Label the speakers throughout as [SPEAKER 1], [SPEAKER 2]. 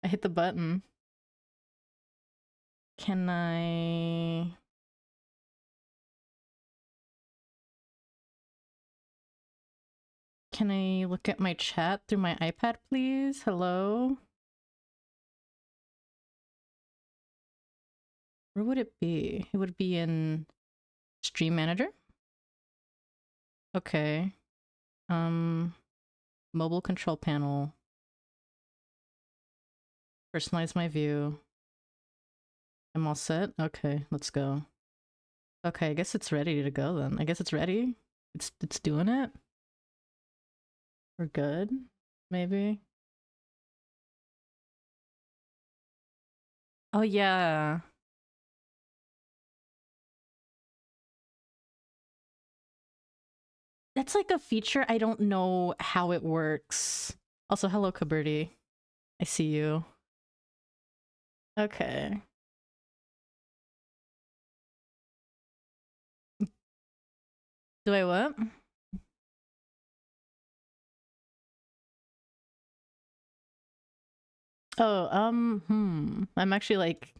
[SPEAKER 1] I hit the button. Can I... Can I look at my chat through my iPad, please? Hello? Where would it be? It would be in Stream Manager? Okay. Mobile control panel. Personalize my view. I'm all set? Okay, let's go. Okay, I guess it's ready to go then. I guess it's ready. It's doing it. We're good, maybe. Oh yeah. That's like a feature. I don't know how it works. Also, hello, Kaberti. I see you. Okay. Do I what? Oh, I'm actually like...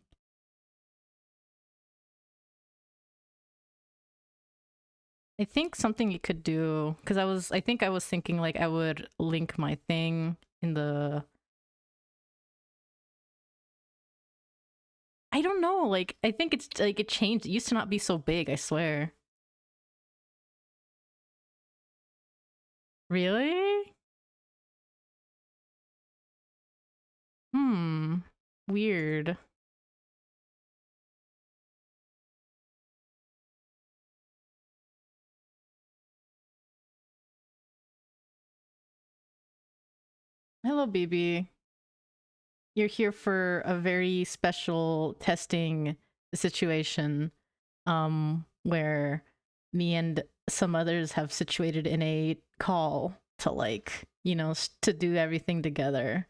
[SPEAKER 1] I think something you could do, because I think I was thinking like I would link my thing in the... I don't know, like, I think it's like it changed. It used to not be so big, I swear. Really? Weird. Hello, BB. You're here for a very special testing situation, where me and some others have situated in a call to like, you know, to do everything together.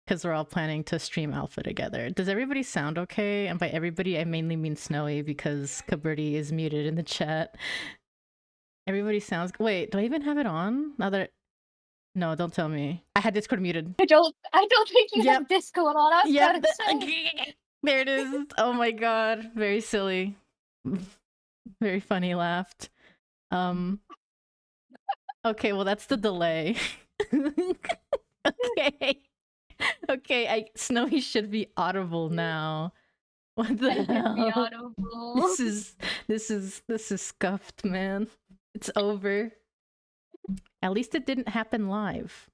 [SPEAKER 1] Because we're all planning to stream Alpha together. Does everybody sound okay? And by everybody, I mainly mean Snowy because Kaberti is muted in the chat. Everybody sounds... Wait, do I even have it on? Now that... No, don't tell me. I had Discord muted.
[SPEAKER 2] I don't think you have Discord on. I was
[SPEAKER 1] Yep.
[SPEAKER 2] say.
[SPEAKER 1] There it is. Oh my god. Very silly. Very funny laughed. Okay, well that's the delay. Okay. Okay, Snowy should be audible now. What the hell? This is scuffed, man. It's over. At least it didn't happen live.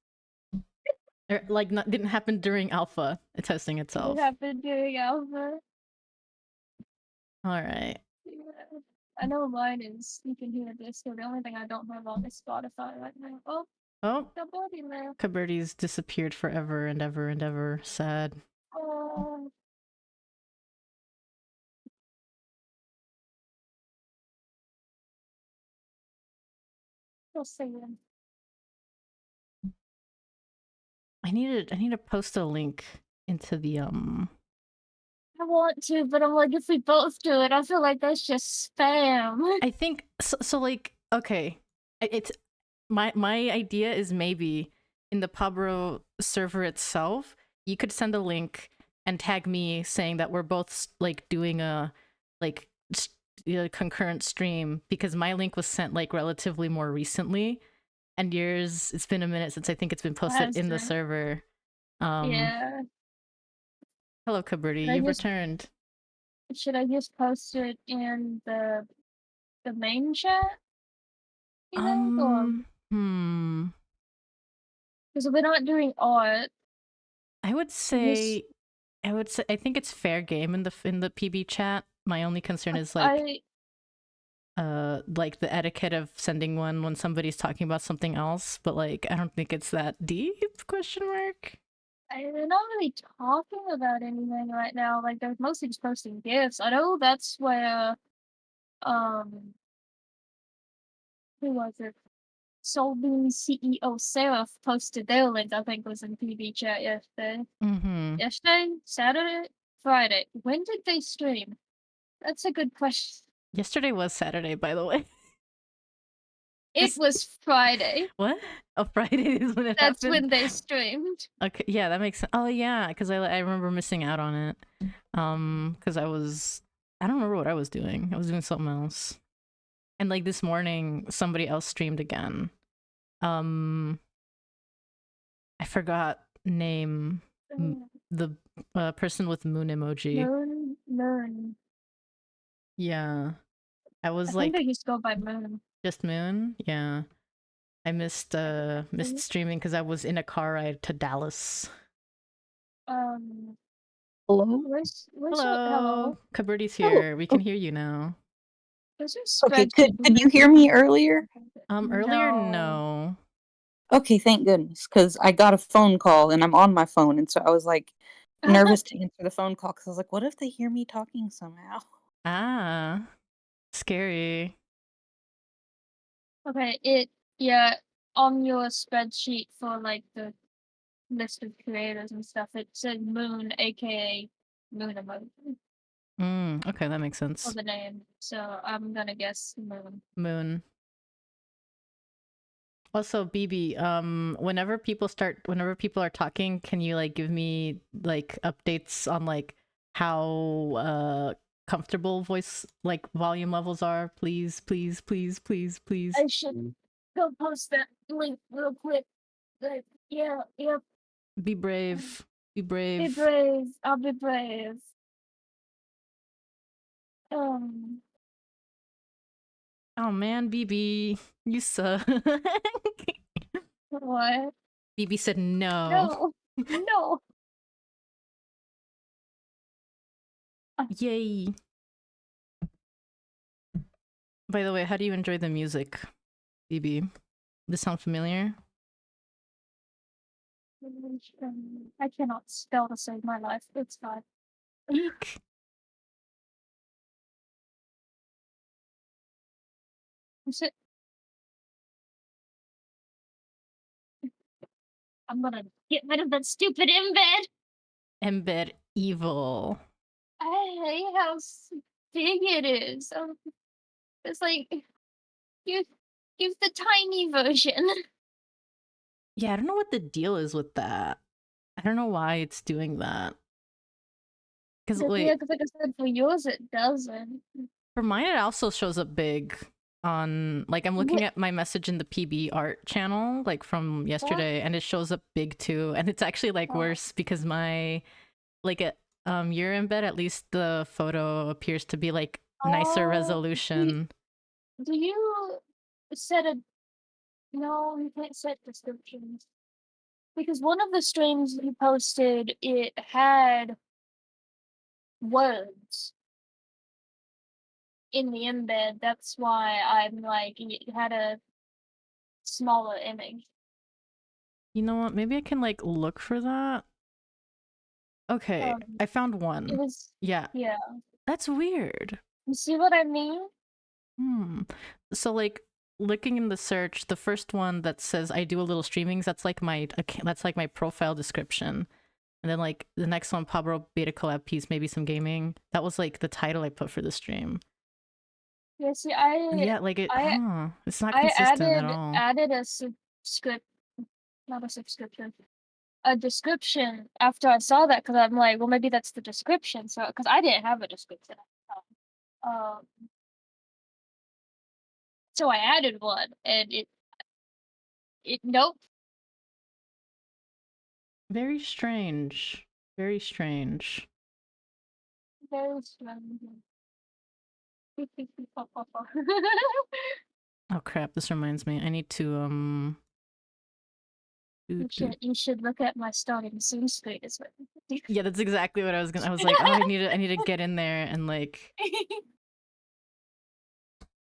[SPEAKER 1] Or, like, didn't happen during alpha testing itself.
[SPEAKER 2] It happened during alpha.
[SPEAKER 1] Alright.
[SPEAKER 2] I know mine is, you can hear Discord. The only thing I don't have on is Spotify right now.
[SPEAKER 1] Oh,
[SPEAKER 2] Kaberti left.
[SPEAKER 1] Kaberti's disappeared forever and ever and ever. Sad.
[SPEAKER 2] We'll see them.
[SPEAKER 1] I need to post a link into the
[SPEAKER 2] I want to, but I'm like, if we both do it, I feel like that's just spam.
[SPEAKER 1] I think so like, okay. It's my idea is maybe in the PawBorough server itself, you could send a link and tag me saying that we're both like doing a like concurrent stream, because my link was sent like relatively more recently, and yours, it's been a minute since I think it's been posted in the server.
[SPEAKER 2] Yeah.
[SPEAKER 1] Hello, Kaberti, you've returned.
[SPEAKER 2] Should I just post it in the main chat? You think, because we're not doing art.
[SPEAKER 1] I would say I think it's fair game in the PB chat. My only concern is like the etiquette of sending one when somebody's talking about something else, but like I don't think it's that deep, question mark.
[SPEAKER 2] They're not really talking about anything right now. Like, they're mostly just posting gifs. I know that's where who was it? Soulbeam CEO Seraph posted their link, I think was in PB chat yesterday. Yesterday? Saturday? Friday. When did they stream? That's a good question.
[SPEAKER 1] Yesterday was Saturday, by the way.
[SPEAKER 2] It was Friday.
[SPEAKER 1] What? Oh, Friday is when it
[SPEAKER 2] That's
[SPEAKER 1] happened?
[SPEAKER 2] when they streamed.
[SPEAKER 1] Okay, yeah, that makes sense. Oh yeah, because I remember missing out on it. Because I don't remember what I was doing. I was doing something else. And like this morning, somebody else streamed again. I forgot name. The person with moon emoji.
[SPEAKER 2] Moon.
[SPEAKER 1] Yeah, I was
[SPEAKER 2] I think they
[SPEAKER 1] like
[SPEAKER 2] used to go by Moon.
[SPEAKER 1] just moon. Yeah, I missed streaming because I was in a car ride to Dallas.
[SPEAKER 3] Hello?
[SPEAKER 1] Hello. Kaberti's here. We can hear you now.
[SPEAKER 3] Okay, could you hear me earlier?
[SPEAKER 1] Earlier, no.
[SPEAKER 3] Okay, thank goodness, because I got a phone call and I'm on my phone, and so I was like nervous to answer the phone call because I was like, what if they hear me talking somehow?
[SPEAKER 1] Ah, scary.
[SPEAKER 2] Okay, on your spreadsheet for like the list of creators and stuff, it said Moon, aka Moon emoji.
[SPEAKER 1] Okay, that makes sense.
[SPEAKER 2] For the name, so I'm gonna guess Moon.
[SPEAKER 1] Moon. Also, BB, whenever people are talking, can you like give me like updates on like how comfortable voice like volume levels are, please, please, please, please, please.
[SPEAKER 2] I should go post that link real quick. But yeah.
[SPEAKER 1] Be brave. Be brave.
[SPEAKER 2] Be brave. I'll be brave.
[SPEAKER 1] Oh man, BB, you suck.
[SPEAKER 2] What?
[SPEAKER 1] BB said no.
[SPEAKER 2] No.
[SPEAKER 1] Yay. By the way, how do you enjoy the music, BB? This sound familiar?
[SPEAKER 2] I cannot spell to save my life. It's fine.
[SPEAKER 1] Eek.
[SPEAKER 2] I'm gonna get rid of that stupid embed.
[SPEAKER 1] Embed evil.
[SPEAKER 2] I hate how big it is. It's like give the tiny version.
[SPEAKER 1] Yeah, I don't know what the deal is with that. I don't know why it's doing that. Because wait,
[SPEAKER 2] like I said, for yours it doesn't.
[SPEAKER 1] For mine, it also shows up big on like I'm looking at my message in the PB art channel like from yesterday, and it shows up big too. And it's actually like worse because my like your embed, at least the photo appears to be like nicer resolution.
[SPEAKER 2] Do you set a no? You can't set descriptions because one of the streams you posted it had words in the embed. That's why I'm like it had a smaller image.
[SPEAKER 1] You know what? Maybe I can like look for that. Okay, I found one.
[SPEAKER 2] It was yeah.
[SPEAKER 1] That's weird.
[SPEAKER 2] You see what I mean?
[SPEAKER 1] So like looking in the search, the first one that says I do a little streamings, that's like my profile description. And then like the next one, PawBorough beta collab piece, maybe some gaming. That was like the title I put for the stream.
[SPEAKER 2] Yeah, see,
[SPEAKER 1] it's not consistent at all.
[SPEAKER 2] I added a a description after I saw that because I'm like, well, maybe that's the description. So, because I didn't have a description at the time. So I added one, and it nope.
[SPEAKER 1] Very strange. Very strange.
[SPEAKER 2] Very strange.
[SPEAKER 1] Oh crap! This reminds me. I need to
[SPEAKER 2] You should look at my starting soon screen as well.
[SPEAKER 1] Yeah, that's exactly what I was gonna. I was like, oh, I need to get in there and like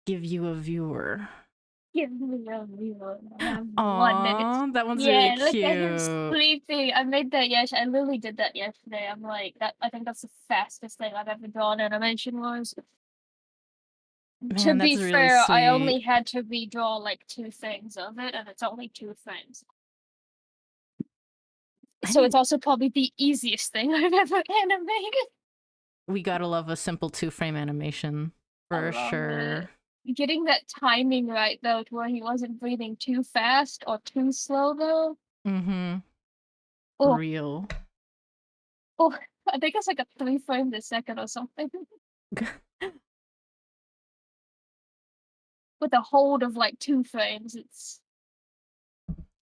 [SPEAKER 1] give you a viewer.
[SPEAKER 2] Give me a viewer.
[SPEAKER 1] Aww, that one's really cute.
[SPEAKER 2] Look at him sleeping. I made that I literally did that yesterday. I'm like that. I think that's the fastest thing I've ever drawn animation was.
[SPEAKER 1] Man,
[SPEAKER 2] to be
[SPEAKER 1] really
[SPEAKER 2] fair,
[SPEAKER 1] sweet.
[SPEAKER 2] I only had to redraw like 2 things of it, and it's only 2 frames. So it's also probably the easiest thing I've ever animated.
[SPEAKER 1] We gotta love a simple 2-frame animation for sure.
[SPEAKER 2] getting that timing right though, to where he wasn't breathing too fast or too slow though.
[SPEAKER 1] Mm-hmm.
[SPEAKER 2] Oh,
[SPEAKER 1] Real.
[SPEAKER 2] oh, I think it's like a 3 frames a second or something. With a hold of like 2 frames, it's.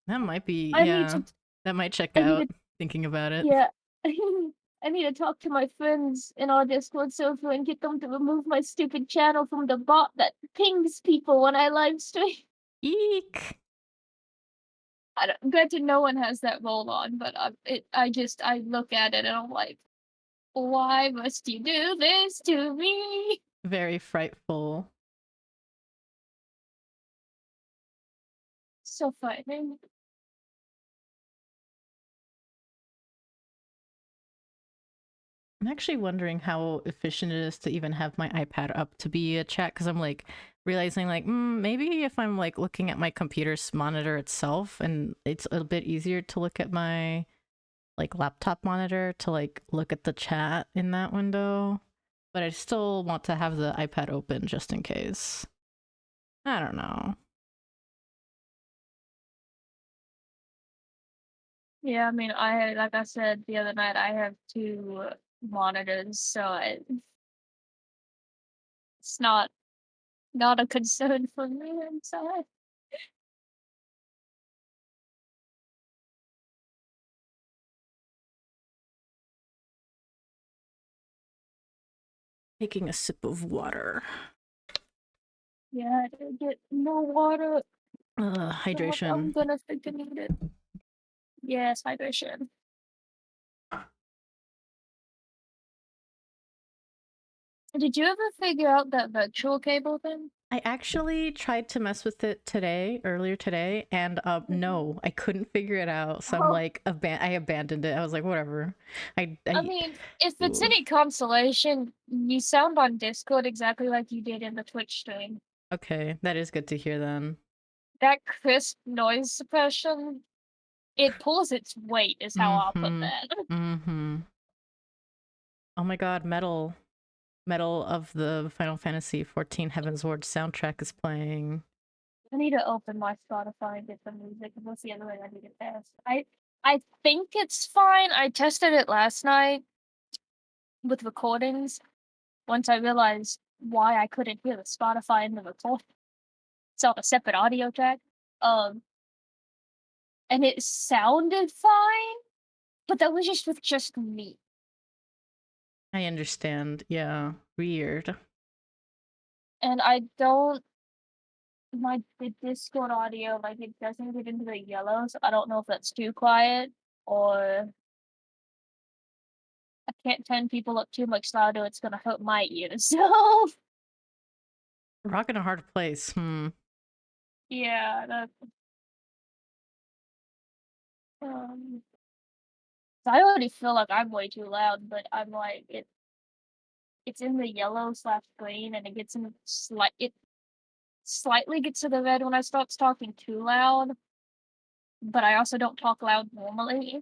[SPEAKER 1] That might be,
[SPEAKER 2] I need
[SPEAKER 1] yeah.
[SPEAKER 2] to.
[SPEAKER 1] That might check
[SPEAKER 2] I need
[SPEAKER 1] out,
[SPEAKER 2] to.
[SPEAKER 1] thinking about it.
[SPEAKER 2] Yeah. I need to talk to my friends in our Discord server and get them to remove my stupid channel from the bot that pings people when I live stream.
[SPEAKER 1] Eek!
[SPEAKER 2] Granted, no one has that role on, but I look at it and I'm like, why must you do this to me?
[SPEAKER 1] Very frightful.
[SPEAKER 2] So frightening.
[SPEAKER 1] I'm actually wondering how efficient it is to even have my iPad up to be a chat, because I'm like realizing like maybe if I'm like looking at my computer's monitor itself, and it's a bit easier to look at my like laptop monitor to like look at the chat in that window, but I still want to have the iPad open just in case. I don't know.
[SPEAKER 2] Yeah, I mean, like I said the other night, I have 2 monitors, so it's not a concern for me. I'm sorry.
[SPEAKER 1] Taking a sip of water.
[SPEAKER 2] Yeah, I did get more water.
[SPEAKER 1] Hydration.
[SPEAKER 2] I'm gonna freaking need it. Yes, hydration. Did you ever figure out that virtual cable thing?
[SPEAKER 1] I actually tried to mess with it earlier today, and no, I couldn't figure it out. So I'm
[SPEAKER 2] Oh,
[SPEAKER 1] like, I abandoned it. I was like, whatever.
[SPEAKER 2] I mean, if it's
[SPEAKER 1] Ooh.
[SPEAKER 2] any consolation, you sound on Discord exactly like you did in the Twitch stream.
[SPEAKER 1] Okay, that is good to hear then.
[SPEAKER 2] That crisp noise suppression, it pulls its weight, is how I'll put
[SPEAKER 1] Mm-hmm.
[SPEAKER 2] that.
[SPEAKER 1] Mm-hmm. Oh my god, Metal of the Final Fantasy XIV Heaven's Ward soundtrack is playing.
[SPEAKER 2] I need to open my Spotify and get the music, and that's the other way I need to test. I think it's fine. I tested it last night with recordings. Once I realized why I couldn't hear the Spotify in the record, it's on a separate audio track. Um, and it sounded fine, but that was just with just me.
[SPEAKER 1] I understand. Yeah, weird.
[SPEAKER 2] And I don't the Discord audio, like, it doesn't get into the yellow, so I don't know if that's too quiet or I can't turn people up too much louder, it's gonna hurt my ears. So
[SPEAKER 1] Rock in a hard place.
[SPEAKER 2] yeah, that um I already feel like I'm way too loud, but I'm like it's in the yellow/green and it gets in it slightly gets to the red when I start talking too loud, but I also don't talk loud normally.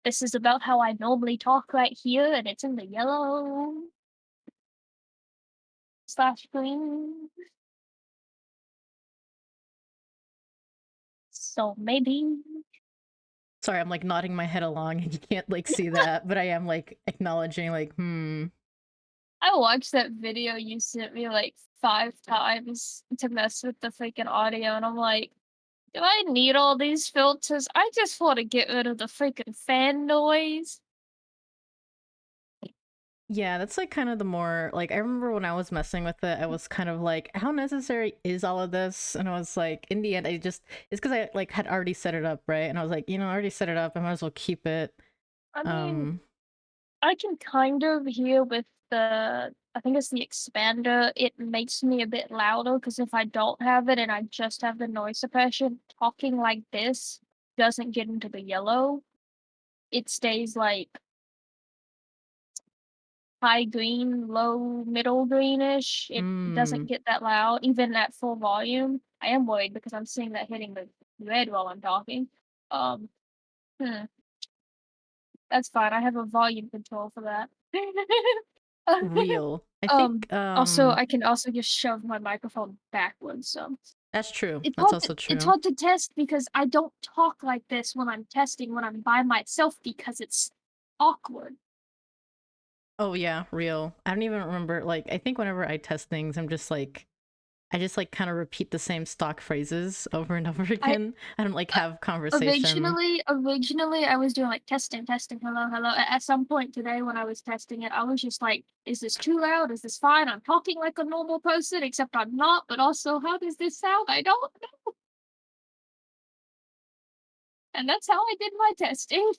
[SPEAKER 2] This is about how I normally talk right here, and it's in the yellow/green. So maybe.
[SPEAKER 1] Sorry, I'm like nodding my head along and you can't like see that, but I am like acknowledging like,
[SPEAKER 2] I watched that video you sent me like 5 times to mess with the freaking audio, and I'm like, do I need all these filters? I just want to get rid of the freaking fan noise.
[SPEAKER 1] Yeah, that's like kind of the more like I remember when I was messing with it, I was kind of like, how necessary is all of this? And I was like, in the end, it's because I like had already set it up, right? And I was like, I already set it up, I might as well keep it.
[SPEAKER 2] I mean, I can kind of hear with I think it's the expander, it makes me a bit louder because if I don't have it and I just have the noise suppression, talking like this doesn't get into the yellow. It stays like high green, low, middle greenish. It doesn't get that loud, even at full volume. I am worried because I'm seeing that hitting the red while I'm talking. Um, That's fine. I have a volume control for that.
[SPEAKER 1] Real. I think
[SPEAKER 2] Also, I can also just shove my microphone backwards, so
[SPEAKER 1] that's true.
[SPEAKER 2] it's
[SPEAKER 1] That's
[SPEAKER 2] hard
[SPEAKER 1] also
[SPEAKER 2] it's
[SPEAKER 1] true.
[SPEAKER 2] hard to test because I don't talk like this when I'm testing when I'm by myself because it's awkward.
[SPEAKER 1] Oh yeah, real. I don't even remember. Like, I think whenever I test things, I just like kind of repeat the same stock phrases over and over
[SPEAKER 2] I
[SPEAKER 1] again. I don't like have conversation.
[SPEAKER 2] originally I was doing like testing, hello, hello. At some point today when I was testing it, I was just like, is this too loud? Is this fine? I'm talking like a normal person, except I'm not, but also how does this sound? I don't know. And that's how I did my testing.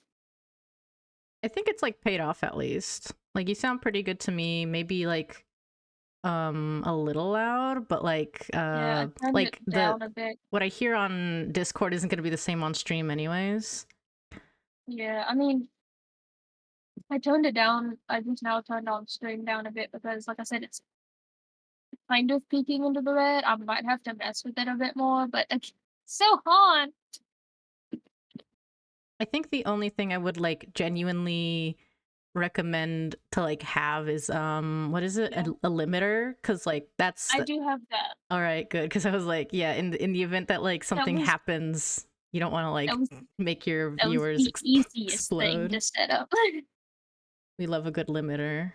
[SPEAKER 1] I think it's like paid off at least. Like you sound pretty good to me. Maybe like a little loud, but
[SPEAKER 2] Yeah, I turned it
[SPEAKER 1] like the
[SPEAKER 2] down a bit.
[SPEAKER 1] what I hear on Discord isn't going to be the same on stream anyways.
[SPEAKER 2] Yeah, I mean, I turned it down. I just now turned on stream down a bit because, like I said, it's kind of peeking into the red. I might have to mess with it a bit more, but it's so hard.
[SPEAKER 1] I think the only thing I would like genuinely recommend to like have is what is it,
[SPEAKER 2] Yeah.
[SPEAKER 1] a limiter, because like that's
[SPEAKER 2] I do have that.
[SPEAKER 1] all right, good, because I was like, yeah, in the event that like something happens, you don't want to like make your viewers
[SPEAKER 2] the easiest thing
[SPEAKER 1] explode.
[SPEAKER 2] to set up.
[SPEAKER 1] We love a good limiter.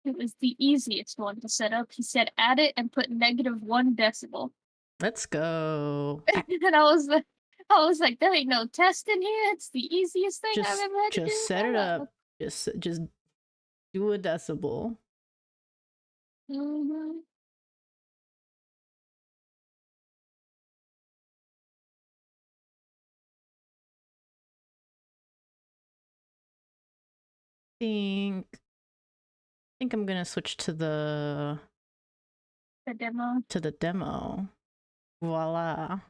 [SPEAKER 2] It was the easiest one to set up. He said add it and put -1 decibel.
[SPEAKER 1] Let's go.
[SPEAKER 2] And I was like, there ain't no test in here. It's the easiest thing I've ever had to do.
[SPEAKER 1] Just set it up. Just do a decibel.
[SPEAKER 2] Mm-hmm.
[SPEAKER 1] I think I'm gonna switch to the
[SPEAKER 2] demo.
[SPEAKER 1] To the demo. Voila.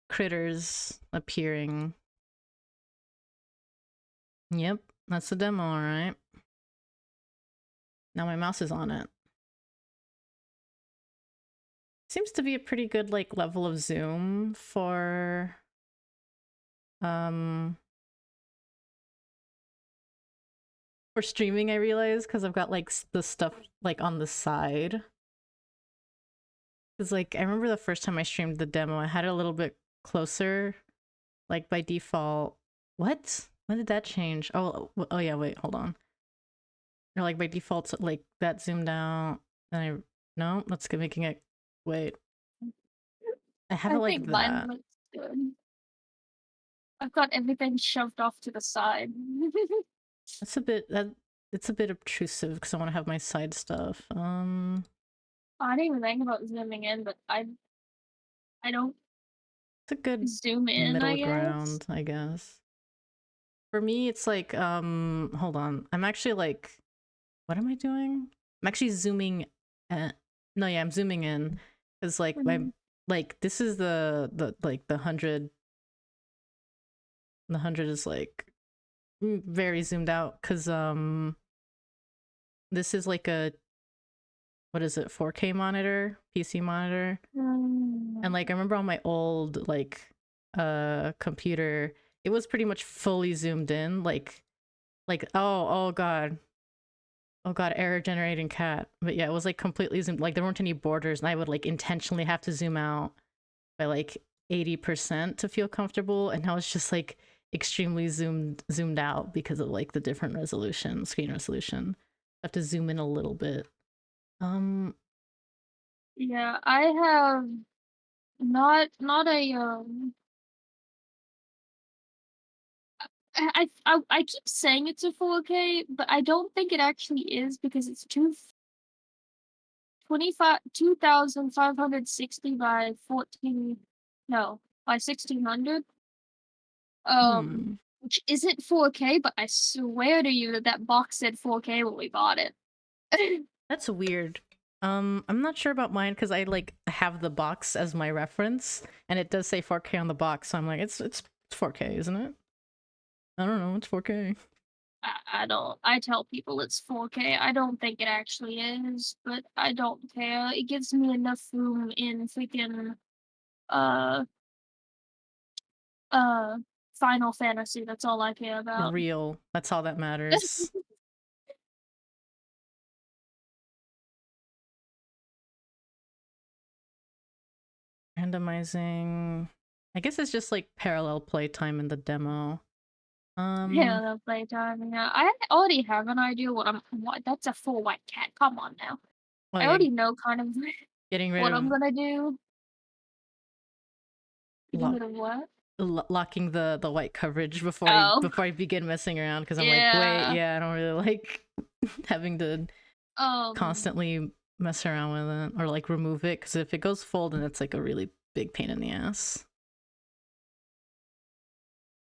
[SPEAKER 1] Critters appearing. Yep, that's the demo, alright. Now my mouse is on it. Seems to be a pretty good like level of zoom for streaming, I realize, because I've got like the stuff like on the side. Because like I remember the first time I streamed the demo, I had it a little bit closer, like by default. What? When did that change? Oh yeah, wait, hold on. Or like by default, like that zoomed out. And no, let's get making it. Wait, I have it like that.
[SPEAKER 2] Mine looks good. I've got everything shoved off to the side.
[SPEAKER 1] That's a bit it's a bit obtrusive because I want to have my side stuff. I
[SPEAKER 2] didn't even think about zooming in, but I don't.
[SPEAKER 1] It's a good
[SPEAKER 2] zoom in,
[SPEAKER 1] middle ground, I guess. For me, it's like hold on. I'm actually like, what am I doing? I'm actually zooming. No, yeah, I'm zooming in because like my this is the like the 100. The 100 is like very zoomed out because this is like a, what is it, 4K monitor, PC monitor. And like I remember on my old like computer, it was pretty much fully zoomed in, like oh god, error generating cat. But yeah, it was like completely zoomed, like there weren't any borders, and I would like intentionally have to zoom out by like 80% to feel comfortable, and now it's just like extremely zoomed out because of like the different resolution, screen resolution. I have to zoom in a little bit.
[SPEAKER 2] Yeah, I have not a I keep saying it's a 4K, but I don't think it actually is because it's 2560 by 14, no, by 1600. Which isn't 4K, but I swear to you that box said 4K when we bought it.
[SPEAKER 1] That's weird. I'm not sure about mine because I like have the box as my reference, and it does say 4K on the box, so I'm like, it's 4K, isn't it? I don't know, it's 4K.
[SPEAKER 2] I don't. I tell people it's 4K. I don't think it actually is, but I don't care. It gives me enough room in freaking Final Fantasy. That's all I care about.
[SPEAKER 1] Real. That's all that matters. Randomizing. I guess it's just like parallel playtime in the demo.
[SPEAKER 2] Parallel playtime. Yeah, I already have an idea what that's a full white cat. Come on now. I already know kind of
[SPEAKER 1] getting rid
[SPEAKER 2] what
[SPEAKER 1] of
[SPEAKER 2] I'm gonna do. Getting rid of what?
[SPEAKER 1] Locking the white coverage before I begin messing around, because I'm like, wait, yeah, I don't really like having to constantly mess around with it or like remove it, because if it goes full, then it's like a really big pain in the ass.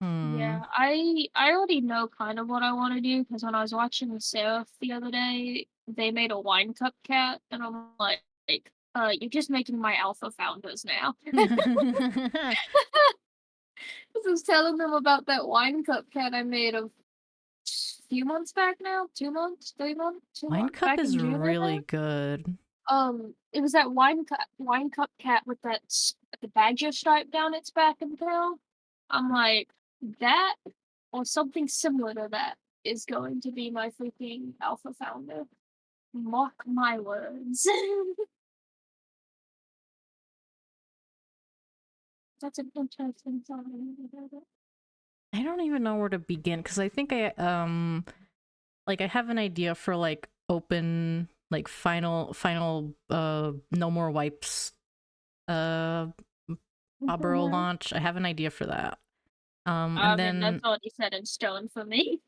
[SPEAKER 2] Yeah, I already know kind of what I want to do, because when I was watching Seraph the other day, they made a wine cup cat, and I'm like, you're just making my alpha founders now. I was telling them about that wine cup cat I made a few months back now, 2 months, 3 months, 2
[SPEAKER 1] Wine
[SPEAKER 2] months
[SPEAKER 1] cup
[SPEAKER 2] back
[SPEAKER 1] is
[SPEAKER 2] in June.
[SPEAKER 1] really good.
[SPEAKER 2] It was that wine cup cat with the badger stripe down its back and tail. I'm like, that or something similar to that is going to be my freaking alpha founder. Mark my words. That's an interesting song.
[SPEAKER 1] I don't even know where to begin, because I think I have an idea for like open, like final no more wipes PawBorough launch. I have an idea for that. And then
[SPEAKER 2] that's already set in stone for me.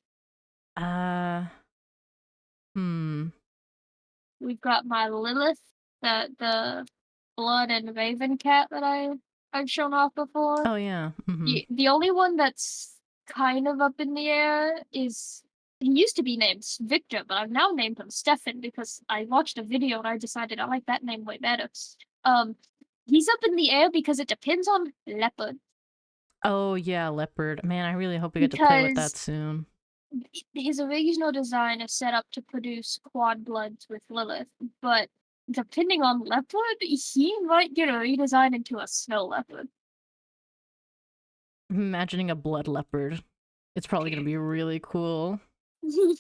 [SPEAKER 2] We've got my Lilith, the blood and raven cat that I've shown off before.
[SPEAKER 1] Oh yeah.
[SPEAKER 2] The only one that's kind of up in the air is, he used to be named Victor, but I've now named him Stefan because I watched a video and I decided I like that name way better. He's up in the air because it depends on Leopard.
[SPEAKER 1] Oh yeah, Leopard. Man, I really hope we get to play with that soon.
[SPEAKER 2] His original design is set up to produce quad bloods with Lilith, but depending on Leopard, he might get a redesign into a snow leopard.
[SPEAKER 1] I'm imagining a blood leopard. It's probably gonna be really cool.
[SPEAKER 2] Because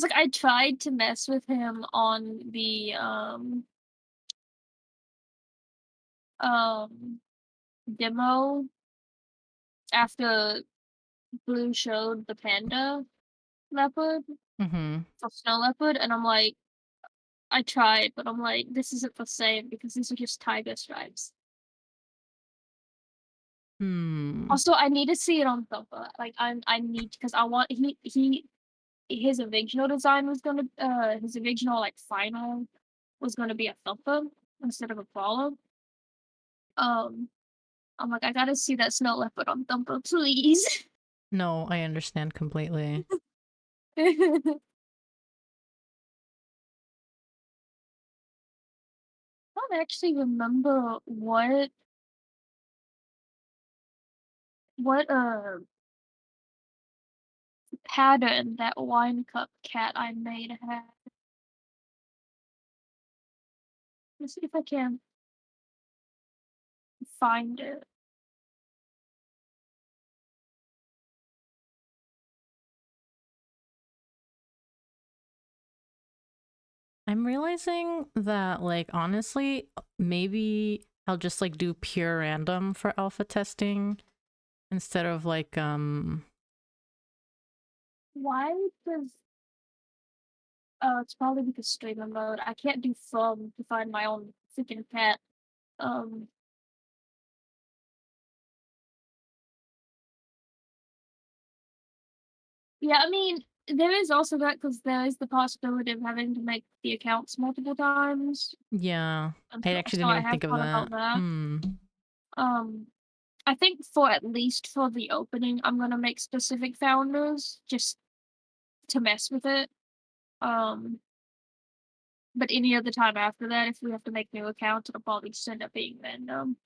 [SPEAKER 2] like I tried to mess with him on the demo after Blue showed the panda leopard for snow leopard, and I'm like, I tried, but I'm like, this isn't the same because these are just tiger stripes. Also, I need to see it on Thumper. Like I need, because I want his original design was gonna his original like final was gonna be a Thumper instead of a Apollo. I'm like, I gotta see that snow leopard on Thumper, please.
[SPEAKER 1] No, I understand completely.
[SPEAKER 2] I don't actually remember what pattern that wine cup cat I made had. Let's see if I can find it.
[SPEAKER 1] I'm realizing that, like, honestly, maybe I'll just like do pure random for alpha testing instead of like
[SPEAKER 2] Why does it's probably because streamer mode. I can't do from to find my own freaking cat. Yeah, I mean, there is also that because there is the possibility of having to make the accounts multiple times.
[SPEAKER 1] Yeah, I actually didn't even think of that.
[SPEAKER 2] I think for at least for the opening, I'm gonna make specific founders just to mess with it. But any other time after that, if we have to make new accounts, it'll probably just end up being random.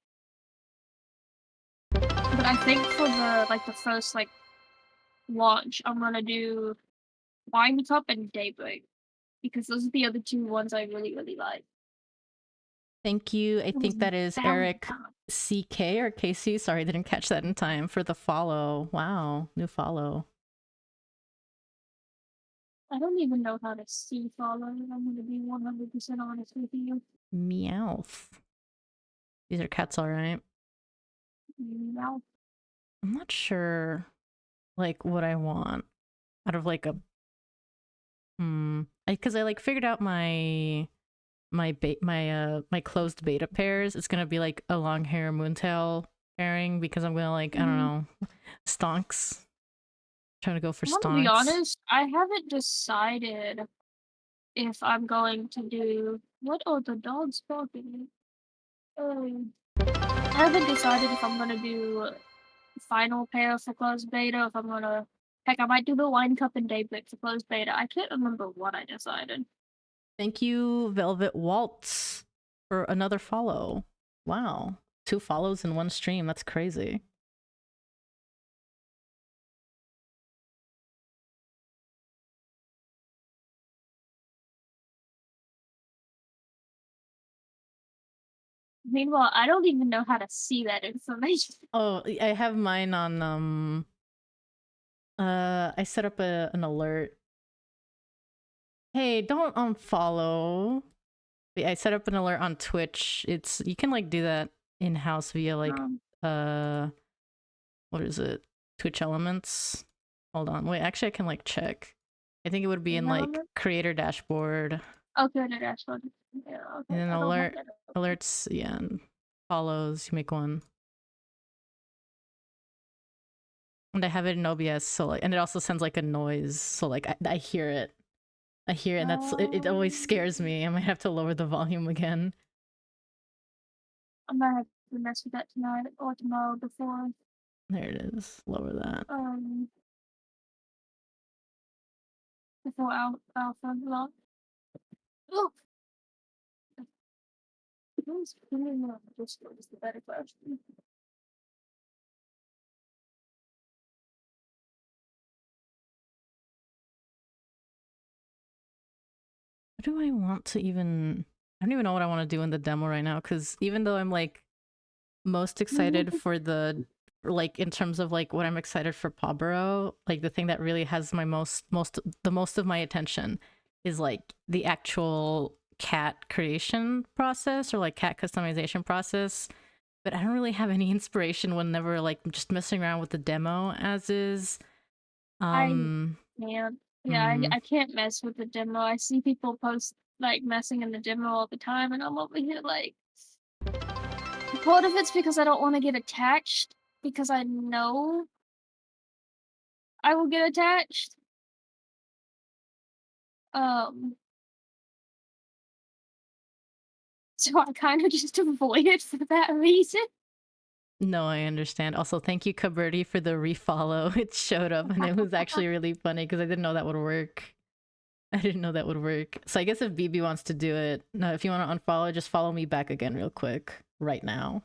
[SPEAKER 2] But I think for the first launch, I'm gonna do Wine Cup and Daybreak because those are the other two ones I really, really like.
[SPEAKER 1] Thank you. I think that is Eric CK or KC. Sorry, I didn't catch that in time for the follow. Wow, new follow.
[SPEAKER 2] I don't even know how to see follow. I'm gonna be 100% honest with you.
[SPEAKER 1] Meowth. These are cats, all right.
[SPEAKER 2] Meow.
[SPEAKER 1] I'm not sure, like, what I want out of like a. Because I like figured out my closed beta pairs. It's gonna be like a long hair moontail pairing because I'm gonna like I don't know, stonks. Trying to go for
[SPEAKER 2] I'm
[SPEAKER 1] stonks.
[SPEAKER 2] gonna be honest, I haven't decided if I'm going to do what are the dogs barking? I haven't decided if I'm gonna do final pair for closed beta, if I'm gonna heck, I might do the wine cup and daybreak for closed beta. I can't remember what I decided.
[SPEAKER 1] Thank you, Velvet Waltz, for another follow. Wow. 2 follows in one stream. That's crazy.
[SPEAKER 2] Meanwhile, I don't even know how to see that information.
[SPEAKER 1] Oh, I have mine on I set up an alert. Hey, don't unfollow. I set up an alert on Twitch. You can like do that in-house via like what is it? Twitch Elements. Hold on. Wait, actually I can like check. I think it would be in like creator dashboard.
[SPEAKER 2] Oh, creator dashboard. Yeah, okay.
[SPEAKER 1] And then alerts, yeah, and follows, you make one. And I have it in OBS, so like, and it also sends like a noise, so like I hear it. I hear it, and that's it always scares me. I might have to lower the volume again.
[SPEAKER 2] I might have to mess with that tonight or tomorrow before.
[SPEAKER 1] There it is. Lower that.
[SPEAKER 2] Before Alpha launch. Oh. Who's putting on Discord is the better question.
[SPEAKER 1] What do I want to even... I don't even know what I want to do in the demo right now, because even though I'm like most excited for the... like in terms of like what I'm excited for PawBorough, like the thing that really has my most of my attention is like the actual cat creation process or like cat customization process. But I don't really have any inspiration whenever like I'm just messing around with the demo as is.
[SPEAKER 2] I can't mess with the demo. I see people post like messing in the demo all the time, and I'm over here like, part of it's because I don't want to get attached because I know I will get attached. So I kind of just avoid it for that reason.
[SPEAKER 1] No, I understand. Also, thank you, Kaberti, for the refollow. It showed up, and it was actually really funny because I didn't know that would work. I didn't know that would work. So I guess if BB wants to do it, no, if you want to unfollow, just follow me back again real quick right now.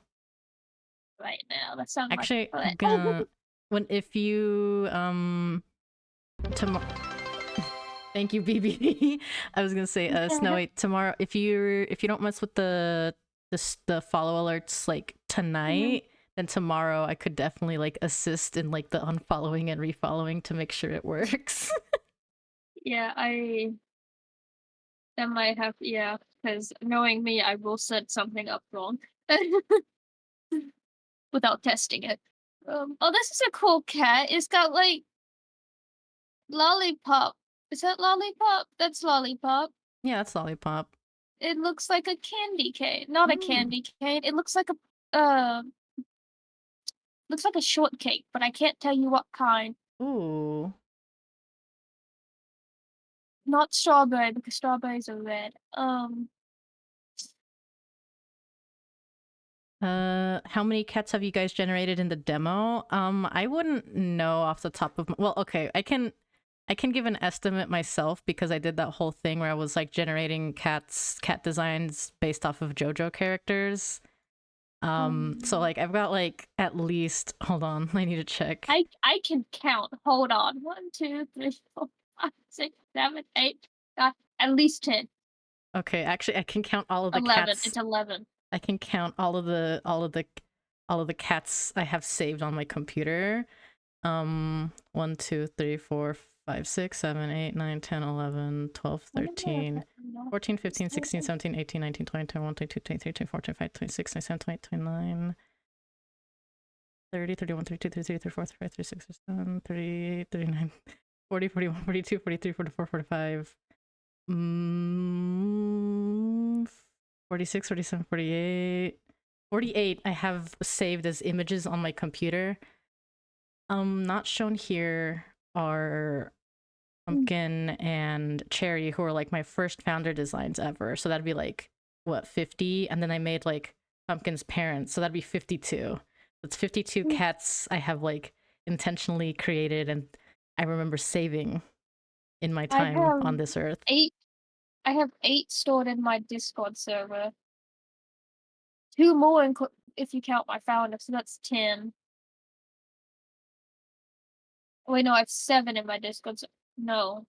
[SPEAKER 2] Right now, that sounds
[SPEAKER 1] actually
[SPEAKER 2] like
[SPEAKER 1] I'm gonna if you tomorrow. Thank you, BB. I was gonna say Snowy, tomorrow if you don't mess with the follow alerts like tonight, then tomorrow I could definitely like assist in like the unfollowing and refollowing to make sure it works.
[SPEAKER 2] Yeah, that might have, yeah, because knowing me, I will set something up wrong without testing it. Oh, this is a cool cat. It's got like Lollipop. Is that Lollipop? That's Lollipop.
[SPEAKER 1] Yeah, that's Lollipop.
[SPEAKER 2] It looks like a candy cane. Not a candy cane. It looks like a shortcake, but I can't tell you what kind.
[SPEAKER 1] Ooh.
[SPEAKER 2] Not strawberry because strawberries are red.
[SPEAKER 1] How many cats have you guys generated in the demo? I wouldn't know off the top of my... Well, okay, I can give an estimate myself because I did that whole thing where I was like generating cat designs based off of JoJo characters. So like I've got like at least, hold on, I need to check.
[SPEAKER 2] I can count. Hold on. 1, 2, 3, 4, 5, 6, 7, 8, 9, at least 10.
[SPEAKER 1] Okay, actually I can count all of the
[SPEAKER 2] 11.
[SPEAKER 1] cats.
[SPEAKER 2] It's 11.
[SPEAKER 1] I can count all of the cats I have saved on my computer. 1, 2, 3, 4, 5, 6, 7, 8, 9, 10, 11, 12, 13, 14, 15, 16, 17, 18, 19, 20, 21, 22, 23, 24, 25, 26, 27, 28, 29, 30, 31, 32, 33, 34, 35, 36, 37, 38, 39, 40, 41, 42, 43, 44, 45, 46, 47, 48, 48 I have saved as images on my computer. Not shown here are Pumpkin and Cherry, who are like my first founder designs ever. So that'd be like, what, 50? And then I made like Pumpkin's parents. So that'd be 52. That's 52 cats I have like intentionally created and I remember saving in my time on this earth.
[SPEAKER 2] I have 8 stored in my Discord server. 2 more if you count my founder, so that's 10. Wait, no, I have 7 in my Discord. No.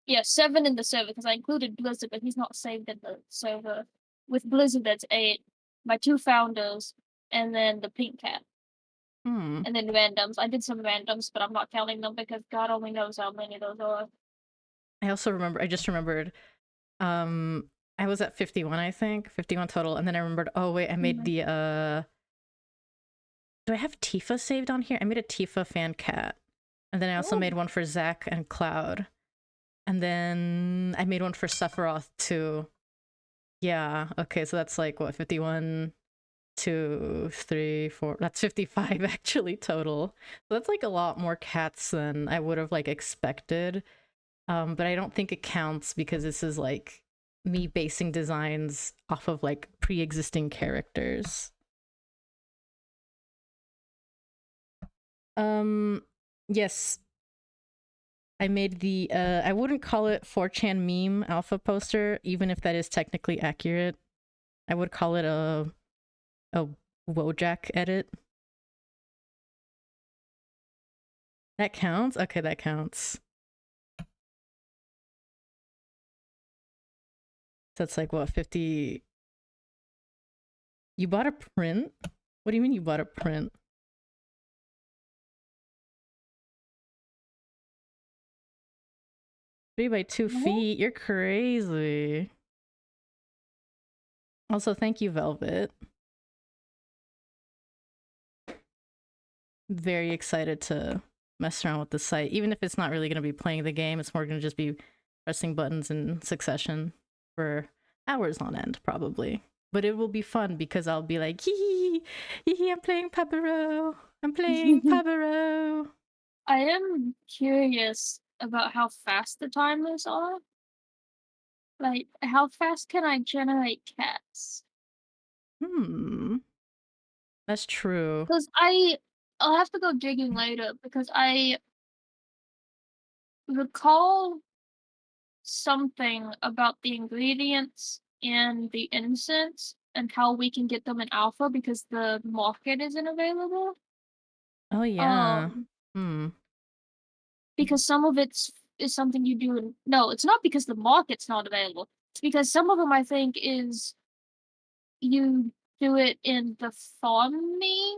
[SPEAKER 2] Yeah, 7 in the server because I included Blizzard, but he's not saved in the server. With Blizzard, that's 8. My 2 founders, and then the pink cat. And then randoms. I did some randoms, but I'm not counting them because God only knows how many those are.
[SPEAKER 1] I just remembered, I was at 51, I think. 51 total, and then I remembered, oh wait, I made the, do I have Tifa saved on here? I made a Tifa fan cat. And then I also made one for Zach and Cloud. And then I made one for Sephiroth too. Yeah, okay, so that's like, what, 51, 2, 3, 4, that's 55 actually total. So that's like a lot more cats than I would have like expected. But I don't think it counts because this is like me basing designs off of like pre-existing characters. Yes. I made the I wouldn't call it 4chan meme alpha poster, even if that is technically accurate. I would call it a Wojak edit. That counts? Okay, that counts. So it's like, what, 50? You bought a print? What do you mean you bought a print? 3 by 2 feet? You're crazy. Also, thank you, Velvet. Very excited to mess around with the site. Even if it's not really going to be playing the game, it's more going to just be pressing buttons in succession for hours on end, probably. But it will be fun because I'll be like, hee hee hee, I'm playing PawBorough. I'm playing PawBorough.
[SPEAKER 2] I am curious about how fast the timers are. Like, how fast can I generate cats?
[SPEAKER 1] That's true.
[SPEAKER 2] Because I'll have to go digging later because I recall something about the ingredients and the incense and how we can get them in alpha because the market isn't available.
[SPEAKER 1] Oh yeah.
[SPEAKER 2] Because some of is something you do no, it's not because the market's not available. It's because some of them I think is you do it in the farming.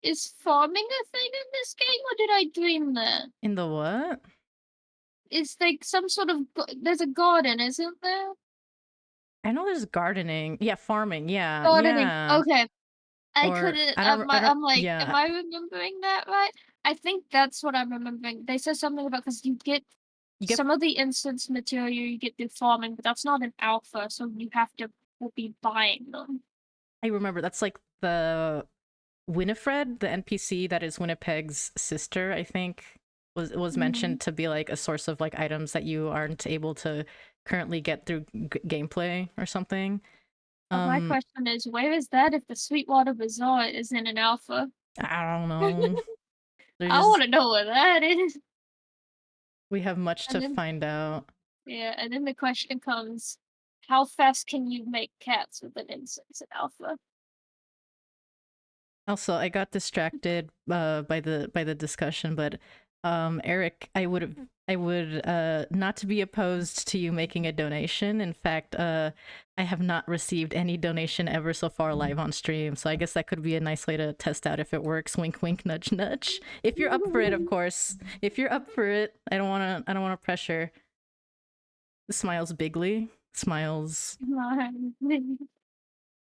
[SPEAKER 2] Is farming a thing in this game, or did I dream that?
[SPEAKER 1] In the what?
[SPEAKER 2] It's like some sort of there's a garden, isn't there?
[SPEAKER 1] I know there's gardening. Yeah, farming. Yeah,
[SPEAKER 2] gardening.
[SPEAKER 1] yeah.
[SPEAKER 2] Okay, I
[SPEAKER 1] Or,
[SPEAKER 2] couldn't. I'm like, am I remembering that right? I think that's what I'm remembering. They said something about because you get some of the instance material you get through farming, but that's not an alpha, so you have to be buying them.
[SPEAKER 1] I remember that's like the Winifred, the NPC that is Winnipeg's sister, I think, was mentioned to be like a source of like items that you aren't able to currently get through gameplay or something.
[SPEAKER 2] My question is, where is that if the Sweetwater Bazaar is in an alpha?
[SPEAKER 1] I don't know.
[SPEAKER 2] I want to know where that is.
[SPEAKER 1] We have much to find out.
[SPEAKER 2] Yeah, and then the question comes, how fast can you make cats with an incense in alpha?
[SPEAKER 1] Also, I got distracted by the discussion, but Eric, I would have I would not to be opposed to you making a donation. In fact, I have not received any donation ever so far live on stream, so I guess that could be a nice way to test out if it works. Wink, wink, nudge, nudge. If you're up for it, of course. If you're up for it, I don't wanna pressure. Smiles bigly. Smiles.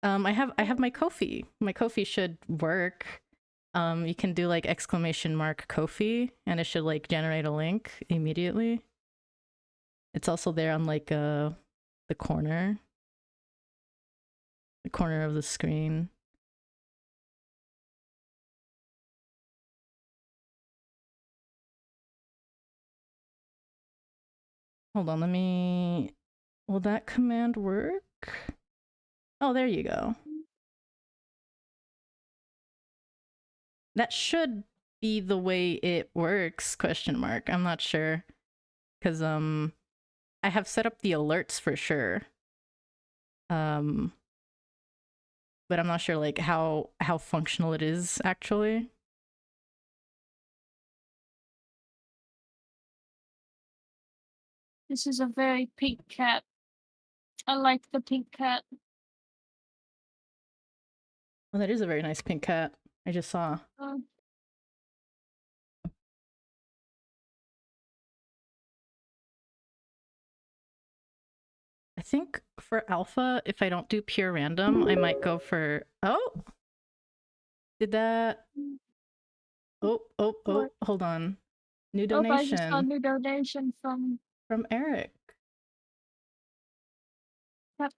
[SPEAKER 1] I have my Ko-fi. My Ko-fi should work. You can do like exclamation mark Ko-fi and it should like generate a link immediately. It's also there on like the corner of the screen. Hold on, will that command work? Oh, there you go. That should be the way it works, question mark. I'm not sure. Cause I have set up the alerts for sure. But I'm not sure like how functional it is actually.
[SPEAKER 2] This is a very pink cat. I like the pink cat.
[SPEAKER 1] Oh, that is a very nice pink cat. I just saw. I think for alpha, if I don't do pure random, I might go for... Oh! Did that... Oh, hold on. New donation.
[SPEAKER 2] Oh, I just got a new donation from
[SPEAKER 1] Eric.
[SPEAKER 2] Clap.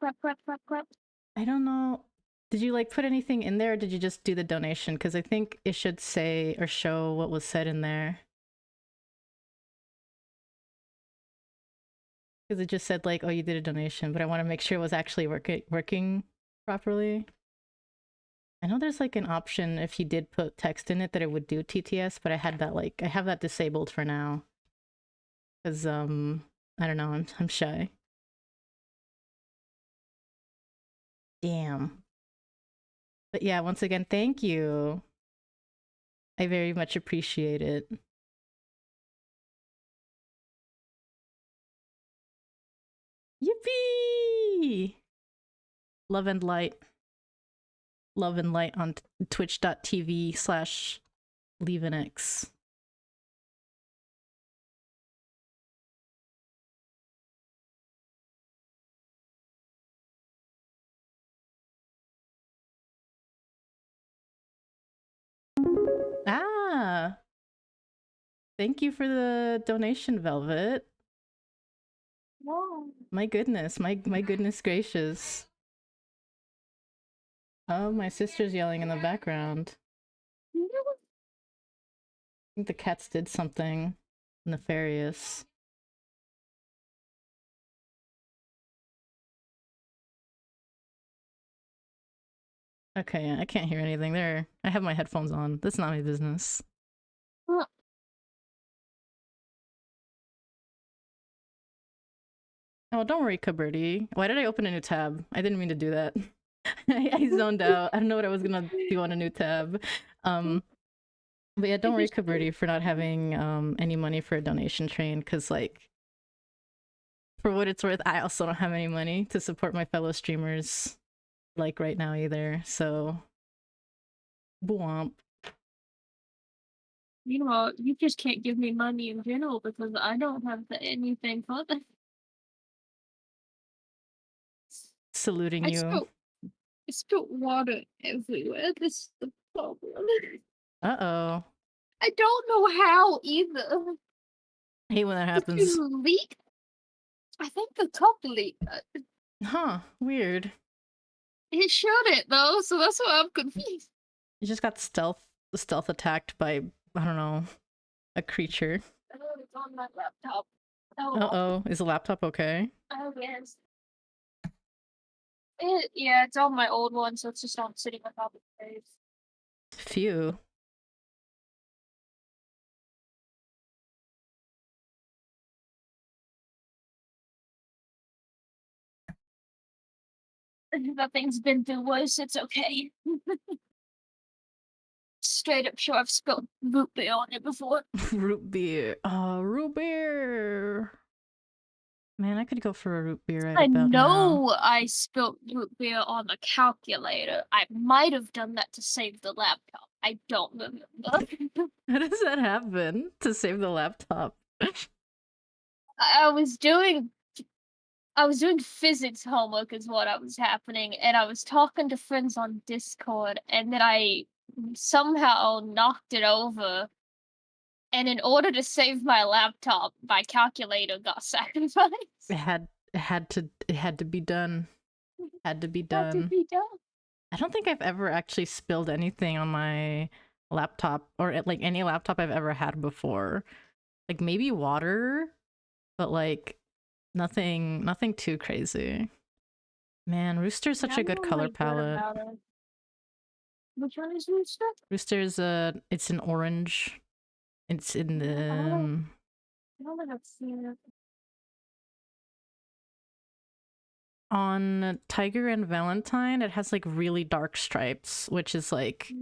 [SPEAKER 1] I don't know. Did you like put anything in there or did you just do the donation? Because I think it should say or show what was said in there. Because it just said like, oh, you did a donation, but I want to make sure it was actually working properly. I know there's like an option if you did put text in it that it would do TTS, but I have that disabled for now. Because I don't know, I'm shy. Damn. But yeah, once again, thank you. I very much appreciate it. Yippee! Love and light. Love and light on twitch.tv/LeavinX. Ah! Thank you for the donation, Velvet.
[SPEAKER 2] Whoa.
[SPEAKER 1] My goodness, my goodness gracious. Oh, my sister's yelling in the background. I think the cats did something nefarious. Okay, I can't hear anything there. I have my headphones on. That's not my business. Oh, don't worry, Kaberti. Why did I open a new tab? I didn't mean to do that. I zoned out. I don't know what I was gonna do on a new tab. But yeah, don't worry, Kaberti, for not having any money for a donation train, because like, for what it's worth, I also don't have any money to support my fellow streamers, like right now either, so... Bwomp.
[SPEAKER 2] Meanwhile, you just can't give me money in general because I don't have anything for them.
[SPEAKER 1] Saluting you.
[SPEAKER 2] I spilled water everywhere. This is the problem.
[SPEAKER 1] Uh-oh.
[SPEAKER 2] I don't know how either.
[SPEAKER 1] I hate when that happens.
[SPEAKER 2] Did you leak? I think the top leaked.
[SPEAKER 1] Huh, weird.
[SPEAKER 2] It showed it though, so that's why I'm confused.
[SPEAKER 1] You just got stealth attacked by, I don't know, a creature.
[SPEAKER 2] Oh, it's on my laptop. Oh.
[SPEAKER 1] Uh-oh, is the laptop okay?
[SPEAKER 2] Oh, yes. Yeah, it's on my old one, so it's just on sitting on top of the page.
[SPEAKER 1] Phew.
[SPEAKER 2] That thing's been through worse, it's okay. straight up sure I've spilled root beer on it before.
[SPEAKER 1] Root beer. Oh, root beer. Man, I could go for a root beer right
[SPEAKER 2] I
[SPEAKER 1] about now.
[SPEAKER 2] know I spilled root beer on the calculator. I might have done that to save the laptop. I don't remember.
[SPEAKER 1] How does that happen to save the laptop?
[SPEAKER 2] I was doing physics homework is what I was happening, and I was talking to friends on Discord, and then I somehow knocked it over. And in order to save my laptop, my calculator got sacrificed.
[SPEAKER 1] It had to be done. Had to be done.
[SPEAKER 2] Had to be done.
[SPEAKER 1] I don't think I've ever actually spilled anything on my laptop or like any laptop I've ever had before. Like maybe water, but like nothing too crazy. Man, Rooster's such a good color palette.
[SPEAKER 2] Which one is Rooster?
[SPEAKER 1] Rooster's it's an orange. It's in the
[SPEAKER 2] I don't think I've seen it.
[SPEAKER 1] On Tiger and Valentine, it has like really dark stripes, which is like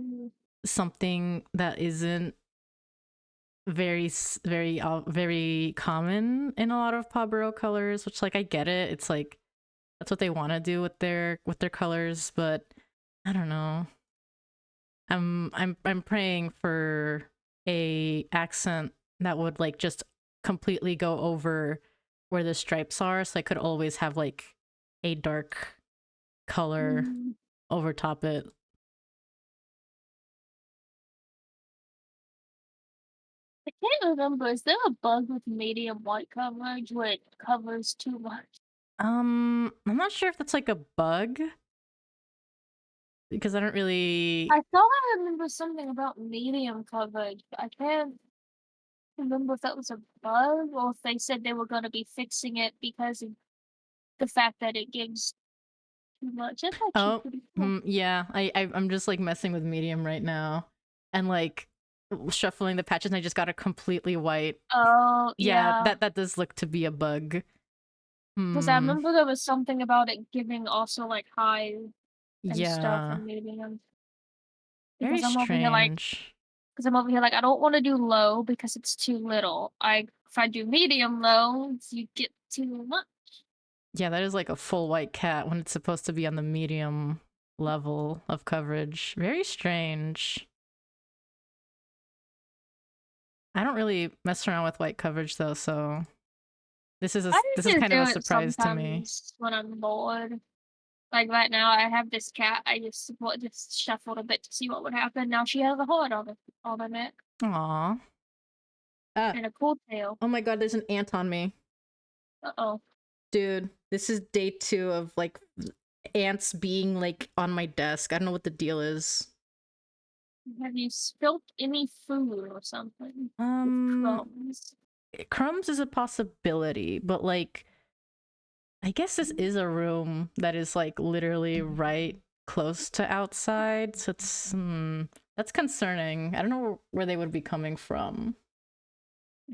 [SPEAKER 1] something that isn't very common in a lot of PawBorough colors, which like I get it. It's like that's what they want to do with their colors, but I don't know. I'm praying for a accent that would like just completely go over where the stripes are, so I could always have like a dark color over top it.
[SPEAKER 2] I can't remember. Is there a bug with medium white coverage where it covers too much?
[SPEAKER 1] I'm not sure if that's like a bug, because I don't really.
[SPEAKER 2] I thought I remember something about medium coverage, but I can't remember if that was a bug or if they said they were going to be fixing it because of the fact that it gives too much. That's actually pretty cool.
[SPEAKER 1] Yeah, I'm just like messing with medium right now and like shuffling the patches, and I just got a completely white.
[SPEAKER 2] Oh, yeah.
[SPEAKER 1] That does look to be a bug.
[SPEAKER 2] Because I remember there was something about it giving also like high and stuff in medium.
[SPEAKER 1] Very strange.
[SPEAKER 2] Because I'm over here like I don't want to do low because it's too little. If I do medium low, you get too much.
[SPEAKER 1] Yeah, that is like a full white cat when it's supposed to be on the medium level of coverage. Very strange. I don't really mess around with white coverage though, so this is kind of a surprise to me.
[SPEAKER 2] When I'm bored, like right now, I have this cat. I just shuffled a bit to see what would happen. Now she has a heart on her neck.
[SPEAKER 1] Aww.
[SPEAKER 2] And a cool tail.
[SPEAKER 1] Oh my god, there's an ant on me.
[SPEAKER 2] Uh-oh.
[SPEAKER 1] Dude, this is day 2 of like ants being like on my desk. I don't know what the deal is.
[SPEAKER 2] Have you spilt any food or something? Crumbs.
[SPEAKER 1] Crumbs is a possibility, but like I guess this is a room that is like literally right close to outside, so it's that's concerning. I don't know where they would be coming from.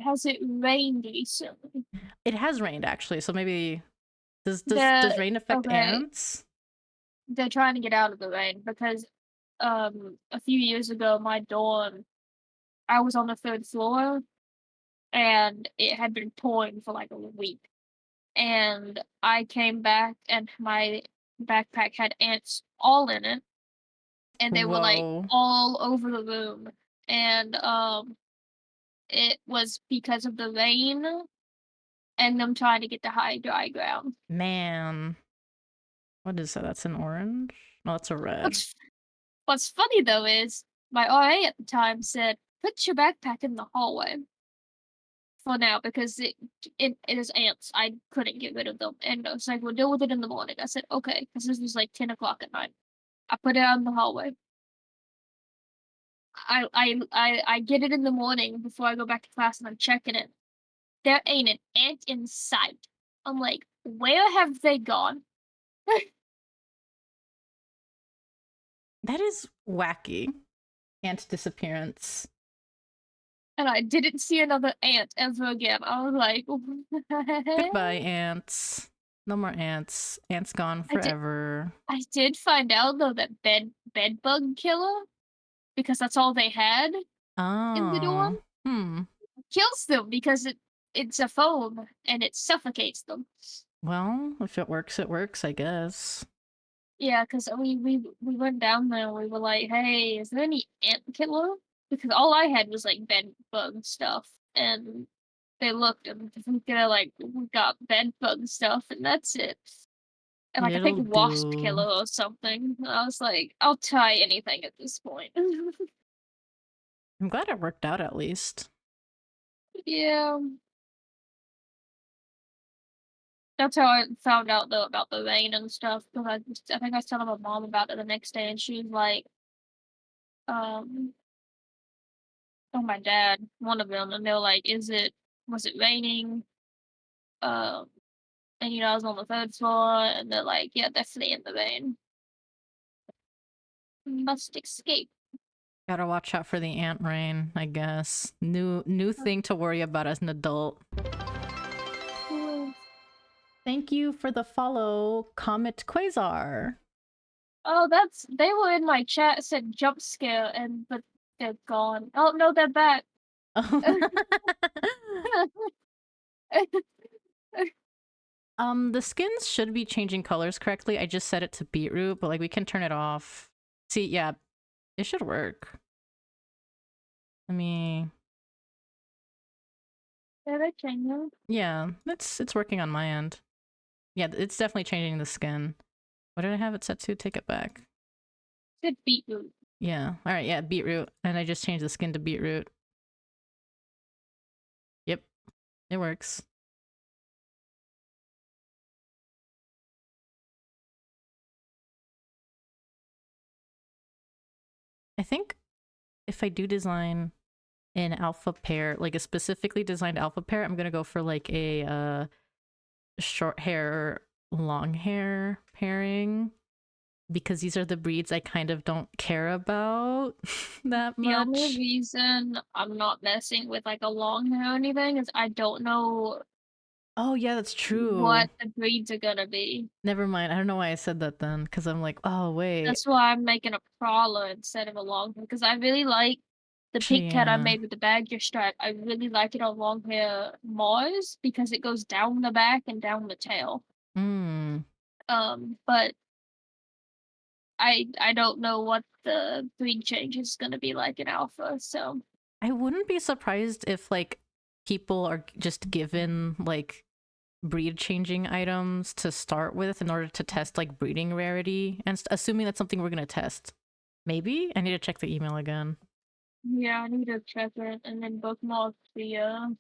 [SPEAKER 2] Has it rained recently?
[SPEAKER 1] It has rained actually, so maybe does rain affect ants?
[SPEAKER 2] They're trying to get out of the rain because a few years ago my dorm, I was on the 3rd floor and it had been pouring for like a week. And I came back and my backpack had ants all in it. And they were like all over the room. And it was because of the rain and them trying to get to high dry ground.
[SPEAKER 1] Man. What is that? That's an orange? No, that's a red.
[SPEAKER 2] What's funny though is my RA at the time said, put your backpack in the hallway for now because it is ants. I couldn't get rid of them. And I was like, we'll deal with it in the morning. I said, okay, because this was like 10 o'clock at night. I put it out in the hallway. I get it in the morning before I go back to class and I'm checking it. There ain't an ant in sight. I'm like, where have they gone?
[SPEAKER 1] That is wacky. Ant disappearance.
[SPEAKER 2] And I didn't see another ant ever again. I was like,
[SPEAKER 1] goodbye, ants. No more ants. Ants gone forever.
[SPEAKER 2] I did find out though that bed bug killer because that's all they had in the dorm. Kills them because it's a foam and it suffocates them.
[SPEAKER 1] Well, if it works, it works, I guess.
[SPEAKER 2] Yeah, because we went down there and we were like, hey, is there any ant killer? Because all I had was like bed bug stuff, and they looked and they're like, we got bed bug stuff, and that's it. And like I think wasp killer or something. And I was like, I'll try anything at this point.
[SPEAKER 1] I'm glad it worked out at least.
[SPEAKER 2] Yeah. That's how I found out though about the rain and stuff. Because I think I was telling my mom about it the next day, and she was like, oh my dad, one of them, and they were like, was it raining? And I was on the third floor, and they're like, yeah, definitely in the rain. Must escape.
[SPEAKER 1] Gotta watch out for the ant rain, I guess. New thing to worry about as an adult. Thank you for the follow, Comet Quasar.
[SPEAKER 2] Oh, they were in my chat, said jump scare, but they're gone. Oh no, they're back.
[SPEAKER 1] The skins should be changing colors correctly. I just set it to beetroot, but like we can turn it off. See, yeah, it should work. Let me. Yeah, it's working on my end. Yeah, it's definitely changing the skin. What did I have it set to? Take it back.
[SPEAKER 2] It's beetroot.
[SPEAKER 1] Yeah. All right. Yeah, beetroot, and I just changed the skin to beetroot. Yep, it works. I think if I do design an alpha pair, like a specifically designed alpha pair, I'm gonna go for like a short hair, long hair pairing, because these are the breeds I kind of don't care about that much.
[SPEAKER 2] The only reason I'm not messing with like a long hair or anything is I don't know.
[SPEAKER 1] Oh yeah, that's true.
[SPEAKER 2] What the breeds are gonna be.
[SPEAKER 1] Never mind. I don't know why I said that then, because I'm like, oh wait.
[SPEAKER 2] That's why I'm making a prowler instead of a long hair, because I really like the pink cat I made with the badger stripe. I really like it on long hair Mars because it goes down the back and down the tail. But I don't know what the breed change is gonna be like in alpha, so
[SPEAKER 1] I wouldn't be surprised if like people are just given like breed changing items to start with in order to test like breeding rarity, and assuming that's something we're gonna test. Maybe I need to check the email again.
[SPEAKER 2] Yeah, I need to check it and then bookmark the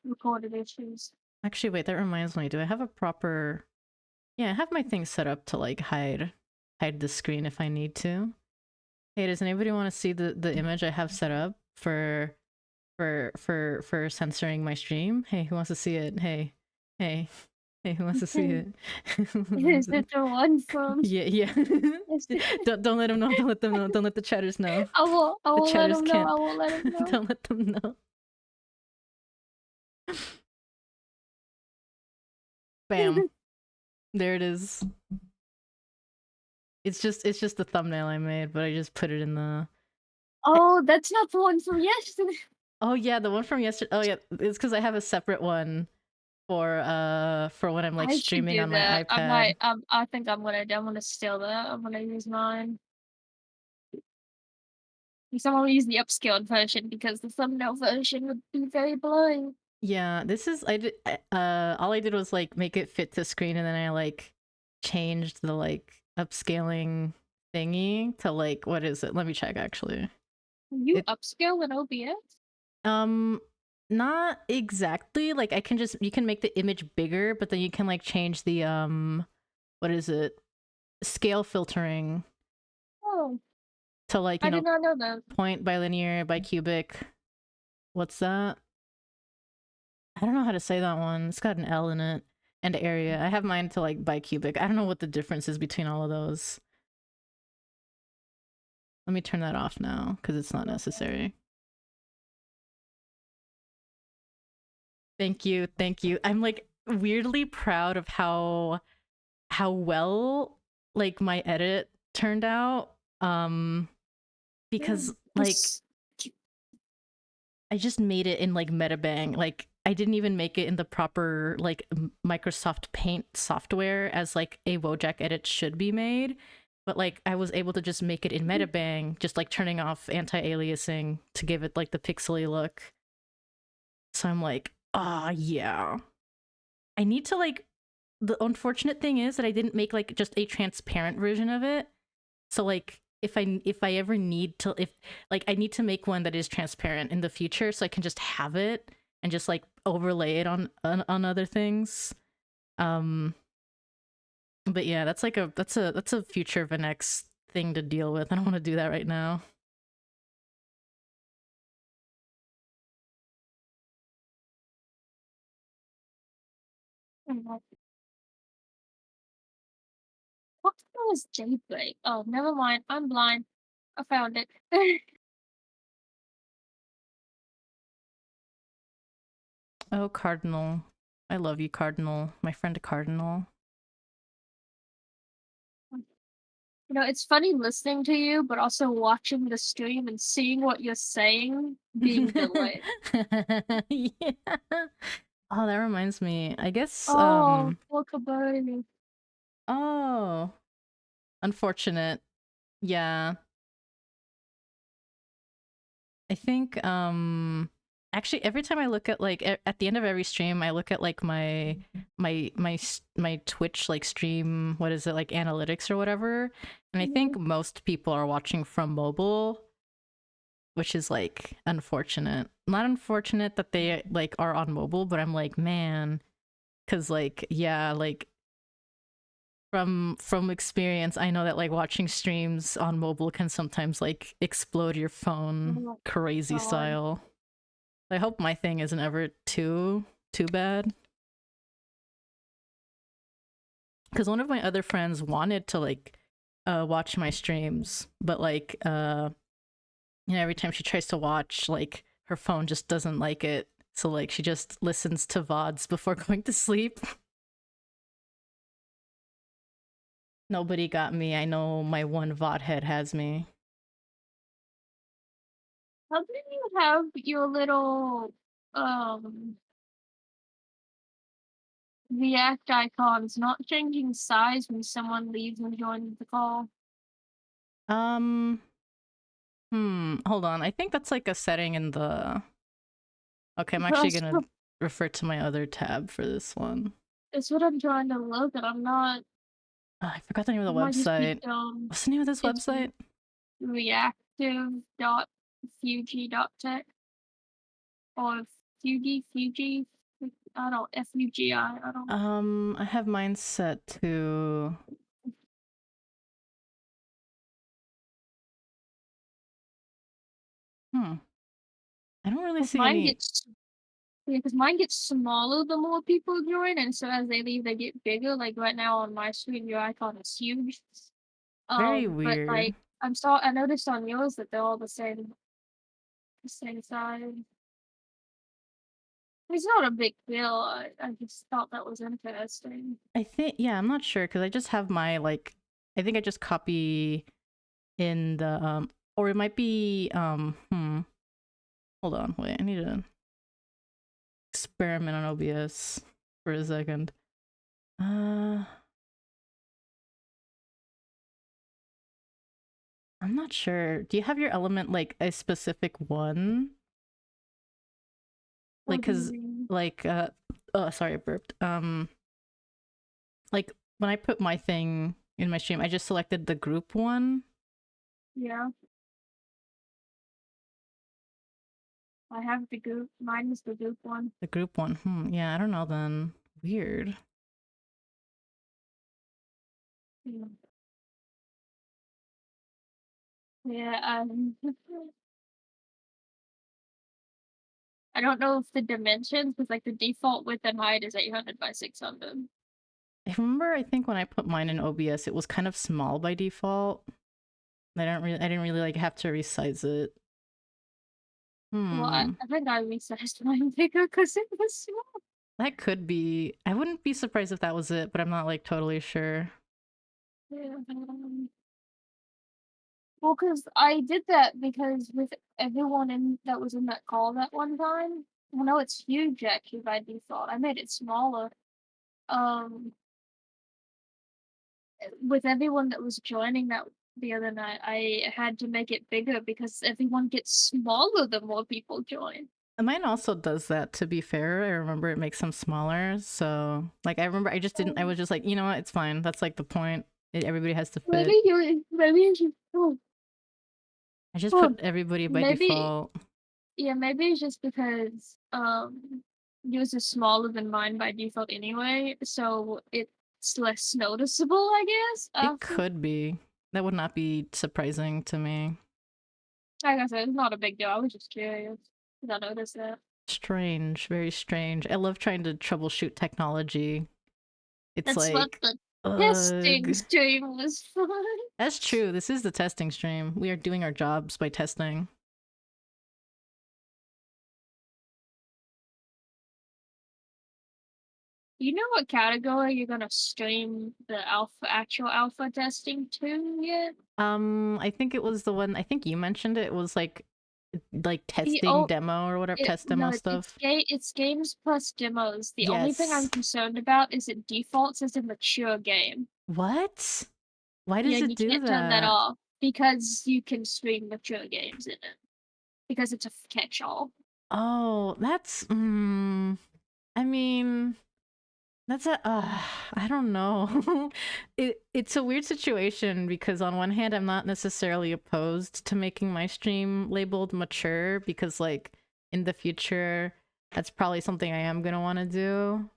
[SPEAKER 2] recorded issues.
[SPEAKER 1] Actually, wait, that reminds me. Do I have a proper? Yeah, I have my thing set up to like hide the screen if I need to. Hey, does anybody want to see the image I have set up for censoring my stream? Hey, who wants to see it? Hey, who wants to see it?
[SPEAKER 2] Is it the one from?
[SPEAKER 1] Yeah. don't let them know. Don't let them know. Don't let the chatters know.
[SPEAKER 2] I won't let them know. I won't let them know.
[SPEAKER 1] Don't let them know. Bam. There it is. It's just the thumbnail I made, but I just put it in the.
[SPEAKER 2] Oh, that's not the one from yesterday.
[SPEAKER 1] Oh yeah, the one from yesterday. Oh yeah, it's because I have a separate one for when I'm like streaming on my iPad.
[SPEAKER 2] I think I'm gonna steal that. I'm gonna use mine. I'm gonna use the upscaled version because the thumbnail version would be very blurry.
[SPEAKER 1] Yeah, this is all I did was like make it fit to screen, and then I like changed the like upscaling thingy to like, what is it? Let me check actually.
[SPEAKER 2] You upscale in OBS?
[SPEAKER 1] Not exactly. Like you can make the image bigger, but then you can like change the what is it? Scale filtering.
[SPEAKER 2] Oh.
[SPEAKER 1] To like,
[SPEAKER 2] I did not know that.
[SPEAKER 1] Point, bilinear, bicubic. What's that? I don't know how to say that one. It's got an L in it. And area. I have mine to like bicubic. I don't know what the difference is between all of those. Let me turn that off now because it's not necessary. Thank you. I'm like weirdly proud of how well like my edit turned out. Because like I just made it in like Metabang. Like I didn't even make it in the proper like Microsoft Paint software as like a Wojak edit should be made. But like I was able to just make it in Metabang, just like turning off anti-aliasing to give it like the pixely look. So I'm like, yeah. I need to like, the unfortunate thing is that I didn't make like just a transparent version of it. So like if I ever need to, if like I need to make one that is transparent in the future so I can just have it and just like overlay it on other things. But yeah, that's like that's a future of a next thing to deal with. I don't want to do that right now.
[SPEAKER 2] What was Jade? Oh, never mind. I'm blind. I found it.
[SPEAKER 1] Oh, Cardinal. I love you, Cardinal. My friend Cardinal.
[SPEAKER 2] You know, it's funny listening to you, but also watching the stream and seeing what you're saying being delayed.
[SPEAKER 1] Yeah. Oh, that reminds me. I guess
[SPEAKER 2] Walkabout.
[SPEAKER 1] Oh. Unfortunate. Yeah. I think actually every time I look at like at the end of every stream I look at like my Twitch like stream, what is it, like analytics or whatever, and I think most people are watching from mobile, which is like unfortunate. Not unfortunate that they like are on mobile, but I'm like, man, cuz like yeah, like from experience I know that like watching streams on mobile can sometimes like explode your phone crazy style. I hope my thing isn't ever too bad, because one of my other friends wanted to like watch my streams, but like you know, every time she tries to watch, like her phone just doesn't like it, so like she just listens to VODs before going to sleep. Nobody got me. I know my one VOD head has me.
[SPEAKER 2] How do you have your little react icons not changing size when someone leaves and joins the call?
[SPEAKER 1] Hold on. I think that's like a setting in the... Okay, I'm actually gonna refer to my other tab for this one.
[SPEAKER 2] It's what I'm trying to look at. I'm not...
[SPEAKER 1] I forgot the name of the website. What's the name of this website?
[SPEAKER 2] Reactive.fuji.tech or Fuji. I don't FUGI. I don't.
[SPEAKER 1] I have mine set to... I don't really see any...
[SPEAKER 2] Because mine gets smaller the more people join, and so as they leave, they get bigger. Like right now on my screen, your icon is huge.
[SPEAKER 1] Very weird.
[SPEAKER 2] But like I noticed on yours that they're all the same size. It's not a big deal. I just thought that was interesting.
[SPEAKER 1] I think, yeah, I'm not sure because I just have my like, I think I just copy in the or it might be hold on, wait, I need to experiment on OBS for a second. I'm not sure. Do you have your element like a specific one? Like, cause like oh sorry, I burped. Like when I put my thing in my stream, I just selected the group one.
[SPEAKER 2] Yeah. I have the group. Mine is the group one.
[SPEAKER 1] The group one. Yeah, I don't know then. Weird.
[SPEAKER 2] Yeah, I don't know if the dimensions, because like the default width and height is 800 by 600.
[SPEAKER 1] I remember, I think when I put mine in OBS, it was kind of small by default. I didn't really like have to resize it.
[SPEAKER 2] Well, I think I resized mine bigger because it was small.
[SPEAKER 1] That could be. I wouldn't be surprised if that was it, but I'm not like totally sure.
[SPEAKER 2] Yeah. Well, because I did that because with everyone that was in that call that one time, well, no, it's huge actually by default. I made it smaller. Um, with everyone that was joining that the other night, I had to make it bigger because everyone gets smaller the more people join.
[SPEAKER 1] Mine also does that, to be fair. I remember it makes them smaller. So, like, I remember I just didn't, I was just like, you know what, it's fine. That's like the point. Everybody has to fit.
[SPEAKER 2] Maybe you should,
[SPEAKER 1] I just put everybody by
[SPEAKER 2] maybe,
[SPEAKER 1] default.
[SPEAKER 2] yeah, maybe it's just because yours is smaller than mine by default anyway, so it's less noticeable, I guess.
[SPEAKER 1] It could be. That would not be surprising to me.
[SPEAKER 2] Like I said, it's not a big deal. I was just curious because I noticed that.
[SPEAKER 1] Strange, very strange. I love trying to troubleshoot technology. It's
[SPEAKER 2] That's
[SPEAKER 1] like,
[SPEAKER 2] what the testing stream was for.
[SPEAKER 1] That's true. This is the testing stream. We are doing our jobs by testing.
[SPEAKER 2] You know what category you're gonna stream the actual alpha testing to yet?
[SPEAKER 1] I think it was the one, I think you mentioned it. It was like testing demo or whatever, test demo stuff.
[SPEAKER 2] It's games plus demos. The only thing I'm concerned about is it defaults as a mature game.
[SPEAKER 1] What? Why does it do that?
[SPEAKER 2] You can't turn that off because you can stream mature games in it. Because it's a catch-all.
[SPEAKER 1] Oh, that's I mean, that's a I don't know. It's a weird situation because on one hand I'm not necessarily opposed to making my stream labeled mature because like in the future that's probably something I am going to want to do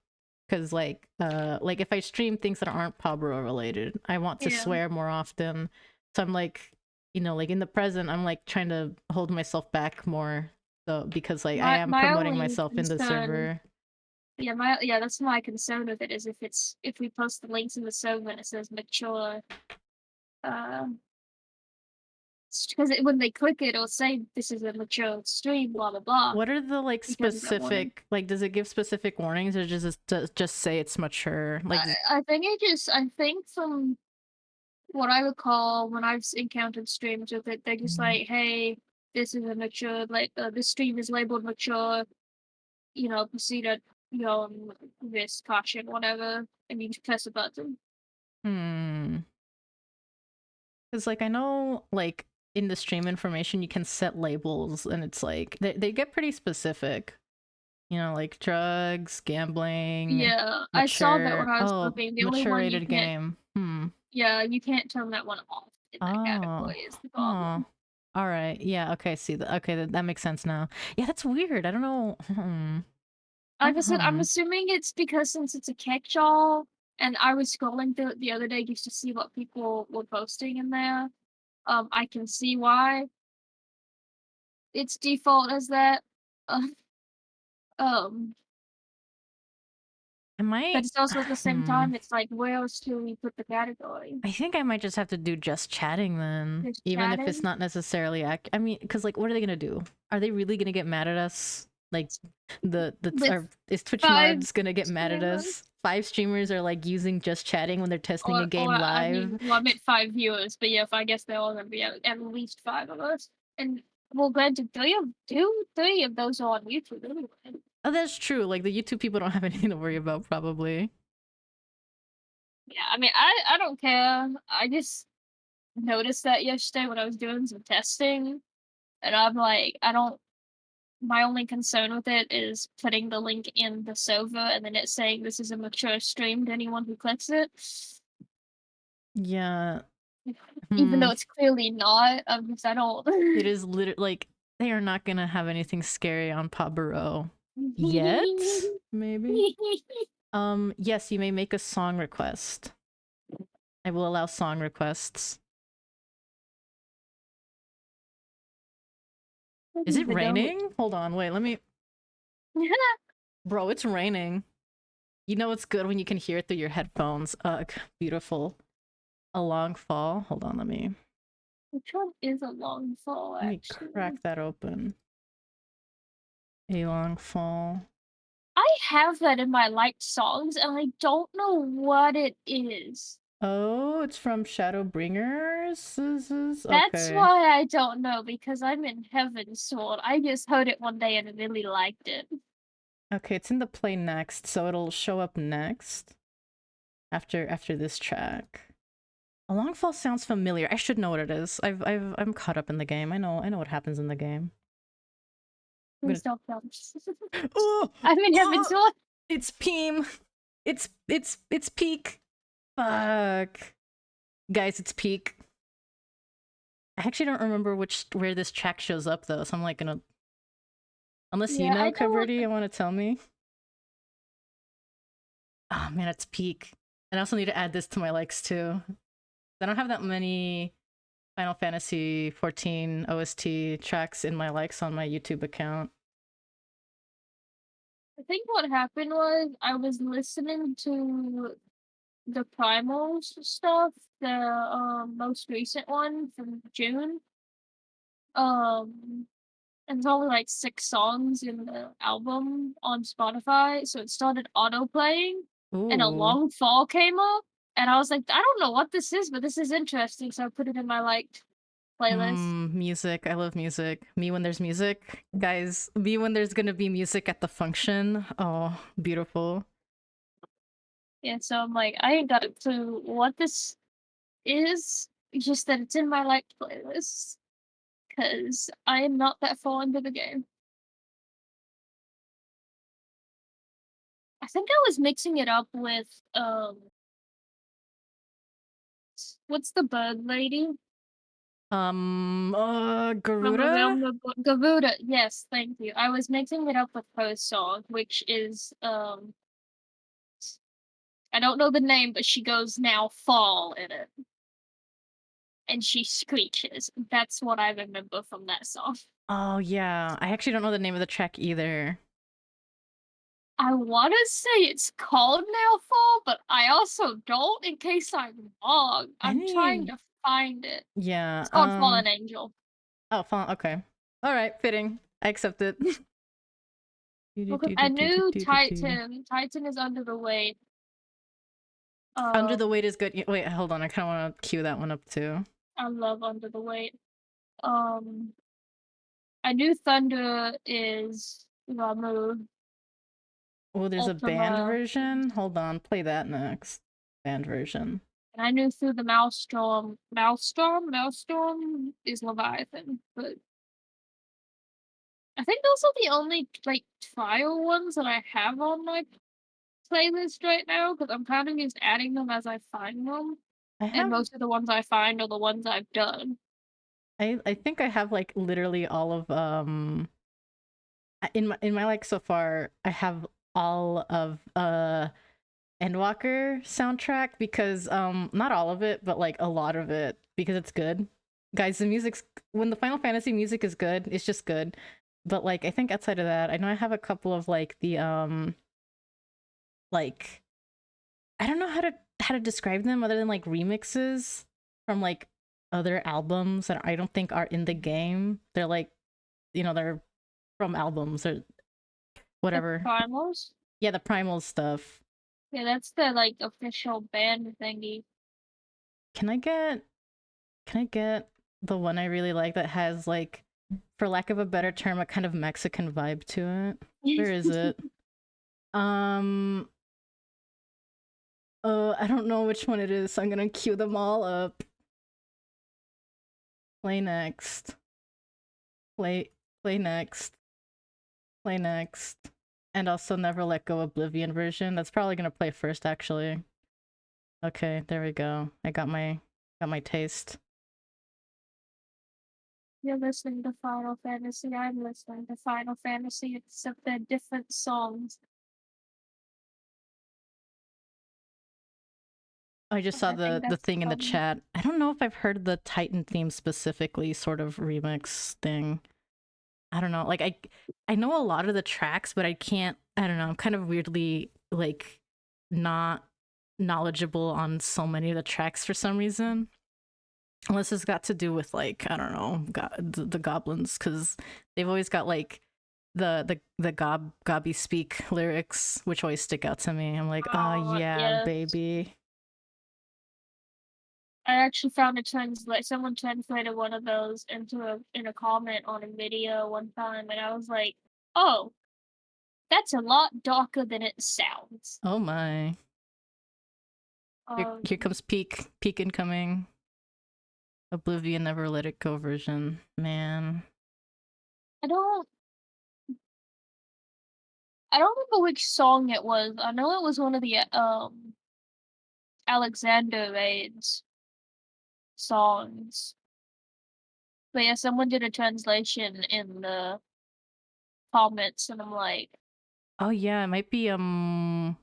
[SPEAKER 1] cuz like if I stream things that aren't PawBorough related, I want to swear more often. So I'm like, you know, like in the present I'm like trying to hold myself back more so because like I am promoting myself in the server.
[SPEAKER 2] Yeah, that's my concern with it is if we post the links in the server and it says mature, because when they click it, it'll say this is a mature stream, blah blah blah.
[SPEAKER 1] What are the like specific like? Does it give specific warnings or just say it's mature? Like
[SPEAKER 2] I think from what I recall when I've encountered streams with it, they're just like, hey, this is a mature this stream is labeled mature. You know, proceed at risk, caution, whatever, and you just press a button.
[SPEAKER 1] Because like I know like in the stream information you can set labels and it's like they get pretty specific. You know, like drugs, gambling.
[SPEAKER 2] Yeah, mature. I saw that when I was looking. The only one you
[SPEAKER 1] game.
[SPEAKER 2] Yeah, you can't turn that one off in that category is the problem.
[SPEAKER 1] All right. Yeah. Okay. See that. Okay, that makes sense now. Yeah, that's weird. I don't know.
[SPEAKER 2] Like I said, I'm assuming it's because since it's a catch-all, and I was scrolling through it the other day just to see what people were posting in there. I can see why it's default as that. But it's also at the same time, it's like, where else do we put the category?
[SPEAKER 1] I think I might just have to do just chatting then, even if it's not necessarily I mean, because like, what are they gonna do? Are they really gonna get mad at us? Like, is Twitch mods gonna get mad at us? 5 streamers are like using just chatting when they're testing a game live.
[SPEAKER 2] I mean, well, I meant 5 viewers, but yeah, I guess they're all gonna be at least 5 of us. And well, granted, 3 of those are on YouTube anyway.
[SPEAKER 1] Oh, that's true. Like the YouTube people don't have anything to worry about, probably.
[SPEAKER 2] Yeah, I mean, I don't care. I just noticed that yesterday when I was doing some testing, and I'm like, my only concern with it is putting the link in the server and then it saying this is a mature stream to anyone who clicks it.
[SPEAKER 1] Yeah.
[SPEAKER 2] Even though it's clearly not, because I don't.
[SPEAKER 1] It is literally like they are not gonna have anything scary on PawBorough yet. Maybe. Yes, you may make a song request. I will allow song requests. Is it raining? Hold on, wait, let me... Bro, it's raining. You know it's good when you can hear it through your headphones. Ugh, beautiful. A long fall. Hold on, let me...
[SPEAKER 2] Which one is a long fall, actually?
[SPEAKER 1] Let me crack that open. A long fall.
[SPEAKER 2] I have that in my liked songs, and I don't know what it is.
[SPEAKER 1] Oh, it's from Shadowbringers?
[SPEAKER 2] That's
[SPEAKER 1] Okay.
[SPEAKER 2] why I don't know, because I'm in Heaven's Sword. I just heard it one day and really liked it.
[SPEAKER 1] Okay, it's in the play next, so it'll show up next. After this track. A long fall sounds familiar. I should know what it is. I'm caught up in the game. I know what happens in the game.
[SPEAKER 2] Please don't come.
[SPEAKER 1] Oh,
[SPEAKER 2] I'm in Heaven's Sword.
[SPEAKER 1] It's Peem. It's Peak. Fuck. Guys, it's Peak. I actually don't remember where this track shows up though, so I'm like gonna. Unless you know, Cubberty, you want to tell me? Oh man, it's Peak. And I also need to add this to my likes too. I don't have that many Final Fantasy 14 OST tracks in my likes on my YouTube account.
[SPEAKER 2] I think what happened was I was listening to the Primals stuff, the most recent one from June. And there's only like 6 songs in the album on Spotify, so it started auto playing, and a long fall came up, and I was like, I don't know what this is, but this is interesting, so I put it in my liked playlist.
[SPEAKER 1] Music. I love music. Me when there's music. Guys, me when there's gonna be music at the function. Oh, beautiful.
[SPEAKER 2] Yeah, so I'm like, I ain't got a clue what this is, just that it's in my liked playlist, because I am not that far into the game. I think I was mixing it up with, what's the bird lady?
[SPEAKER 1] Garuda?
[SPEAKER 2] Garuda, yes, thank you. I was mixing it up with her song, which is, I don't know the name, but she goes, "Now fall" in it. And she screeches. That's what I remember from that song.
[SPEAKER 1] Oh, yeah. I actually don't know the name of the track either.
[SPEAKER 2] I want to say it's called Now Fall, but I also don't, in case I'm wrong. I'm trying to find it.
[SPEAKER 1] Yeah.
[SPEAKER 2] It's called Fallen Angel.
[SPEAKER 1] Oh, okay. Alright, fitting. I accept it.
[SPEAKER 2] I knew Titan. Titan is under the weight.
[SPEAKER 1] Under the Weight is good. Wait, hold on. I kind of want to cue that one up too.
[SPEAKER 2] I love Under the Weight. I knew Thunder is Ramu.
[SPEAKER 1] Oh, there's a band version? Hold on. Play that next. Band version.
[SPEAKER 2] And I knew Through the Maelstrom. Maelstrom is Leviathan, but I think those are the only like trial ones that I have on my playlist right now, because I'm kind of just adding them as I find them. And most of the ones I find are the ones I've done.
[SPEAKER 1] I think I have like literally all of in my like so far I have all of Endwalker soundtrack, because not all of it, but like a lot of it, because it's good. Guys, the music's, when the Final Fantasy music is good, it's just good. But like I think outside of that, I know I have a couple of like the like, I don't know how to describe them other than like remixes from like other albums that I don't think are in the game. They're like, you know, they're from albums or whatever.
[SPEAKER 2] The Primals?
[SPEAKER 1] Yeah, the Primals stuff.
[SPEAKER 2] Yeah, that's the like official band thingy.
[SPEAKER 1] Can I get the one I really like that has like, for lack of a better term, a kind of Mexican vibe to it? Where is it? I don't know which one it is, so I'm gonna cue them all up. Play next. Play next. Play next. And also Never Let Go Oblivion version. That's probably gonna play first, actually. Okay, there we go. I got my taste.
[SPEAKER 2] You're listening to Final Fantasy. I'm listening to Final Fantasy, except they're different songs.
[SPEAKER 1] I just saw the thing in the chat. I don't know if I've heard the Titan theme specifically sort of remix thing. I don't know. Like I know a lot of the tracks, but I don't know. I'm kind of weirdly like not knowledgeable on so many of the tracks for some reason. Unless it's got to do with like, I don't know, the goblins, because they've always got like the gobby speak lyrics, which always stick out to me. I'm like, oh yeah, baby.
[SPEAKER 2] I actually found someone translated one of those in a comment on a video one time, and I was like, "Oh, that's a lot darker than it sounds."
[SPEAKER 1] Oh my. Here
[SPEAKER 2] Um,
[SPEAKER 1] comes peak incoming. Oblivion Never Let It Go version. Man.
[SPEAKER 2] I don't I don't remember which song it was. I know it was one of the Alexander Raids songs. But yeah, someone did a translation in the comments, and I'm like,
[SPEAKER 1] Oh yeah, it might be actually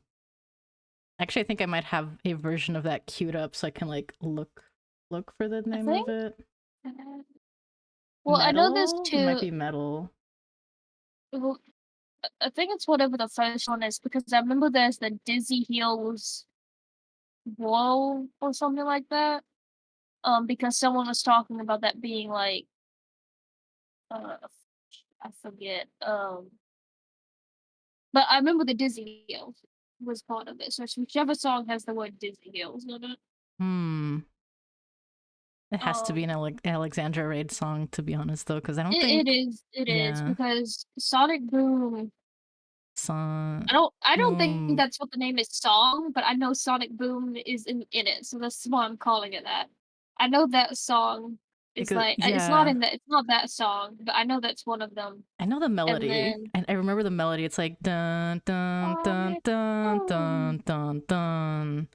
[SPEAKER 1] I think I might have a version of that queued up so I can like look for the
[SPEAKER 2] I
[SPEAKER 1] name of
[SPEAKER 2] think.
[SPEAKER 1] it.
[SPEAKER 2] uh, Well, I know there's
[SPEAKER 1] Metal? It might
[SPEAKER 2] two.
[SPEAKER 1] be metal.
[SPEAKER 2] Well, I think it's whatever the first one is because I remember there's the Dizzy Hills Wall or something like that. Because someone was talking about that being like, uh, I forget. But I remember the Dizzy Hills was part of it. So it's whichever song has the word Dizzy Hills in it.
[SPEAKER 1] Hmm. It has to be an
[SPEAKER 2] Um,
[SPEAKER 1] Alexandra Raid song, to be honest, though, because I don't
[SPEAKER 2] it
[SPEAKER 1] think,
[SPEAKER 2] is it is
[SPEAKER 1] yeah,
[SPEAKER 2] because Sonic Boom.
[SPEAKER 1] song.
[SPEAKER 2] I don't think
[SPEAKER 1] Boom.
[SPEAKER 2] that's what the name is song, but I know Sonic Boom is in it, so that's why I'm calling it that. I know that song is
[SPEAKER 1] Because
[SPEAKER 2] like
[SPEAKER 1] yeah,
[SPEAKER 2] it's not that song, but I know that's one of them.
[SPEAKER 1] I know the
[SPEAKER 2] And
[SPEAKER 1] melody.
[SPEAKER 2] then
[SPEAKER 1] I remember the melody. It's like dun dun dun
[SPEAKER 2] Sonic
[SPEAKER 1] dun
[SPEAKER 2] Boom.
[SPEAKER 1] dun dun dun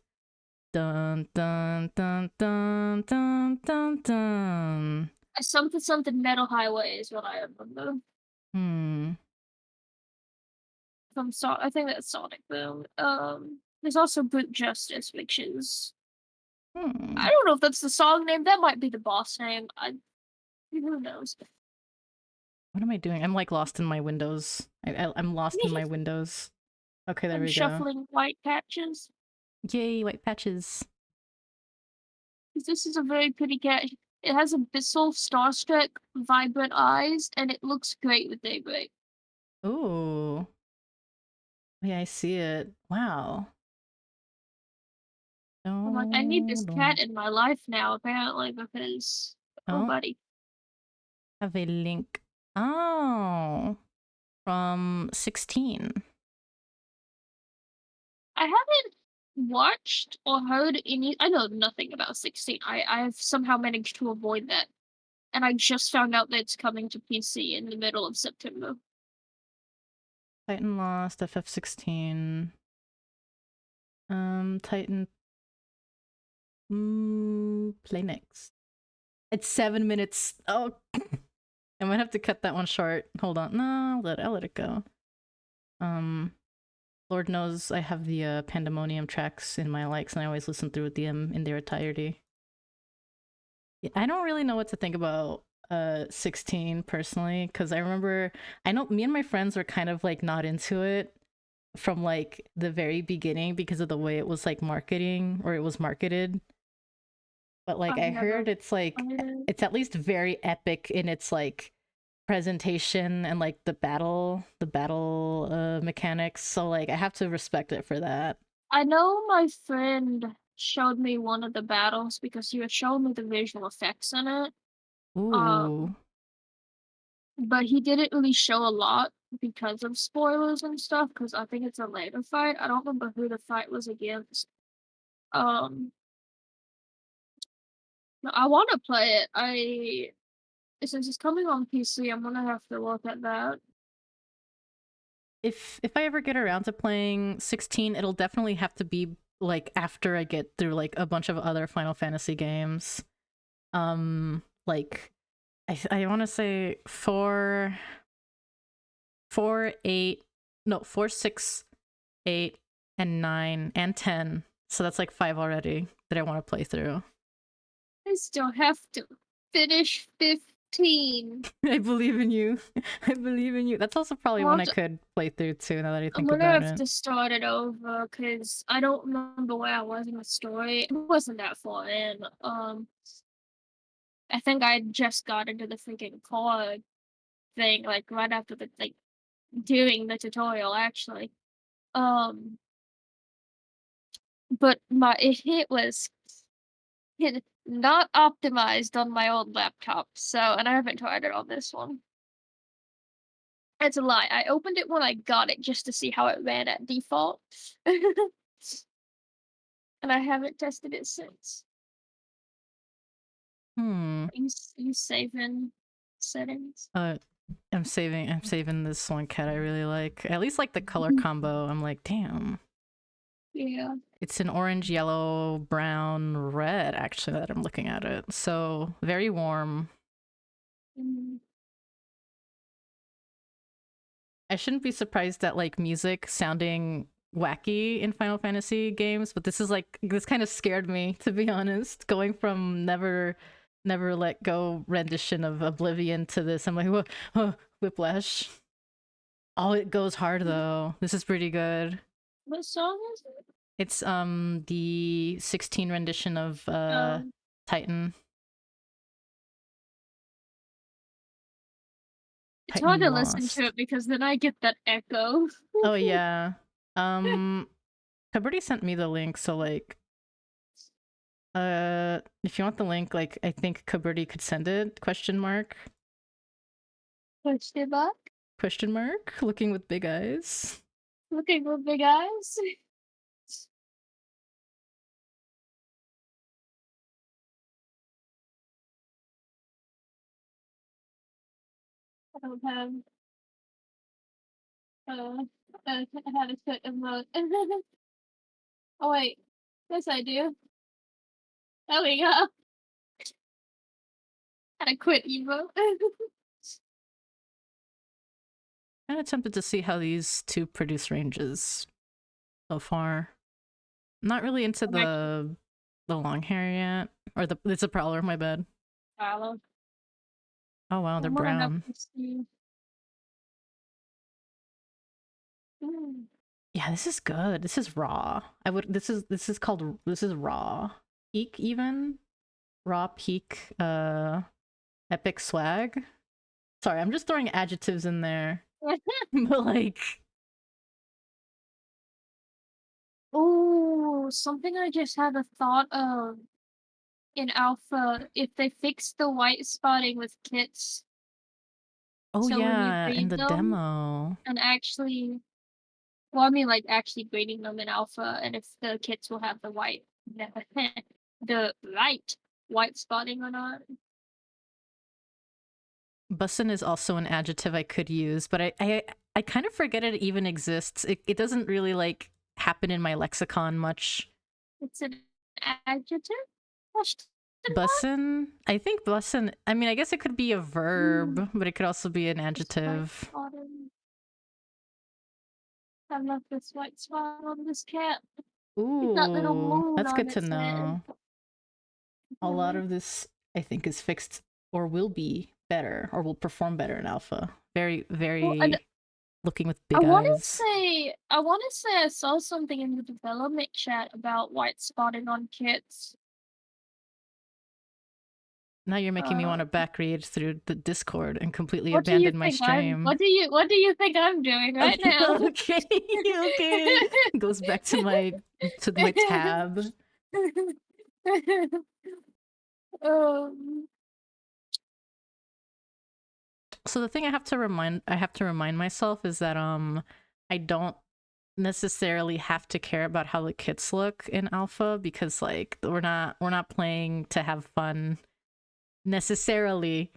[SPEAKER 1] dun dun dun dun dun dun dun.
[SPEAKER 2] Something Metal Highway is what I remember.
[SPEAKER 1] Hmm.
[SPEAKER 2] I think that's Sonic Boom. There's also Brute Justice, which is
[SPEAKER 1] Hmm.
[SPEAKER 2] I don't know if that's the song name. That might be the boss name. Who knows?
[SPEAKER 1] What am I doing? I'm like lost in my windows. I'm lost in my windows. Okay, there
[SPEAKER 2] I'm
[SPEAKER 1] we go.
[SPEAKER 2] shuffling white patches.
[SPEAKER 1] Yay, white patches.
[SPEAKER 2] 'Cause this is a very pretty cat. It has abyssal, starstruck, vibrant eyes, and it looks great with daybreak.
[SPEAKER 1] Ooh. Yeah, I see it. Wow.
[SPEAKER 2] I'm like, I need this cat
[SPEAKER 1] Don't.
[SPEAKER 2] in my life now, apparently, because oh,
[SPEAKER 1] Oh,
[SPEAKER 2] buddy,
[SPEAKER 1] have a link. Oh, from 16.
[SPEAKER 2] I haven't watched or heard any. I know nothing about 16. I've somehow managed to avoid that, and I just found out that it's coming to PC in the middle of September.
[SPEAKER 1] Titan Lost, FF16. Titan. Play next. It's 7 minutes. Oh, I might have to cut that one short. Hold on. No, I'll let it go. Lord knows I have the Pandemonium tracks in my likes, and I always listen through them in their entirety. Yeah, I don't really know what to think about 16 personally, because I know me and my friends were kind of like not into it from like the very beginning because of the way it was like it was marketed. But like
[SPEAKER 2] I've
[SPEAKER 1] I
[SPEAKER 2] never
[SPEAKER 1] heard it's like
[SPEAKER 2] played it.
[SPEAKER 1] it's at least very epic in its like presentation and like the battle mechanics. So like I have to respect it for that.
[SPEAKER 2] I know my friend showed me one of the battles because he was showing me the visual effects in it.
[SPEAKER 1] Ooh.
[SPEAKER 2] Um, but he didn't really show a lot because of spoilers and stuff. Because I think it's a later fight. I don't remember who the fight was against. Um, I want to play it. Since it's coming on PC, I'm gonna have to look at that.
[SPEAKER 1] If I ever get around to playing 16, it'll definitely have to be like after I get through like a bunch of other Final Fantasy games. Like I want to say 4, 6, 8, and 9 and 10. So that's like 5 already that I want to play through.
[SPEAKER 2] I still have to finish 15.
[SPEAKER 1] I believe in you. I believe in you. That's also probably one I could play through too now that I
[SPEAKER 2] I'm
[SPEAKER 1] think
[SPEAKER 2] gonna
[SPEAKER 1] about
[SPEAKER 2] have
[SPEAKER 1] it.
[SPEAKER 2] to start it over because I don't remember where I was in the story. It wasn't that far in. I think I just got into the freaking core thing, like right after doing the tutorial actually. Um, but my it was not optimized on my old laptop, so and I haven't tried it on this one. It's a lie. I opened it when I got it just to see how it ran at default. And I haven't tested it since. You saving settings?
[SPEAKER 1] I'm saving this one cat I really like. I at least like the color combo. I'm like, damn.
[SPEAKER 2] Yeah.
[SPEAKER 1] It's an orange, yellow, brown, red, actually, that I'm looking at it. So, very warm. I shouldn't be surprised at, like, music sounding wacky in Final Fantasy games, but this kind of scared me, to be honest. Going from Never Let Go rendition of Oblivion to this, I'm like, whoa, whiplash. Oh, it goes hard, though. This is pretty good.
[SPEAKER 2] What song is it?
[SPEAKER 1] It's the 16 rendition of Titan.
[SPEAKER 2] It's hard to listen to it because then I get that echo.
[SPEAKER 1] Oh yeah. Kaberti sent me the link, so like if you want the link, like I think Kaberti could send it, question mark?
[SPEAKER 2] Question mark?
[SPEAKER 1] Question mark? Looking with big eyes.
[SPEAKER 2] Looking with big eyes? I don't have how to put emote. Oh wait, yes I do. There we go. How to quit emote.
[SPEAKER 1] I'm attempted to see how these two produce ranges so far. Not really into the long hair yet, or it's a prowler. My bad.
[SPEAKER 2] Prowler.
[SPEAKER 1] Oh wow, they're brown. Yeah, this is good. This is raw. This is raw. Peak even? Raw peak epic swag. Sorry, I'm just throwing adjectives in there. But like
[SPEAKER 2] oh, something I just had a thought of in alpha, if they fix the white spotting with kits.
[SPEAKER 1] Oh
[SPEAKER 2] so
[SPEAKER 1] yeah, in the demo.
[SPEAKER 2] And actually, well, I mean like actually grading them in alpha, and if the kits will have the white, the right white spotting or not.
[SPEAKER 1] Bussin is also an adjective I could use, but I kind of forget it even exists. It doesn't really like happen in my lexicon much.
[SPEAKER 2] It's an adjective?
[SPEAKER 1] Bussin? I think bussin. I mean, I guess it could be a verb, but it could also be an adjective.
[SPEAKER 2] I love this white spot on this cat.
[SPEAKER 1] Ooh, that's good to know. A lot of this, I think, is fixed or will be better or will perform better in alpha. Very, very looking with big eyes.
[SPEAKER 2] I want to say I saw something in the development chat about white spotting on kits.
[SPEAKER 1] Now you're making me want to back read through the Discord and completely abandon my stream.
[SPEAKER 2] What do you think I'm doing right now?
[SPEAKER 1] Okay. Goes back to my tab. So the thing I have to remind myself is that I don't necessarily have to care about how the kits look in alpha, because like we're not playing to have fun necessarily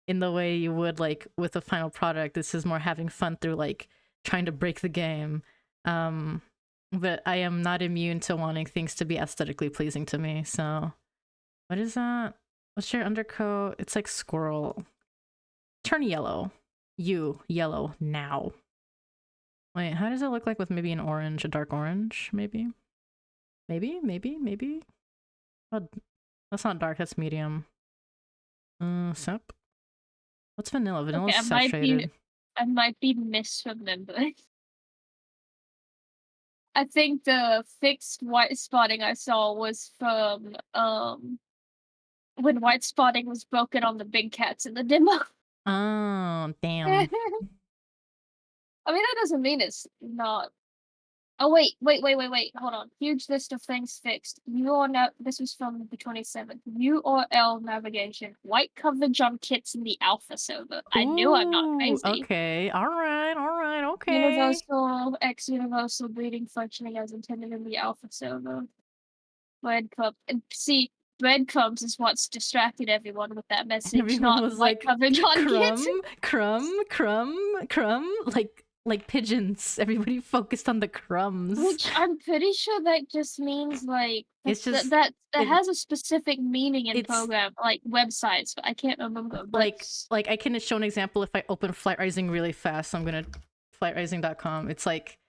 [SPEAKER 1] in the way you would like with a final product. This is more having fun through like trying to break the game. But I am not immune to wanting things to be aesthetically pleasing to me. So what is that? What's your undercoat? It's like squirrel. Turn yellow. Yellow now. Wait, how does it look like with maybe an orange, a dark orange, maybe? Maybe? Oh, that's not dark, that's medium. Sep? What's vanilla? Vanilla's saturated.
[SPEAKER 2] I might be misremembering. I think the fixed white spotting I saw was from when white spotting was broken on the big cats in the demo.
[SPEAKER 1] Oh, damn.
[SPEAKER 2] I mean, that doesn't mean it's not Oh wait, hold on. Huge list of things fixed. This was from the 27th. URL navigation. White coverage on kits in the alpha server. I knew I'm not
[SPEAKER 1] Ooh,
[SPEAKER 2] crazy.
[SPEAKER 1] okay. Alright, okay.
[SPEAKER 2] Universal bleeding functioning as intended in the alpha server. Breadcrumbs. See, breadcrumbs is what's distracted everyone with that message,
[SPEAKER 1] Everyone
[SPEAKER 2] not
[SPEAKER 1] was
[SPEAKER 2] white
[SPEAKER 1] like,
[SPEAKER 2] coverage on kits.
[SPEAKER 1] crumb, like pigeons. Everybody focused on the crumbs.
[SPEAKER 2] Which I'm pretty sure that just means like
[SPEAKER 1] It's just
[SPEAKER 2] that has a specific meaning in program, like websites, but I can't remember. But
[SPEAKER 1] like I can show an example if I open Flight Rising really fast. I'm gonna flightrising.com. It's like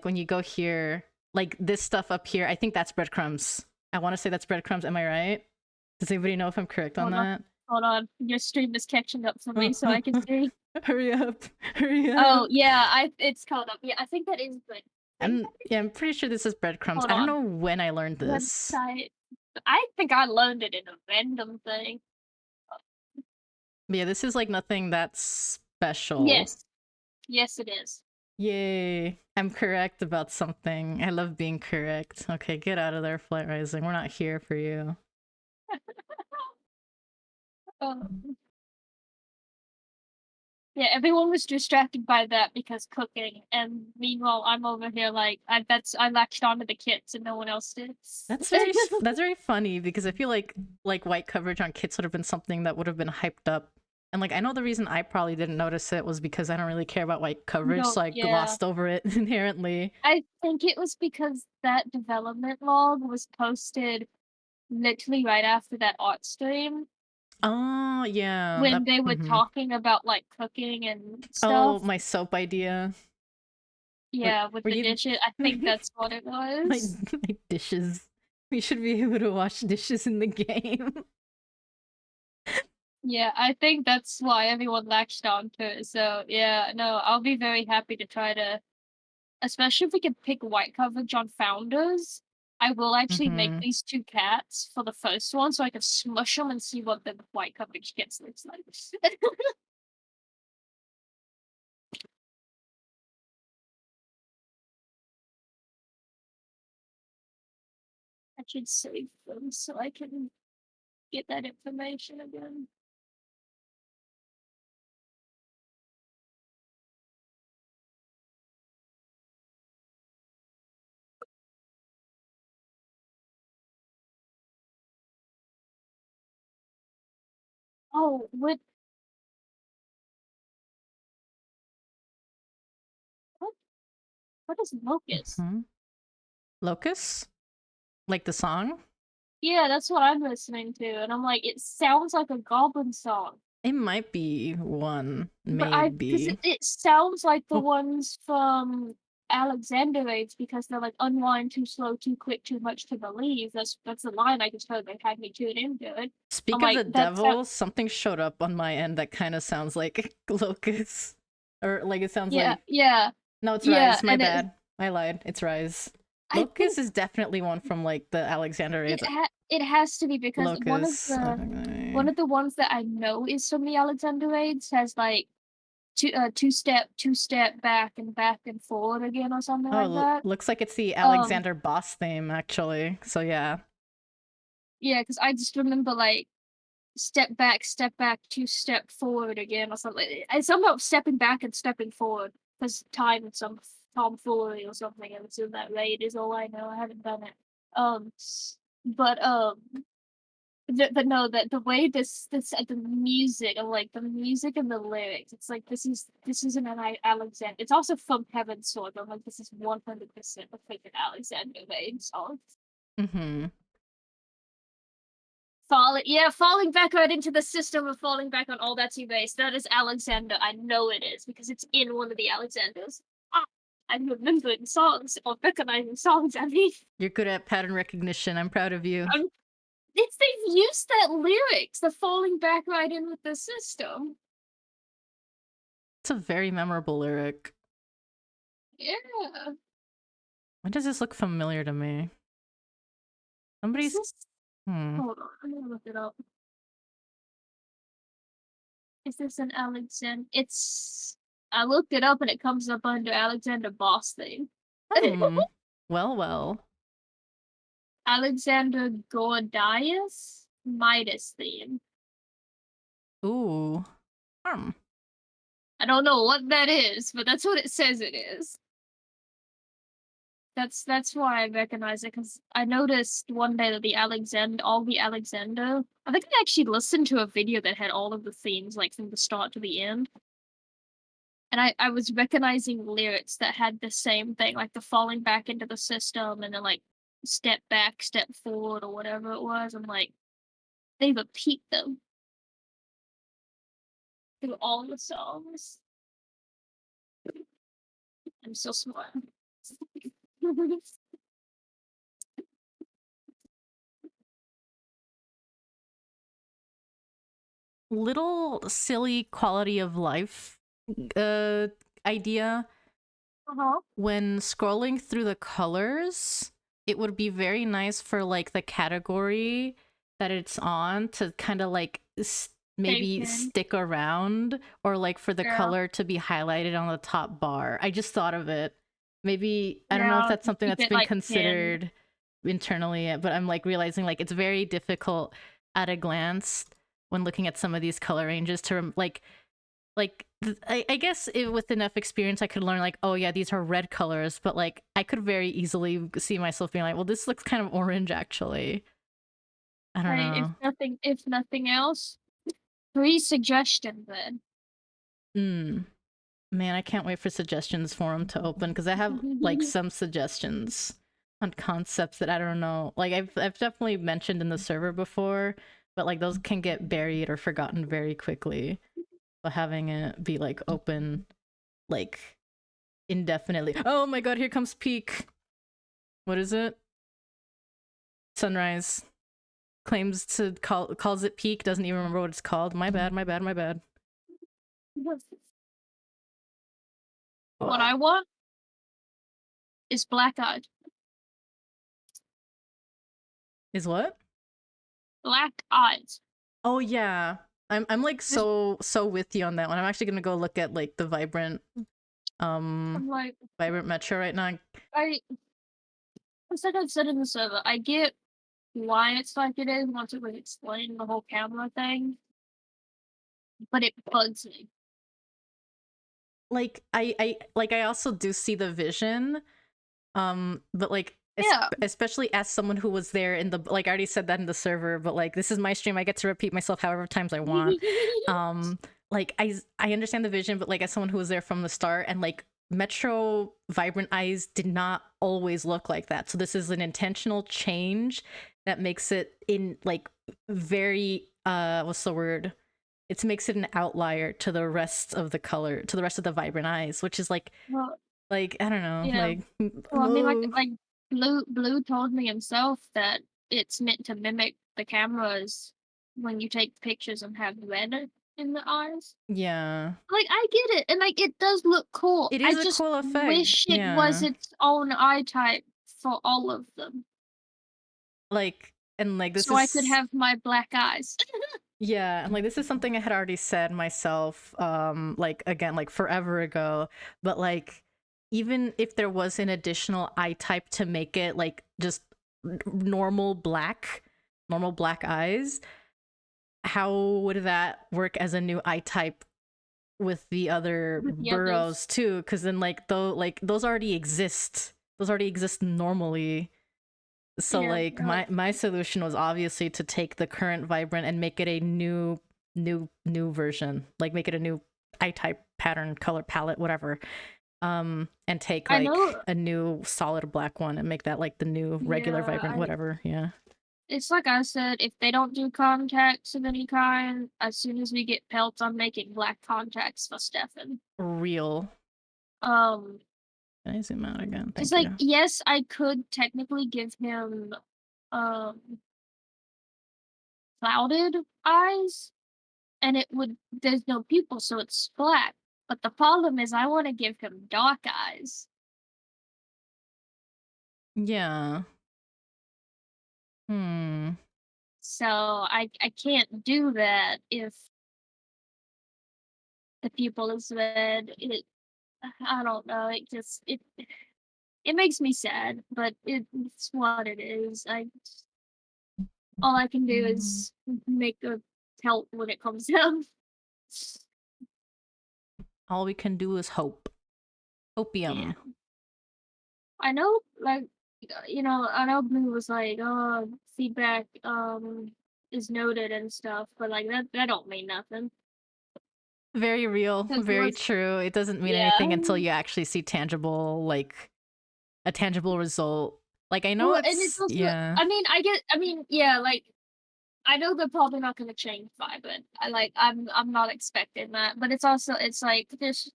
[SPEAKER 1] when you go here, like this stuff up here. I think that's breadcrumbs. I want to say that's breadcrumbs. Am I right? Does anybody know if I'm correct on that?
[SPEAKER 2] Hold on, your stream is catching up for me, so I can see.
[SPEAKER 1] Hurry up!
[SPEAKER 2] Oh yeah, it's caught up. Yeah, I think that is good.
[SPEAKER 1] I'm pretty sure this is breadcrumbs. I don't know when I learned this.
[SPEAKER 2] Website. I think I learned it in a random thing.
[SPEAKER 1] But yeah, this is like nothing that's special.
[SPEAKER 2] Yes, it is.
[SPEAKER 1] Yay! I'm correct about something. I love being correct. Okay, get out of there, Flight Rising. We're not here for you.
[SPEAKER 2] Yeah, everyone was distracted by that because cooking, and meanwhile I'm over here like I latched onto the kits and no one else did.
[SPEAKER 1] That's very funny because I feel like white coverage on kits would have been something that would have been hyped up. And like I know the reason I probably didn't notice it was because I don't really care about white coverage, so I glossed over it inherently.
[SPEAKER 2] I think it was because that development log was posted literally right after that art stream.
[SPEAKER 1] Oh yeah.
[SPEAKER 2] When they were talking about like cooking and stuff.
[SPEAKER 1] Oh, my soap idea.
[SPEAKER 2] Yeah, with the dishes. I think that's what it was.
[SPEAKER 1] My dishes. We should be able to wash dishes in the game.
[SPEAKER 2] Yeah, I think that's why everyone latched onto it. So yeah, no, I'll be very happy to try to, especially if we can pick white coverage on founders. I will actually make these 2 cats for the first one so I can smush them and see what the white coverage gets looks like. I should save them so I can get that information again. Oh, what is locust?
[SPEAKER 1] Locust? Like the song?
[SPEAKER 2] Yeah, that's what I'm listening to, and I'm like, it sounds like a goblin song.
[SPEAKER 1] It might be one, maybe.
[SPEAKER 2] But it sounds like the ones from Alexander Raids because they're like unwind, too slow, too quick, too much to believe. That's the line I just heard. They had me tune into it.
[SPEAKER 1] Speak of the devil, something showed up on my end that kind of sounds like Locust. Or like it sounds like...
[SPEAKER 2] Yeah.
[SPEAKER 1] No, it's Rise. My bad. I lied. It's Rise. Locust is definitely one from like the Alexander Raids.
[SPEAKER 2] It has to be because one of the ones that I know is from the Alexander Raids has like two step back and forward again or something like that.
[SPEAKER 1] Looks like it's the Alexander boss theme actually. So yeah.
[SPEAKER 2] Yeah, because I just remember like step back, 2 step forward again or something. It's somehow stepping back and stepping forward because time and some Tomfoolery or something, and it's in that raid is all I know. I haven't done it. But no, that the way the music and like the music and the lyrics, it's like this is an Alexander. It's also from Heaven's Sword, but like this is 100% a freaking Alexander raid song. Falling back right into the system of falling back on all that's erased. That is Alexander. I know it is because it's in one of the Alexanders. I'm remembering songs or recognizing songs. I mean,
[SPEAKER 1] you're good at pattern recognition. I'm proud of you.
[SPEAKER 2] They've used that lyrics, the falling back right in with the system.
[SPEAKER 1] It's a very memorable lyric.
[SPEAKER 2] Yeah.
[SPEAKER 1] Why does this look familiar to me? Somebody's...
[SPEAKER 2] Hold on, I'm gonna look it up. Is this an Alexander? I looked it up and it comes up under Alexander boss thing.
[SPEAKER 1] Hmm. Well.
[SPEAKER 2] Alexander Gordias Midas theme.
[SPEAKER 1] Ooh.
[SPEAKER 2] I don't know what that is, but that's what it says it is. That's why I recognize it, because I noticed one day that all the Alexander. I think I actually listened to a video that had all of the themes, like from the start to the end. And I was recognizing lyrics that had the same thing, like the falling back into the system and then like step back, step forward, or whatever it was. I'm like, they repeat them through all the songs. I'm so smart.
[SPEAKER 1] Little silly quality of life idea. When scrolling through the colors, it would be very nice for like the category that it's on to kind of like maybe stick around, or like for the color to be highlighted on the top bar. I just thought of it. Maybe I don't know if that's something that's been considered internally, but I'm like realizing like it's very difficult at a glance when looking at some of these color ranges to I guess with enough experience I could learn like, oh yeah, these are red colors, but like I could very easily see myself being like, well, this looks kind of orange actually. I don't know.
[SPEAKER 2] If nothing else, 3 suggestions then.
[SPEAKER 1] Man, I can't wait for suggestions forum to open, because I have like some suggestions on concepts that I don't know. Like I've definitely mentioned in the server before, but like those can get buried or forgotten very quickly. But having it be like open, like indefinitely. Oh my god, here comes peak. What is it? Sunrise. Claims to calls it peak, doesn't even remember what it's called. My bad.
[SPEAKER 2] What I want is black eyes.
[SPEAKER 1] Is what?
[SPEAKER 2] Black eyes.
[SPEAKER 1] Oh yeah. I'm like so with you on that one. I'm actually gonna go look at like the vibrant vibrant metro right now.
[SPEAKER 2] It's like I've said in the server, I get why it's like it is once it was explained the whole camera thing, but it bugs me.
[SPEAKER 1] Like I also do see the vision, but like especially as someone who was there in the, like I already said that in the server, but like this is my stream, I get to repeat myself however times I want. Like I understand the vision, but like as someone who was there from the start, and like Metro Vibrant Eyes did not always look like that, so this is an intentional change that makes it in like very what's the word, it makes it an outlier to the rest of the color, to the rest of the Vibrant Eyes, which is like I don't know, like
[SPEAKER 2] well, I mean, like Blue told me himself that it's meant to mimic the cameras when you take pictures and have red in the eyes.
[SPEAKER 1] Yeah.
[SPEAKER 2] Like I get it, and like it does look cool.
[SPEAKER 1] It is a cool effect.
[SPEAKER 2] I wish it was its own eye type for all of them.
[SPEAKER 1] Like, and like this
[SPEAKER 2] so I could have my black eyes.
[SPEAKER 1] Yeah, and like this is something I had already said myself, like again, like forever ago, but like even if there was an additional eye type to make it like just normal black eyes, how would that work as a new eye type with the other boroughs too? Because then like those already exist. Those already exist normally. So like my solution was obviously to take the current Vibrant and make it a new version, like make it a new eye type, pattern, color palette, whatever, and take like a new solid black one and make that like the new regular Vibrant, whatever. Yeah,
[SPEAKER 2] it's like I said, if they don't do contacts of any kind, as soon as we get pelts, I'm making black contacts for Stefan.
[SPEAKER 1] Real. Can I zoom out again?
[SPEAKER 2] It's like, yes, I could technically give him clouded eyes, and it would, there's no pupil, so it's black. But the problem is I want to give him dark eyes.
[SPEAKER 1] Yeah.
[SPEAKER 2] So I can't do that if the pupil is red. I don't know, it makes me sad, but it's what it is. All I can do is make a help when it comes down.
[SPEAKER 1] All we can do is hope. Opium.
[SPEAKER 2] Yeah. I know, like, I know Blue was like, "Oh, feedback is noted and stuff," but like that don't mean nothing.
[SPEAKER 1] Very real,
[SPEAKER 2] 'Cause
[SPEAKER 1] very true. It doesn't mean
[SPEAKER 2] yeah.
[SPEAKER 1] anything until you actually see tangible, like a tangible result. Like I know
[SPEAKER 2] Well, and
[SPEAKER 1] it's
[SPEAKER 2] it's also,
[SPEAKER 1] yeah.
[SPEAKER 2] yeah, like I know they're probably not gonna change Vibe, I'm not expecting that, but it's like there's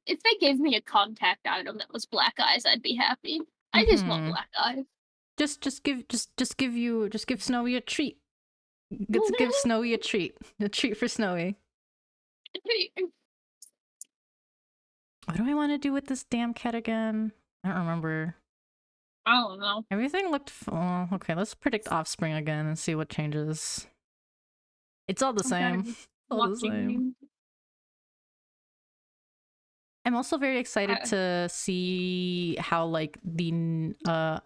[SPEAKER 2] if they gave me a contact item that was black eyes, I'd be happy. I just want black eyes.
[SPEAKER 1] Just give Snowy a treat. Let's give Snowy a treat for Snowy. What do I want to do with this damn cat again? I don't remember.
[SPEAKER 2] I don't know.
[SPEAKER 1] Everything looked. Oh, okay, let's predict offspring again and see what changes. It's all the same. All the same. I'm also very excited to see how like the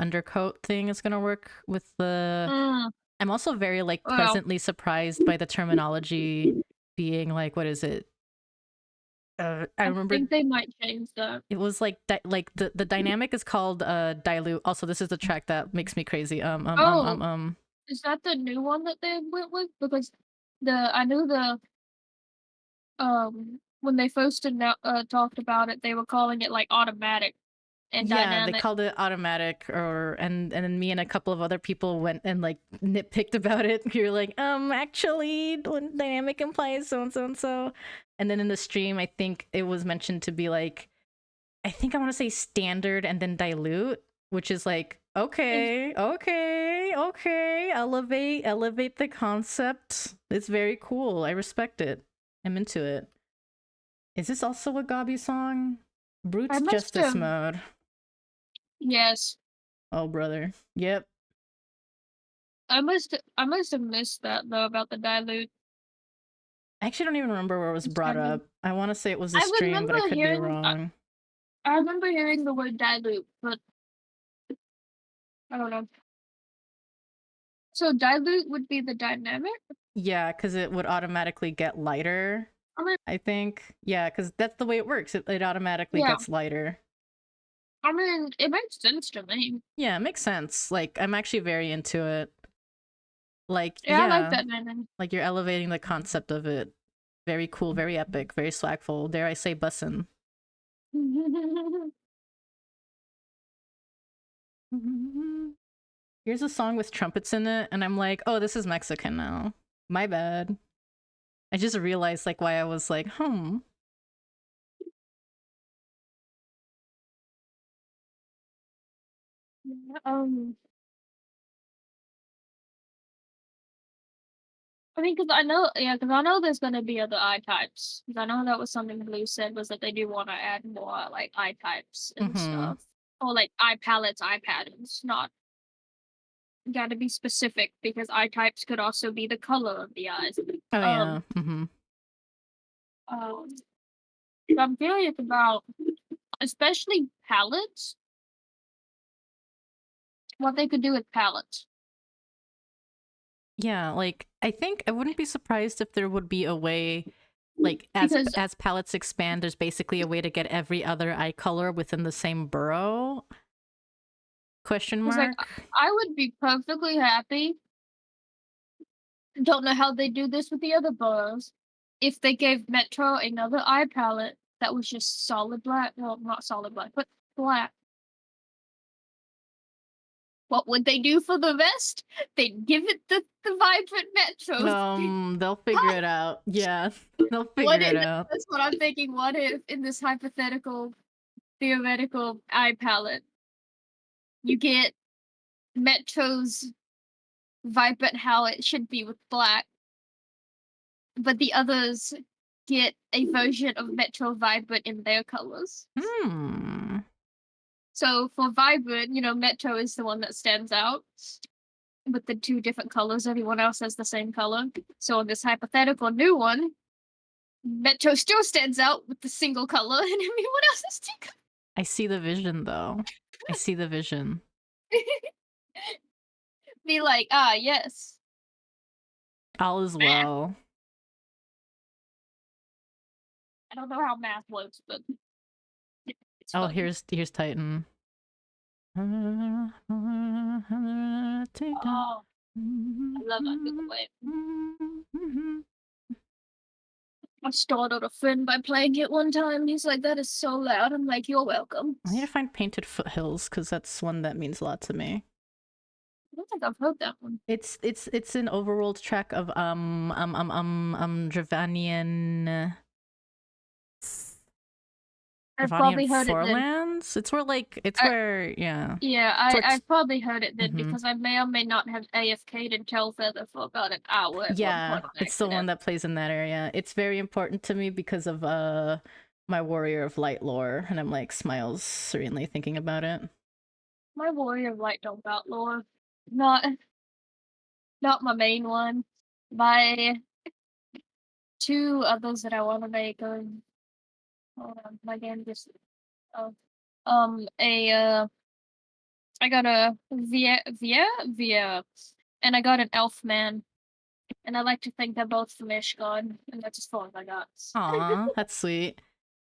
[SPEAKER 1] undercoat thing is gonna work with the. I'm also very like pleasantly surprised by the terminology being like, what is it? I remember.
[SPEAKER 2] I think they might change that.
[SPEAKER 1] It was like the dynamic is called dilute. Also, this is the track that makes me crazy.
[SPEAKER 2] Is that the new one that they went with? Because I knew when they first talked about it, they were calling it like automatic and dynamic.
[SPEAKER 1] They called it automatic, and then me and a couple of other people went and like nitpicked about it. We were like, actually, dynamic implies so and so and so. And then in the stream, I think it was mentioned to be like, I think I want to say standard and then dilute, which is like, okay, elevate the concept. It's very cool. I respect it. I'm into it. Is this also a Gabi song? Brute's Justice Mode.
[SPEAKER 2] Yes.
[SPEAKER 1] Oh, brother. Yep.
[SPEAKER 2] I must have missed that though about the dilute.
[SPEAKER 1] I actually don't even remember where it was brought up. I want to say it was the stream, but I could be wrong.
[SPEAKER 2] I remember hearing the word dilute, but I don't know. So dilute would be the dynamic?
[SPEAKER 1] Yeah, because it would automatically get lighter. I think. Yeah, because that's the way it works. It automatically gets lighter.
[SPEAKER 2] I mean, it makes sense to me.
[SPEAKER 1] Yeah, it makes sense. Like, I'm actually very into it. Like,
[SPEAKER 2] I like that dynamic.
[SPEAKER 1] Like, you're elevating the concept of it. Very cool, very epic, very swagful. Dare I say bussin'. Here's a song with trumpets in it, and I'm like, oh, this is Mexican now. My bad. I just realized like why I was like, I mean, because I know there's gonna be other eye types. Because I know that was something Blue said was that they do want to add more like eye types and stuff, or like eye palettes, eye patterns. Not got to be specific because eye types could also be the color of the eyes. Oh yeah.
[SPEAKER 2] So I'm curious about, especially palettes, what they could do with palettes.
[SPEAKER 1] Yeah, like I think I wouldn't be surprised if there would be a way, like as palettes expand, there's basically a way to get every other eye color within the same borough. Question mark.
[SPEAKER 2] Like, I would be perfectly happy. Don't know how they do this with the other boroughs. If they gave Metro another eye palette that was just solid black, well, not solid black, but black. What would they do for the rest? They'd give it the vibrant Metro.
[SPEAKER 1] They'll figure it out. Yeah, they'll figure it out.
[SPEAKER 2] That's what I'm thinking. What if in this theoretical eye palette, you get Metro's vibrant how it should be with black, but the others get a version of Metro vibrant in their colors. So for vibrant, Metro is the one that stands out with the two different colors. Everyone else has the same color. So in this hypothetical new one, Metro still stands out with the single color, and everyone else has two colors.
[SPEAKER 1] I see the vision, though. I see the vision.
[SPEAKER 2] Be like, yes.
[SPEAKER 1] All is
[SPEAKER 2] Math.
[SPEAKER 1] well.
[SPEAKER 2] I don't know how math works, but it's
[SPEAKER 1] Oh,
[SPEAKER 2] fun.
[SPEAKER 1] here's Titan.
[SPEAKER 2] Oh, I love that good way. I startled a friend by playing it one time. He's like, "That is so loud." I'm like, "You're welcome."
[SPEAKER 1] I need to find Painted Foothills because that's one that means a lot to me.
[SPEAKER 2] I don't think I've heard that one.
[SPEAKER 1] It's an overworld track of Dravanian.
[SPEAKER 2] I've probably heard it then.
[SPEAKER 1] Forelands? It's where yeah.
[SPEAKER 2] Yeah, I've probably heard it then because I may or may not have AFK'd and Telfeather for about an hour at one point.
[SPEAKER 1] It's the one that plays in that area. It's very important to me because of my Warrior of Light lore, and I'm like smiles serenely thinking about it.
[SPEAKER 2] My Warrior of Light don't got lore. Not my main one. My two others that I want to make are hold on, my game just I got a Via, and I got an Elfman, and I like to think they're both from Ishgard, and that's as far as I got.
[SPEAKER 1] Aw, that's sweet.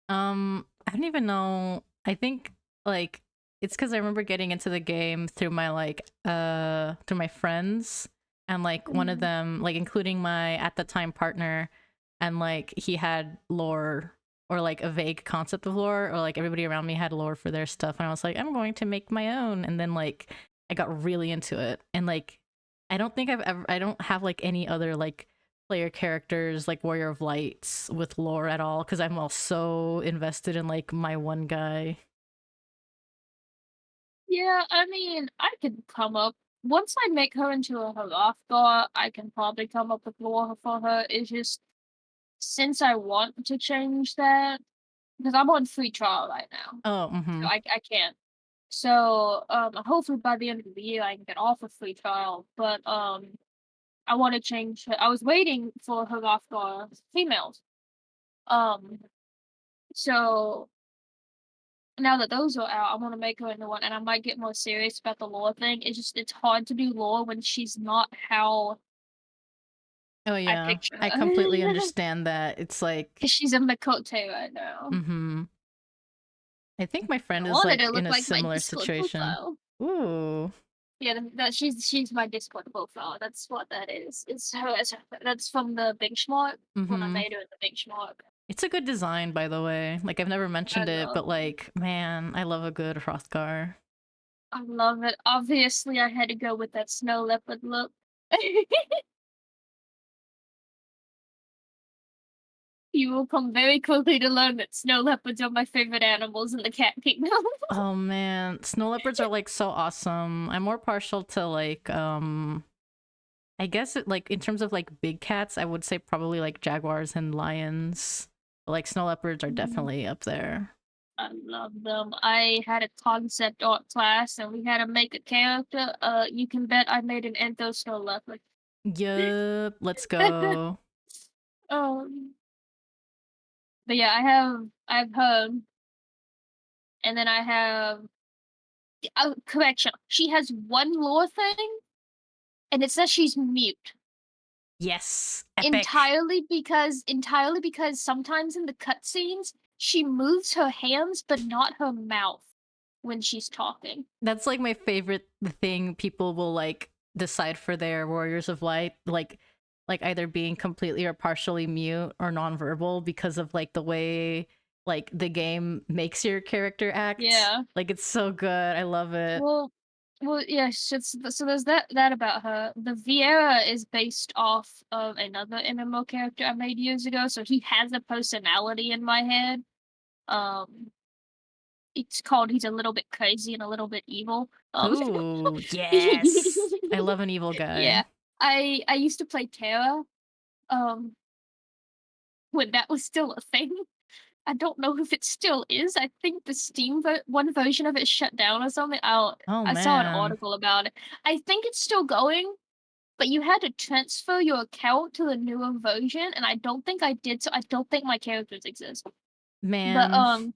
[SPEAKER 1] I don't even know. I think like it's because I remember getting into the game through my through my friends, and like one of them, like including my at the time partner, and like he had lore or like a vague concept of lore, or like everybody around me had lore for their stuff, and I was like, I'm going to make my own, and then like I got really into it, and like I don't have like any other like player characters like Warrior of Lights with lore at all because I'm all so invested in like my one guy.
[SPEAKER 2] Yeah, I mean, I could come up once I make her into a Hrothgar, I can probably come up with lore for her. It's just since I want to change that because I'm on free trial right now.
[SPEAKER 1] Oh,
[SPEAKER 2] so I can't. So hopefully by the end of the year I can get off of free trial. But I want to change her. I was waiting for Hrothgar females. So now that those are out, I want to make her into one, and I might get more serious about the lore thing. It's hard to do lore when she's not how
[SPEAKER 1] oh
[SPEAKER 2] I
[SPEAKER 1] yeah,
[SPEAKER 2] picture her.
[SPEAKER 1] I completely understand that. It's like
[SPEAKER 2] because she's a Makote right now.
[SPEAKER 1] I think my friend
[SPEAKER 2] I
[SPEAKER 1] is
[SPEAKER 2] wanted
[SPEAKER 1] like
[SPEAKER 2] to look
[SPEAKER 1] in a
[SPEAKER 2] like my
[SPEAKER 1] similar
[SPEAKER 2] Discord
[SPEAKER 1] situation.
[SPEAKER 2] profile.
[SPEAKER 1] Ooh.
[SPEAKER 2] Yeah, she's my Discord profile. That's what that is. It's her. That's from the benchmark when I made her in the benchmark.
[SPEAKER 1] It's a good design, by the way. Like I've never mentioned it, but like, man, I love a good Hrothgar.
[SPEAKER 2] I love it. Obviously, I had to go with that snow leopard look. You will come very quickly to learn that snow leopards are my favorite animals in the cat kingdom.
[SPEAKER 1] Oh man, snow leopards are like so awesome. I'm more partial to like I guess like in terms of like big cats, I would say probably like jaguars and lions. But, like snow leopards are definitely up there.
[SPEAKER 2] I love them. I had a concept art class and we had to make a character. You can bet I made an Ento snow leopard.
[SPEAKER 1] Yup, let's go.
[SPEAKER 2] But yeah, I have her, and then I have correction. She has one lore thing, and it says she's mute.
[SPEAKER 1] Yes, epic.
[SPEAKER 2] Entirely because sometimes in the cutscenes she moves her hands but not her mouth when she's talking.
[SPEAKER 1] That's like my favorite thing people will like decide for their Warriors of Light, like either being completely or partially mute or nonverbal because of like the way like the game makes your character act.
[SPEAKER 2] Yeah.
[SPEAKER 1] Like it's so good. I love it.
[SPEAKER 2] Well, yeah, so there's that about her. The Vieira is based off of another MMO character I made years ago, so he has a personality in my head. It's called He's a Little Bit Crazy and a Little Bit Evil.
[SPEAKER 1] Ooh, yes. I love an evil guy.
[SPEAKER 2] Yeah. I used to play Terra, when that was still a thing. I don't know if it still is. I think the Steam one version of it shut down or something. I saw an article about it. I think it's still going, but you had to transfer your account to the newer version, and I don't think I did, so I don't think my characters exist.
[SPEAKER 1] Man.
[SPEAKER 2] But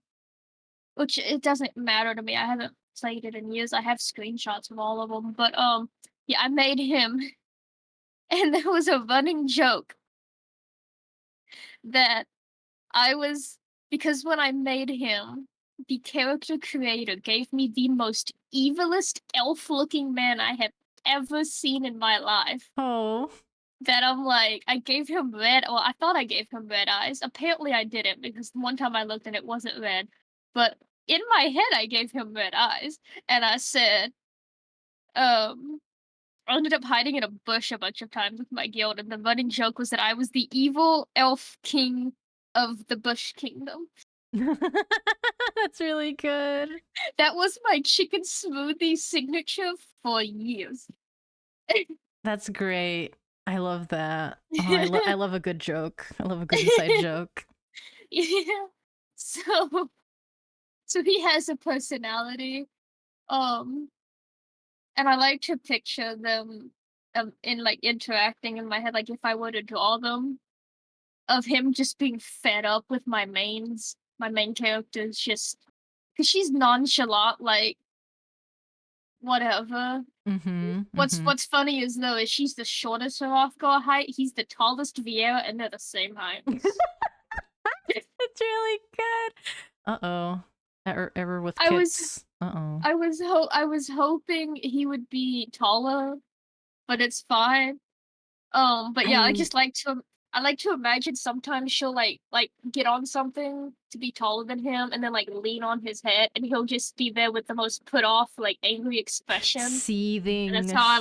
[SPEAKER 2] which it doesn't matter to me. I haven't played it in years. I have screenshots of all of them, but yeah, I made him, and there was a running joke that because when I made him, the character creator gave me the most evilest elf-looking man I have ever seen in my life.
[SPEAKER 1] Oh.
[SPEAKER 2] That I'm like, I gave him I thought I gave him red eyes. Apparently I didn't, because one time I looked and it wasn't red. But in my head I gave him red eyes. And I said, I ended up hiding in a bush a bunch of times with my guild, and the running joke was that I was the evil elf king of the Bush Kingdom.
[SPEAKER 1] That's really good.
[SPEAKER 2] That was my chicken smoothie signature for years.
[SPEAKER 1] That's great. I love that. Oh, I love a good joke. I love a good inside joke.
[SPEAKER 2] Yeah. So he has a personality. And I like to picture them in like interacting in my head, like if I were to draw them, of him just being fed up with my main characters, just because she's nonchalant, like whatever. What's funny is though is she's the shortest Hrothgar height, he's the tallest Vieira, and they're the same height.
[SPEAKER 1] It's really good. Uh-oh. Ever with kids. Uh-oh.
[SPEAKER 2] I was hoping he would be taller, but it's fine. But yeah, I like to imagine sometimes she'll like get on something to be taller than him, and then like lean on his head, and he'll just be there with the most put off, like angry expression.
[SPEAKER 1] Seething.
[SPEAKER 2] And that's how I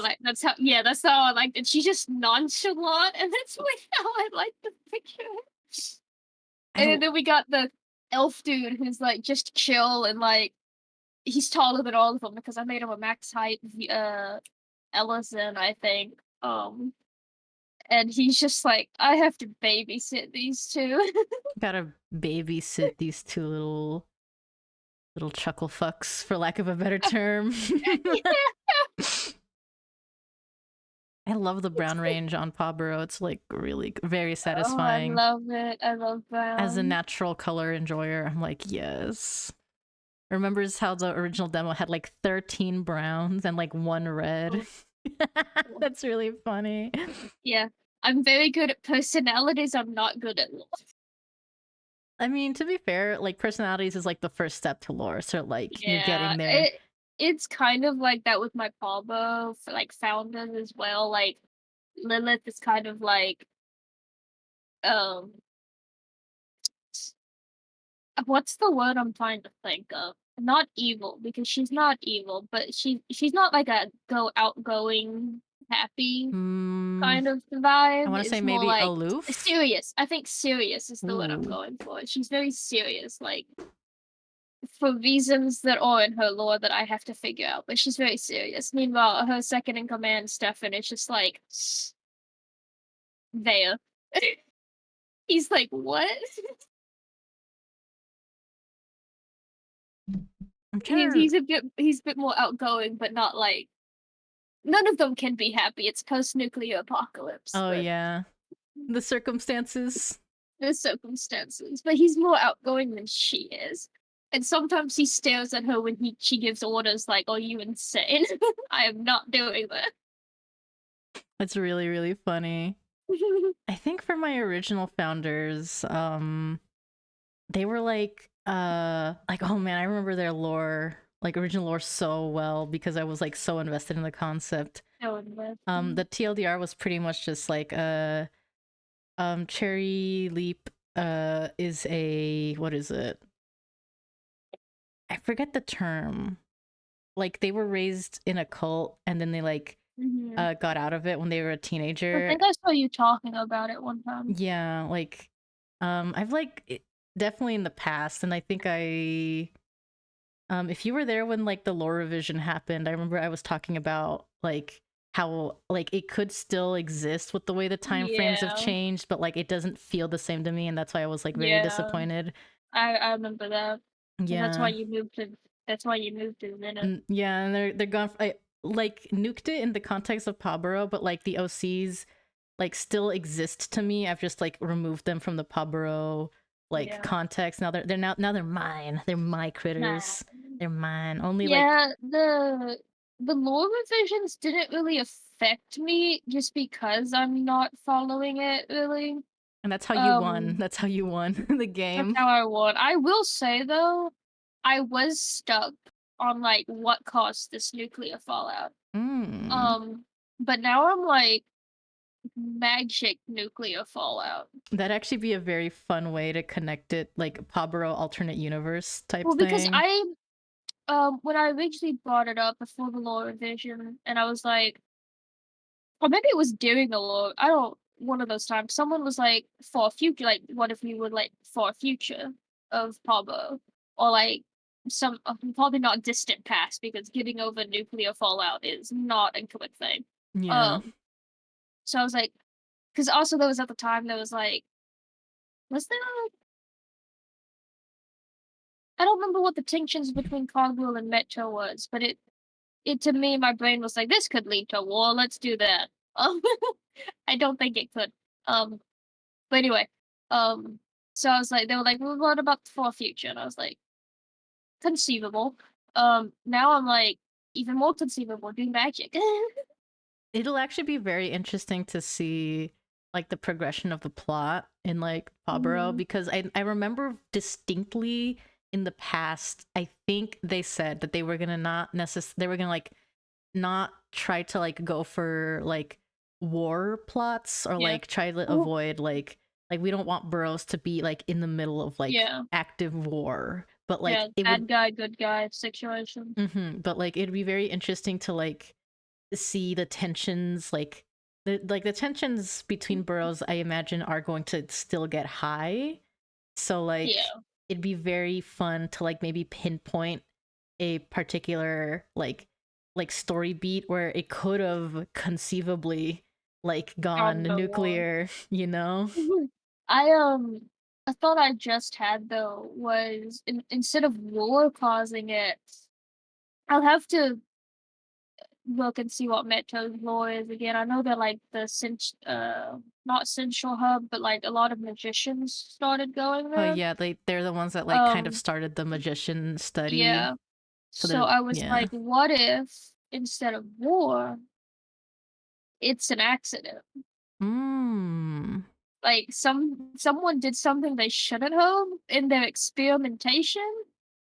[SPEAKER 2] like it. She's just nonchalant, and that's like how I like the picture. And then we got the elf dude who's like just chill, and like he's taller than all of them because I made him a max height Ellison, I think. And he's just like, I have to babysit these two.
[SPEAKER 1] Gotta babysit these two little chuckle fucks, for lack of a better term. I love the brown range on PawBorough. It's like really very satisfying.
[SPEAKER 2] Oh, I love it. I love brown.
[SPEAKER 1] As a natural color enjoyer, I'm like, yes. Remembers how the original demo had like 13 browns and like 1 red. That's really funny.
[SPEAKER 2] Yeah. I'm very good at personalities. I'm not good at lore.
[SPEAKER 1] I mean, to be fair, like personalities is like the first step to lore, so like you're getting there.
[SPEAKER 2] It's kind of like that with my PawBorough for like founders as well. Like Lilith is kind of like what's the word I'm trying to think of? Not evil, because she's not evil, but she's not like a outgoing, happy kind of vibe.
[SPEAKER 1] I want to say maybe
[SPEAKER 2] like
[SPEAKER 1] aloof.
[SPEAKER 2] Serious. I think serious is the word I'm going for. She's very serious, like for reasons that are in her lore that I have to figure out. But she's very serious. Meanwhile, her second in command, Stefan, is just like there. He's like, what? He's a bit more outgoing, but not like none of them can be happy. It's post-nuclear apocalypse.
[SPEAKER 1] Oh yeah. The circumstances.
[SPEAKER 2] But he's more outgoing than she is. And sometimes he stares at her when she gives orders like, "Are you insane? I am not doing that."
[SPEAKER 1] It's really, really funny. I think for my original founders, they were like, oh man, I remember their lore, like original lore so well because I was like so invested in the concept. The TLDR was pretty much just like Cherry Leap is a, what is it? I forget the term. Like they were raised in a cult and then they like got out of it when they were a teenager.
[SPEAKER 2] I think I saw you talking about it one time.
[SPEAKER 1] Yeah, like I've like definitely in the past, and I think if you were there when like the lore revision happened, I remember I was talking about like how like it could still exist with the way the time frames have changed, but like it doesn't feel the same to me, and that's why I was like very disappointed.
[SPEAKER 2] I remember that.
[SPEAKER 1] Yeah,
[SPEAKER 2] that's why you moved to Zenith.
[SPEAKER 1] Yeah, and they're gone. I like nuked it in the context of PawBorough, but like the OCs like still exist to me. I've just like removed them from the PawBorough context. Now they're mine. They're my critters. They're mine. Only like,
[SPEAKER 2] Yeah, the lore revisions didn't really affect me just because I'm not following it really.
[SPEAKER 1] and that's how you won. That's how you won the
[SPEAKER 2] That's
[SPEAKER 1] game.
[SPEAKER 2] how I won. I will say though, I was stuck on like what caused this nuclear fallout.
[SPEAKER 1] Mm.
[SPEAKER 2] But now I'm like magic nuclear fallout.
[SPEAKER 1] That'd actually be a very fun way to connect it, like PawBorough alternate universe type
[SPEAKER 2] Well, because
[SPEAKER 1] thing.
[SPEAKER 2] when I originally brought it up before the lore revision, and I was like, or maybe it was during the lore. I don't. One of those times, someone was like, "For a future, like, what if you would like for a future of PawBorough, or like some probably not distant past because getting over nuclear fallout is not a quick thing."
[SPEAKER 1] Yeah.
[SPEAKER 2] So I was like, because also there was at the time there was like, was there? I don't remember what the tensions between Cogwheel and Metro was, but it to me, my brain was like, this could lead to a war. Let's do that. I don't think it could. But anyway, so I was like, they were like, well, what about for future? And I was like, conceivable. Now I'm like, even more conceivable, doing magic.
[SPEAKER 1] It'll actually be very interesting to see like the progression of the plot in like PawBorough because I remember distinctly in the past, I think they said that they were gonna they were gonna like not try to like go for like war plots or like try to avoid like we don't want boroughs to be like in the middle of like active war, but like it
[SPEAKER 2] bad guy, good guy situation.
[SPEAKER 1] But like it'd be very interesting to like see the tensions like the tensions between boroughs I imagine are going to still get high, so like it'd be very fun to like maybe pinpoint a particular like story beat where it could have conceivably like gone nuclear, you know.
[SPEAKER 2] A thought I just had though was instead of war causing it, I'll have to look and see what Metro's law is again. I know they're like the not central hub, but like a lot of magicians started going there.
[SPEAKER 1] Oh yeah, they're the ones that like kind of started the magician study.
[SPEAKER 2] Yeah. So I was like, what if instead of war, it's an accident? Like someone did something they shouldn't have in their experimentation,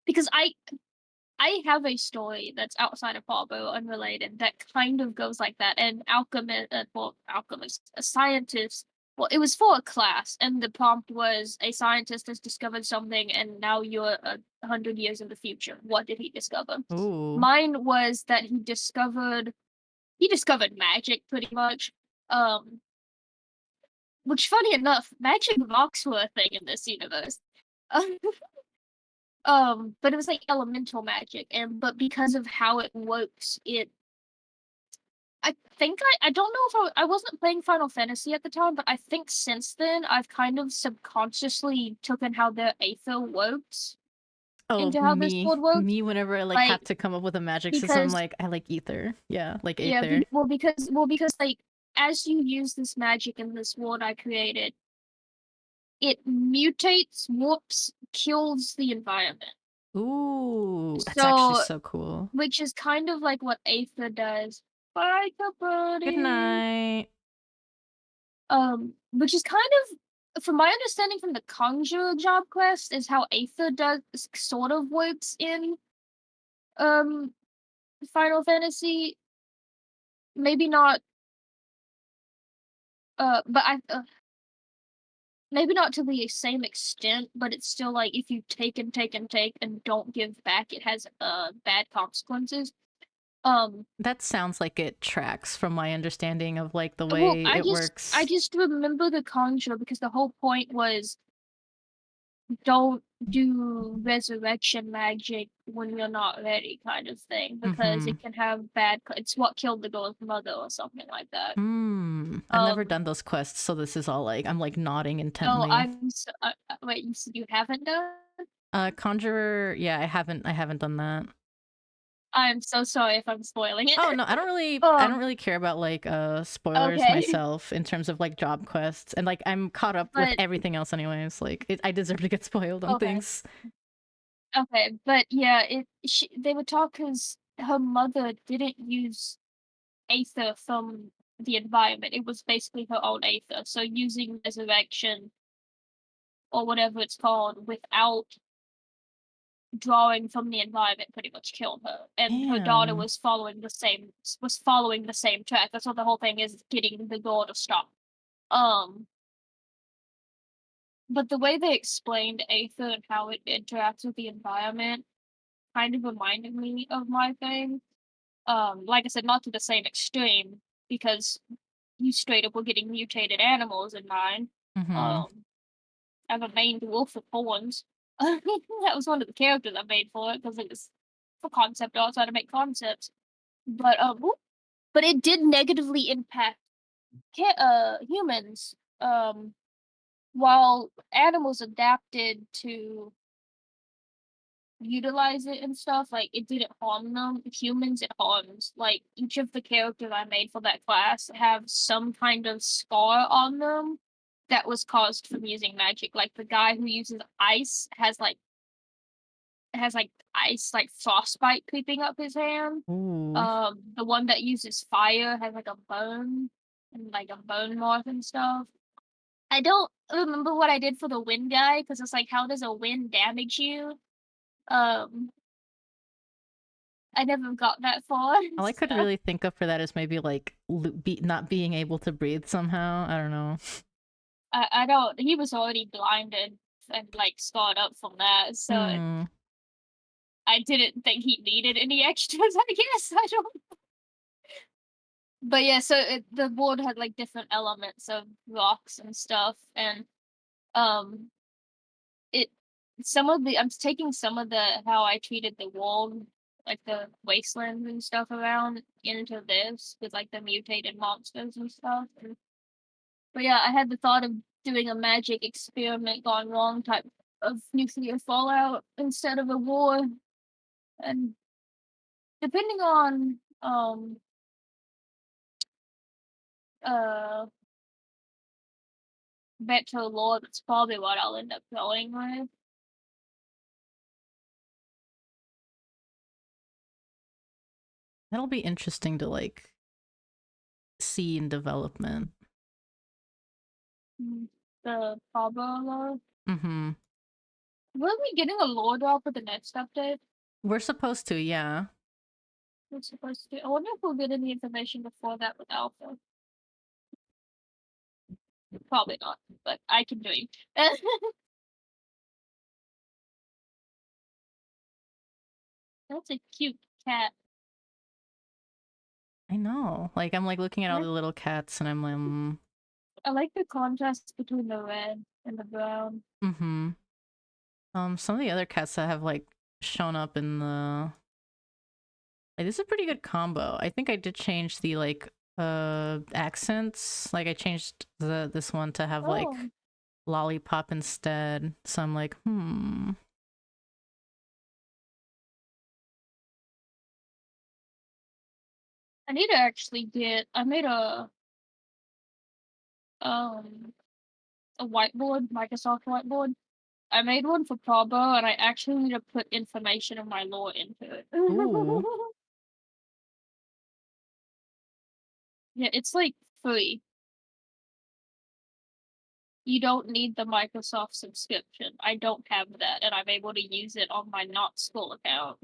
[SPEAKER 2] because I have a story that's outside of PawBorough, unrelated, that kind of goes like that. And alchemist, a scientist. Well, it was for a class, and the prompt was a scientist has discovered something, and now you're 100 years in the future. What did he discover?
[SPEAKER 1] Ooh.
[SPEAKER 2] Mine was that he discovered magic, pretty much. Which, funny enough, magic rocks were a thing in this universe. But it was like elemental magic, but because of how it works, I think I don't know if I wasn't playing Final Fantasy at the time, but I think since then I've kind of subconsciously taken how their Aether works into how this board works.
[SPEAKER 1] Me, whenever I like have to come up with a magic system, like I like Aether. Yeah, like Aether.
[SPEAKER 2] Yeah, because like as you use this magic in this world I created, it mutates, warps, kills the environment.
[SPEAKER 1] Ooh, that's actually so cool.
[SPEAKER 2] Which is kind of like what Aether does. Bye, buddy.
[SPEAKER 1] Good night.
[SPEAKER 2] Which is kind of, from my understanding from the Conjurer job quest, is how Aether does sort of works in Final Fantasy. Maybe not. Maybe not to the same extent, but it's still like if you take and take and take and don't give back, it has bad consequences.
[SPEAKER 1] That sounds like it tracks from my understanding of like the way it works.
[SPEAKER 2] I just remember the Conjurer because the whole point was don't do resurrection magic when you're not ready, kind of thing, because it can have bad. It's what killed the girl's mother or something like that.
[SPEAKER 1] I've never done those quests, so this is all like I'm like nodding intently.
[SPEAKER 2] Oh, I'm so, wait, you haven't done?
[SPEAKER 1] Conjurer, yeah, I haven't done that.
[SPEAKER 2] I'm so sorry if I'm spoiling it.
[SPEAKER 1] Oh no, I don't really care about like spoilers myself in terms of like job quests, and like I'm caught up with everything else anyways. Like I deserve to get spoiled on things.
[SPEAKER 2] Okay, but yeah, they would talk because her mother didn't use aether from the environment. It was basically her own aether. So using resurrection or whatever it's called without drawing from the environment pretty much killed her. And her daughter
[SPEAKER 1] Damn.
[SPEAKER 2] was following the same track. That's what the whole thing is, getting the girl to stop. But the way they explained aether and how it interacts with the environment kind of reminded me of my thing. Like I said, not to the same extreme, because you straight up were getting mutated animals in mine.
[SPEAKER 1] Mm-hmm.
[SPEAKER 2] I have a maned wolf with horns. That was one of the characters I made for it because it was for concept art, so I had to make concepts. But it did negatively impact humans. While animals adapted to utilize it and stuff, like it didn't harm them. Humans it harms. Like each of the characters I made for that class have some kind of scar on them that was caused from using magic. Like the guy who uses ice has ice like frostbite creeping up his hand.
[SPEAKER 1] Ooh.
[SPEAKER 2] The one that uses fire has like a burn and like a bone mark and stuff. I don't remember what I did for the wind guy because it's like, how does a wind damage you? Um, I never got that far.
[SPEAKER 1] All I could really think of for that is maybe like not being able to breathe somehow. I don't know.
[SPEAKER 2] I don't. He was already blinded and like scarred up from that, so I didn't think he needed any extras. I guess I don't. But yeah, so the board had like different elements of rocks and stuff, and it I'm taking some of the how I treated the world, like the wastelands and stuff around, into this with like the mutated monsters and stuff. But yeah, I had the thought of doing a magic experiment gone wrong type of nuclear fallout instead of a war. And depending on uh better lore, that's probably what I'll end up going with.
[SPEAKER 1] That'll be interesting to like see in development.
[SPEAKER 2] The PawBorough lore.
[SPEAKER 1] Mm-hmm.
[SPEAKER 2] Were we getting a lore drop for the next update?
[SPEAKER 1] We're supposed to, yeah.
[SPEAKER 2] We're supposed to. I wonder if we'll get any information before that with Alpha. Probably not, but I can dream. That's a cute cat.
[SPEAKER 1] I know. Like I'm like looking at all the little cats and I'm like,
[SPEAKER 2] I like the contrast between the red and the brown.
[SPEAKER 1] mm-hmm. Some of the other cats that have like shown up in the this is a pretty good combo. I think I did change the like accents. Like I changed this one to have like lollipop instead. So I'm like,
[SPEAKER 2] I need to actually I made a whiteboard, Microsoft whiteboard. I made one for PawBorough, and I actually need to put information of my lore into it.
[SPEAKER 1] ooh.
[SPEAKER 2] Yeah, it's like free. You don't need the Microsoft subscription. I don't have that, and I'm able to use it on my not school account.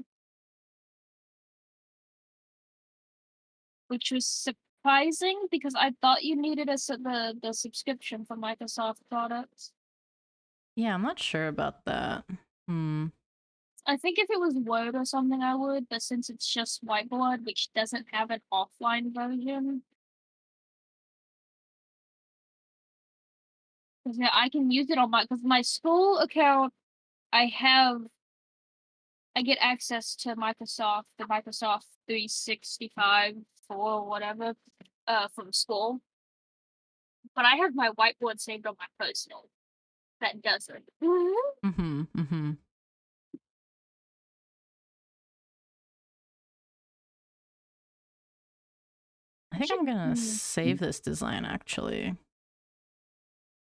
[SPEAKER 2] Which was surprising because I thought you needed the subscription for Microsoft products.
[SPEAKER 1] Yeah, I'm not sure about that.
[SPEAKER 2] I think if it was Word or something, I would, but since it's just Whiteboard, which doesn't have an offline version, because yeah, I can use it on because my school account, I get access to Microsoft, the Microsoft 365 or whatever, from school. But I have my Whiteboard saved on my personal. That doesn't.
[SPEAKER 1] I think I'm gonna save this design actually.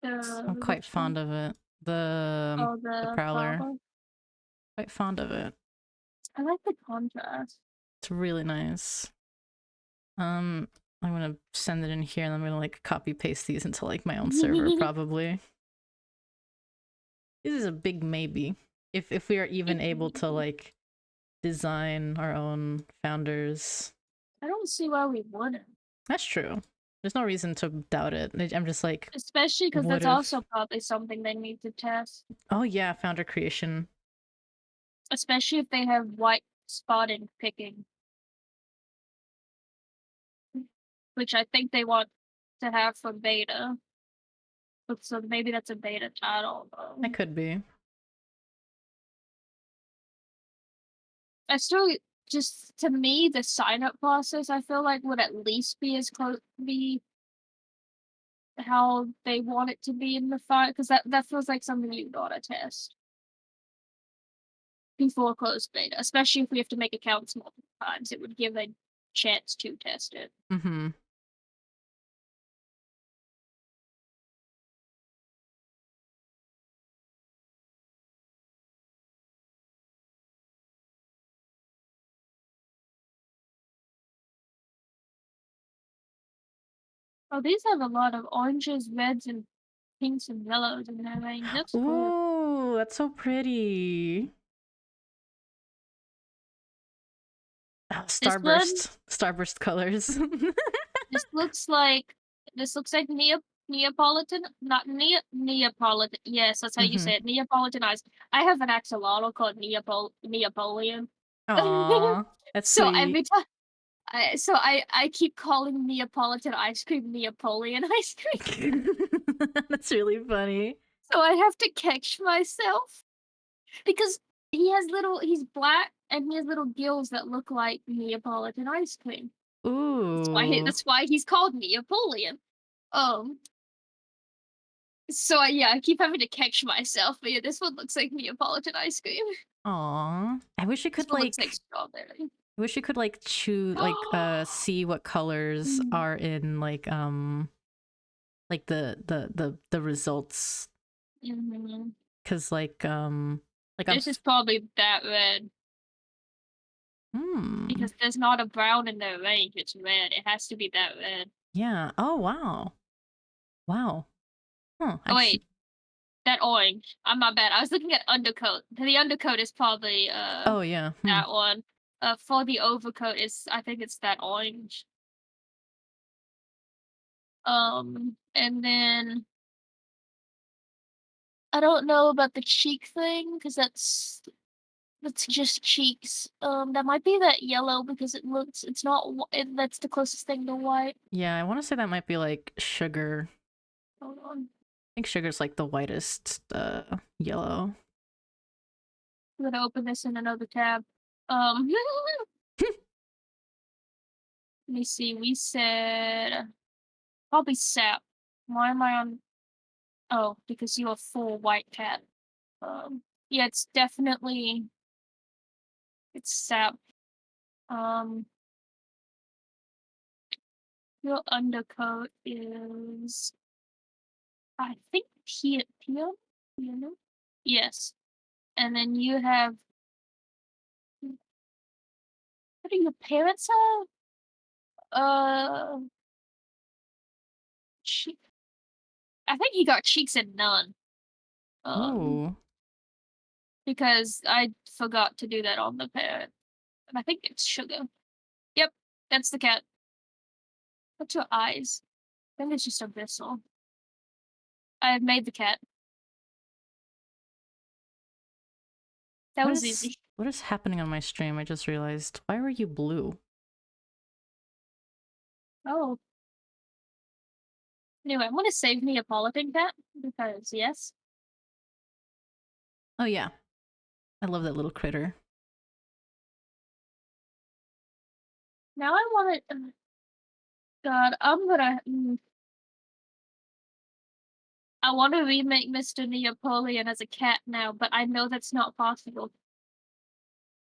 [SPEAKER 1] I'm quite fond of it. The Prowler. Quite fond of it.
[SPEAKER 2] I like the contrast.
[SPEAKER 1] It's really nice. I'm gonna send it in here and I'm gonna like copy paste these into like my own server probably. This is a big maybe. If we are even able to like design our own founders.
[SPEAKER 2] I don't see why we wouldn't.
[SPEAKER 1] That's true. There's no reason to doubt it. I'm just like,
[SPEAKER 2] especially because that's also probably something they need to test.
[SPEAKER 1] Oh yeah, founder creation.
[SPEAKER 2] Especially if they have white spotting picking. Which I think they want to have for beta. But so maybe that's a beta title.
[SPEAKER 1] That could be.
[SPEAKER 2] I still just to me the sign up process I feel like would at least be as close be how they want it to be in the fight because that feels like something you gotta test before closed beta, especially if we have to make accounts multiple times. It would give a chance to test it.
[SPEAKER 1] Mm-hmm.
[SPEAKER 2] Oh, these have a lot of oranges, reds, and pinks and yellows in their range. That's cool.
[SPEAKER 1] Ooh, that's so pretty. Oh, Starburst colors.
[SPEAKER 2] This looks like Neapolitan, not Neapolitan. Yes, that's how you say it. Neapolitan ice. I have an axolotl called Neapolitan.
[SPEAKER 1] Aww, that's
[SPEAKER 2] so
[SPEAKER 1] sweet.
[SPEAKER 2] every time, I keep calling Neapolitan ice cream Neapolitan ice cream.
[SPEAKER 1] That's really funny.
[SPEAKER 2] So I have to catch myself because he's black and he has little gills that look like Neapolitan ice cream.
[SPEAKER 1] Ooh.
[SPEAKER 2] That's why he's called Neapolitan. So I keep having to catch myself, but yeah, this one looks like Neapolitan ice cream.
[SPEAKER 1] Aw. I wish you could like
[SPEAKER 2] strawberry.
[SPEAKER 1] I wish you could like choose see what colors are in like the results. Cause like
[SPEAKER 2] this is probably that red. Because there's not a brown in their range, it's red. It has to be that red.
[SPEAKER 1] Yeah. Oh wow. Wow. Huh.
[SPEAKER 2] Oh wait. That orange. I'm not bad. I was looking at undercoat. The undercoat is probably
[SPEAKER 1] oh yeah.
[SPEAKER 2] That one. For the overcoat I think it's that orange. And then I don't know about the cheek thing because that's just cheeks. That might be that yellow because it's not. That's the closest thing to white.
[SPEAKER 1] Yeah, I want to say that might be like sugar.
[SPEAKER 2] Hold on.
[SPEAKER 1] I think sugar's like the whitest yellow.
[SPEAKER 2] I'm gonna open this in another tab. Let me see. We said probably sap. Why am I on? Oh, because you're a full white cat. Yeah, it's definitely sap. Your undercoat is, I think, peon. Yes, and then you have. What do your parents have? Cheek. I think you got cheeks and none.
[SPEAKER 1] Ooh.
[SPEAKER 2] Because I forgot to do that on the parent. And I think it's sugar. Yep, that's the cat. What's your eyes? I think it's just abyssal. I made the cat. That was easy.
[SPEAKER 1] What is happening on my stream? I just realized. Why were you blue?
[SPEAKER 2] Oh. Anyway, I'm gonna save Neapolitan cat because yes.
[SPEAKER 1] Oh yeah. I love that little critter.
[SPEAKER 2] Now I want it. God, I'm gonna. I want to remake Mr. Neapolitan as a cat now, but I know that's not possible.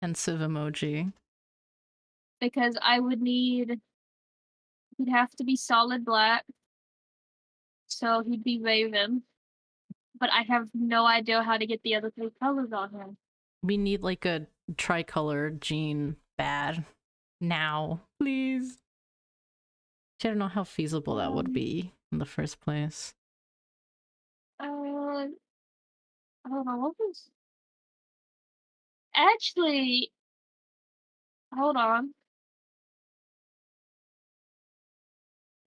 [SPEAKER 1] Pensive emoji.
[SPEAKER 2] Because I would need. He'd have to be solid black. So he'd be Raven. But I have no idea how to get the other 3 colors on him.
[SPEAKER 1] We need like a tricolor gene bad now, please. I don't know how feasible that would be in the first place.
[SPEAKER 2] I don't know what was. Actually, hold on.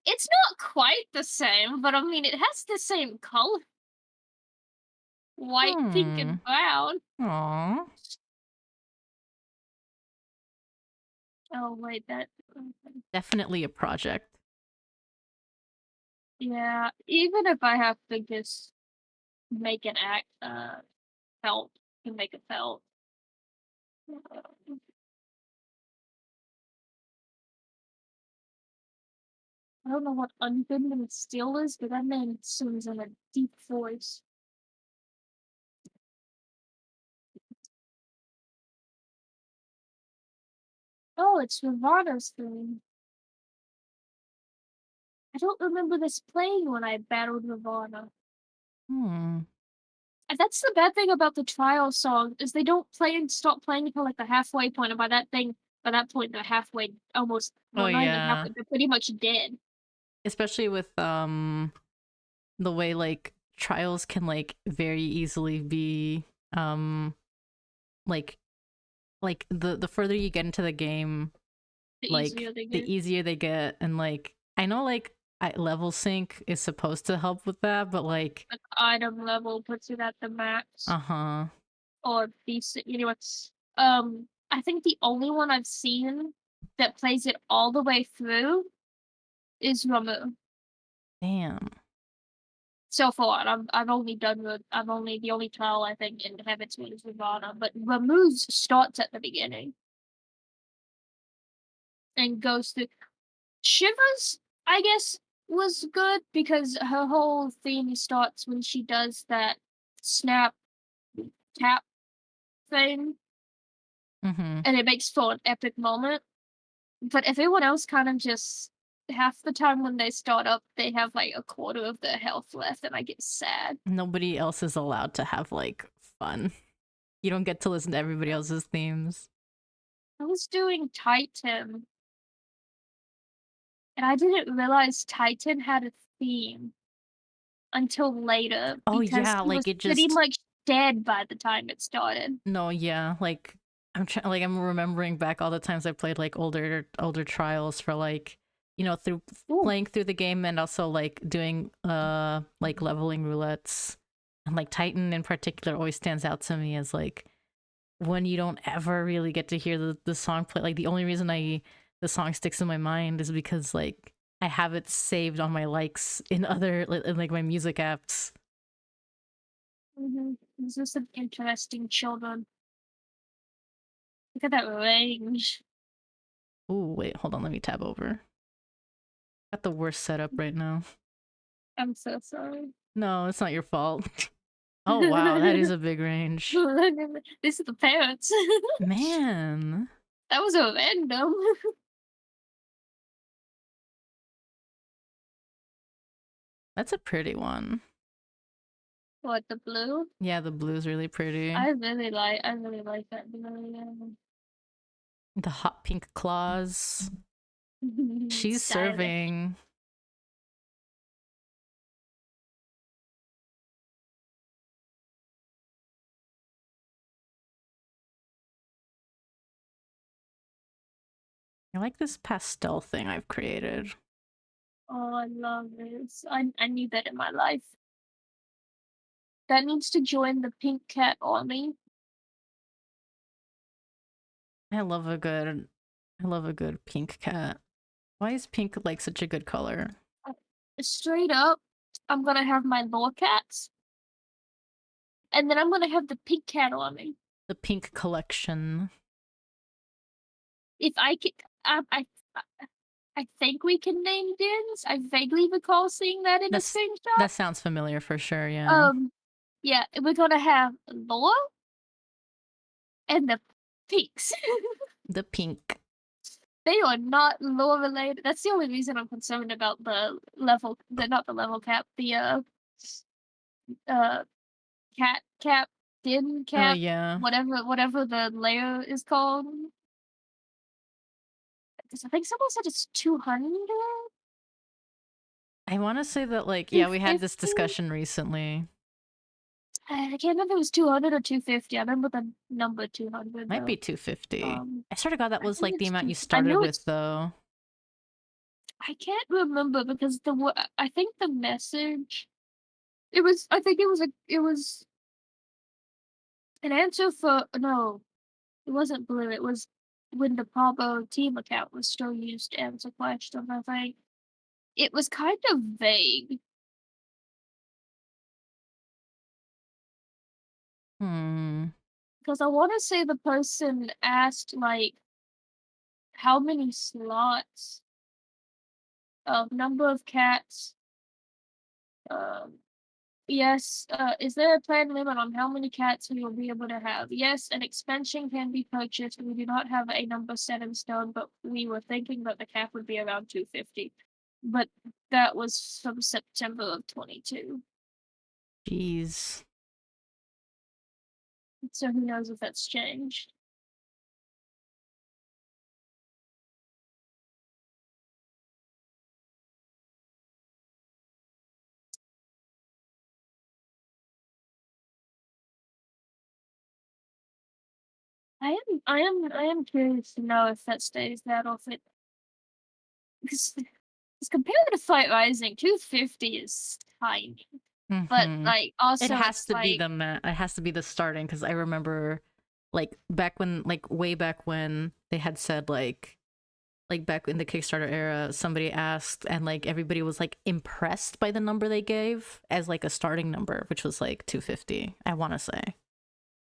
[SPEAKER 2] It's not quite the same, but I mean, it has the same color. White, pink, and brown.
[SPEAKER 1] Aww.
[SPEAKER 2] Oh, wait, that... Okay.
[SPEAKER 1] Definitely a project.
[SPEAKER 2] Yeah, even if I have to just make an felt, to make a felt. I don't know what unbending steel is, but that name sings in a deep voice. Oh, it's Ravana's thing. I don't remember this playing when I battled Ravana. And that's the bad thing about the trial song, is they don't play and stop playing until like the halfway point, and by that point they're halfway, almost, well, not even halfway, they're pretty much dead.
[SPEAKER 1] Especially with the way like trials can like very easily be like the further you get into the game, the easier they get, and like I know like level sync is supposed to help with that, but like
[SPEAKER 2] an item level puts it at the max. Or decent, you know what's I think the only one I've seen that plays it all the way through is Ramu.
[SPEAKER 1] Damn.
[SPEAKER 2] So far, I've only the only trial I think in Heaven's Wings is Ravana, but Ramu's starts at the beginning and goes through. Shiva's, I guess, was good because her whole theme starts when she does that snap tap thing, and it makes for an epic moment. But everyone else kind of just, half the time when they start up, they have like a quarter of their health left, and I get sad.
[SPEAKER 1] Nobody else is allowed to have like fun. You don't get to listen to everybody else's themes.
[SPEAKER 2] I was doing Titan, and I didn't realize Titan had a theme until later.
[SPEAKER 1] Oh
[SPEAKER 2] because
[SPEAKER 1] yeah,
[SPEAKER 2] he
[SPEAKER 1] like
[SPEAKER 2] was
[SPEAKER 1] it just
[SPEAKER 2] pretty much dead by the time it started.
[SPEAKER 1] No, yeah, like I'm remembering back all the times I played like older trials for like, you know, through playing through the game and also like doing like leveling roulettes. And like Titan in particular always stands out to me as like when you don't ever really get to hear the song play. Like the only reason the song sticks in my mind is because like I have it saved on my likes in other in like my music apps.
[SPEAKER 2] This is some interesting children. Look at that range.
[SPEAKER 1] Ooh, wait, hold on, let me tab over. Got the worst setup right now.
[SPEAKER 2] I'm so sorry.
[SPEAKER 1] No, it's not your fault. Oh wow, that is a big range.
[SPEAKER 2] This is the parents.
[SPEAKER 1] Man.
[SPEAKER 2] That was a random.
[SPEAKER 1] That's a pretty one.
[SPEAKER 2] What, the blue?
[SPEAKER 1] Yeah, the blue's really pretty.
[SPEAKER 2] I really like that blue, yeah.
[SPEAKER 1] The hot pink claws. She's serving. I like this pastel thing I've created.
[SPEAKER 2] Oh, I love this. I need that in my life. That needs to join the pink cat army.
[SPEAKER 1] I love a good pink cat. Why is pink like such a good color?
[SPEAKER 2] Straight up, I'm gonna have my lore cats. And then I'm gonna have the pink cat army.
[SPEAKER 1] The pink collection.
[SPEAKER 2] If I could, I think we can name dens. I vaguely recall seeing that in a screenshot.
[SPEAKER 1] That sounds familiar for sure, yeah.
[SPEAKER 2] Yeah, we're gonna have Laura and the pinks.
[SPEAKER 1] The pink.
[SPEAKER 2] They are not lore related. That's the only reason I'm concerned about not the level cap, the cat cap thin cap,
[SPEAKER 1] yeah.
[SPEAKER 2] whatever the layer is called. I think someone said it's 200.
[SPEAKER 1] I want to say that, like, yeah, we had this
[SPEAKER 2] 250?
[SPEAKER 1] discussion recently.
[SPEAKER 2] I can't remember if it was 200 or 250. I remember the number 200
[SPEAKER 1] Might be
[SPEAKER 2] though.
[SPEAKER 1] 250. I swear to God, that
[SPEAKER 2] I
[SPEAKER 1] was
[SPEAKER 2] think
[SPEAKER 1] like the
[SPEAKER 2] it's
[SPEAKER 1] amount you
[SPEAKER 2] I
[SPEAKER 1] started
[SPEAKER 2] know
[SPEAKER 1] with,
[SPEAKER 2] it's
[SPEAKER 1] though.
[SPEAKER 2] I can't remember because I think the message I think it was an answer for no, it wasn't blue. It was when the PawBorough team account was still used to answer questions, I think. It was kind of vague. Because I want to say the person asked, like, how many slots of number of cats. Yes, is there a planned limit on how many cats we will be able to have? Yes, an expansion can be purchased. We do not have a number set in stone, but we were thinking that the cap would be around 250. But that was from September of 22.
[SPEAKER 1] Jeez.
[SPEAKER 2] So who knows if that's changed. I am curious to know if that stays that or if it because compared to Fight Rising, 250 is tiny. But like also
[SPEAKER 1] it has
[SPEAKER 2] it's
[SPEAKER 1] to
[SPEAKER 2] like
[SPEAKER 1] be it has to be the starting, because I remember like back when, like way back when they had said like back in the Kickstarter era, somebody asked and like everybody was like impressed by the number they gave as like a starting number, which was like 250, I want to say.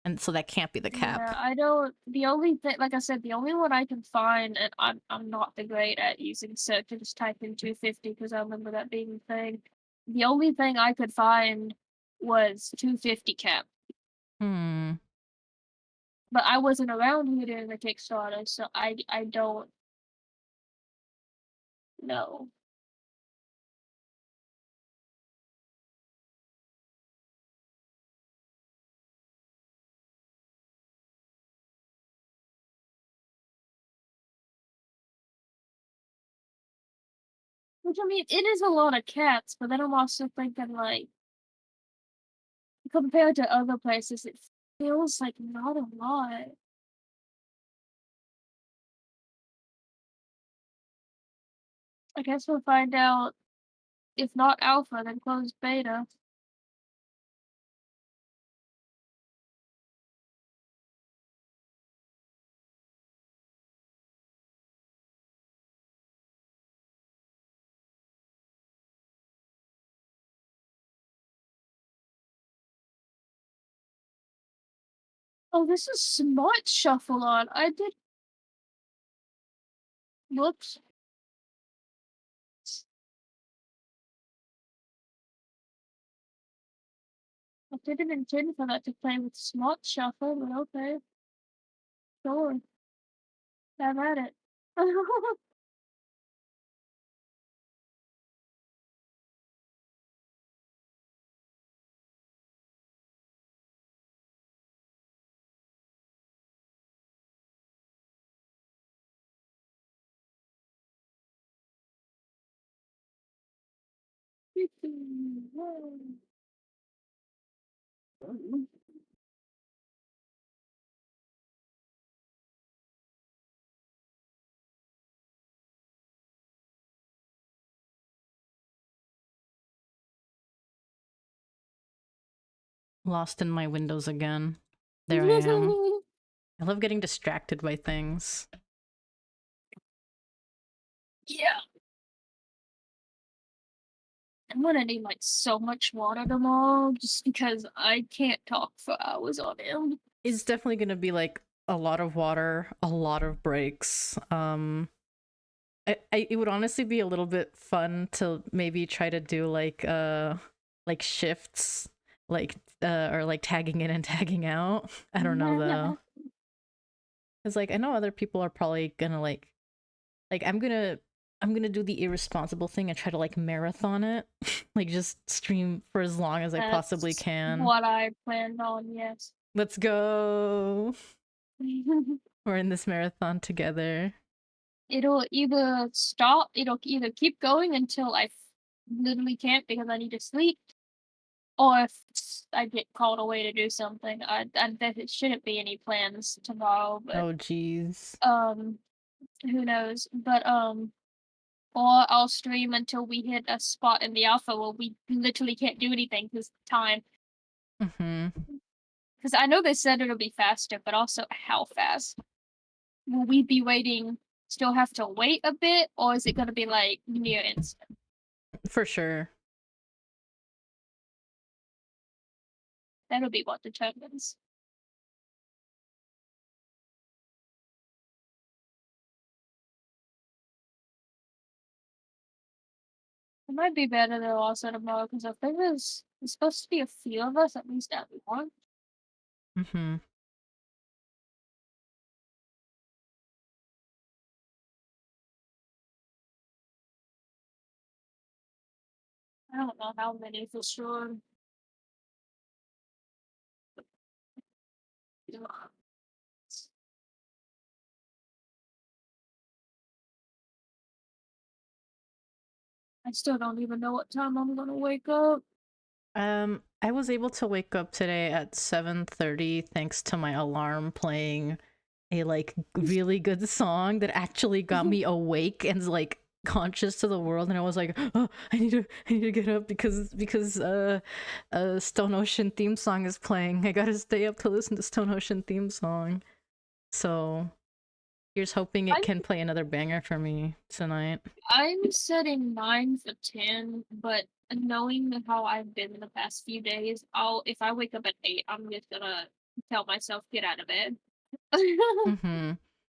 [SPEAKER 1] And so that can't be the cap.
[SPEAKER 2] Yeah, I don't. The only thing, like I said, the only one I can find, and I'm not the great at using search to just type in 250 because I remember that being a thing. The only thing I could find was 250 cap. But I wasn't around here during the Kickstarter, so I don't know. Which I mean, it is a lot of cats, but then I'm also thinking like, compared to other places, it feels like not a lot. I guess we'll find out. If not alpha, then closed beta. Oh, this is Smart Shuffle on. I did. Whoops. I didn't intend for that to play with Smart Shuffle, but okay. Sure. Have at it.
[SPEAKER 1] Lost in my windows again. There I am. I love getting distracted by things.
[SPEAKER 2] Yeah. I'm gonna need like so much water tomorrow just because I can't talk for hours on end.
[SPEAKER 1] It's definitely gonna be like a lot of water, a lot of breaks. It would honestly be a little bit fun to maybe try to do like shifts, like or like tagging in and tagging out. I don't know though. Cause like I know other people are probably gonna like I'm gonna do the irresponsible thing and try to like marathon it. Like just stream for as long as I possibly can.
[SPEAKER 2] What I planned on, yes.
[SPEAKER 1] Let's go. We're in this marathon together.
[SPEAKER 2] It'll either stop, it'll either keep going until I literally can't because I need to sleep, or if I get called away to do something. There shouldn't be any plans tomorrow, but
[SPEAKER 1] oh jeez.
[SPEAKER 2] who knows? But or I'll stream until we hit a spot in the alpha where we literally can't do anything because time. Because I know they said it'll be faster, but also how fast? Will we be waiting? Still have to wait a bit, or is it gonna be like near instant?
[SPEAKER 1] For sure.
[SPEAKER 2] That'll be what determines. It might be better though also tomorrow because if there's supposed to be a few of us at least at once. I don't know how many for sure. I still don't even know what time I'm gonna wake up.
[SPEAKER 1] I was able to wake up today at 7:30 thanks to my alarm playing a like really good song that actually got me awake and like conscious to the world, and I was like, oh, I need to get up because Stone Ocean theme song is playing. I gotta stay up to listen to Stone Ocean theme song. So here's hoping it can play another banger for me tonight.
[SPEAKER 2] I'm setting 9 for 10, but knowing how I've been the past few days, if I wake up at 8, I'm just gonna tell myself get out of bed.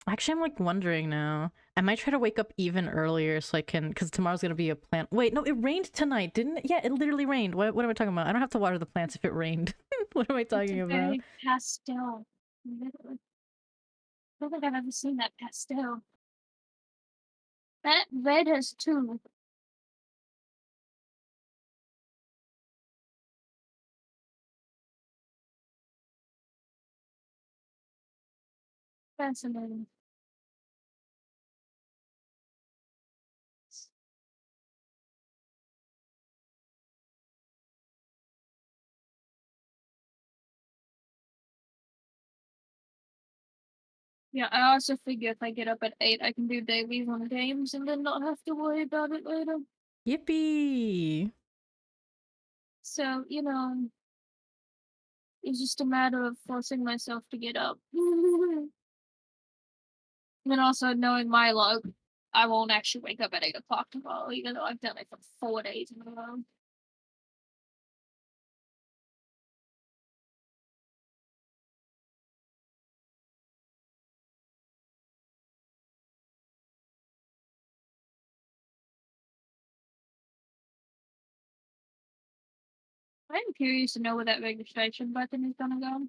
[SPEAKER 1] Actually, I'm like wondering now. I might try to wake up even earlier so I can, because tomorrow's gonna be a plant. Wait, no, it rained tonight, didn't it? Yeah, it literally rained. What am I talking about? I don't have to water the plants if it rained. What am I talking
[SPEAKER 2] It's a
[SPEAKER 1] about?
[SPEAKER 2] very pastel. Literally. I don't think I've ever seen that pastel. That red has two. Fascinating. Yeah, I also figure if I get up at 8, I can do dailies on games and then not have to worry about it later.
[SPEAKER 1] Yippee!
[SPEAKER 2] So, it's just a matter of forcing myself to get up. And also knowing my luck, I won't actually wake up at 8 o'clock tomorrow, even though I've done it for 4 days in a row. I'm curious to know where that registration button is gonna go.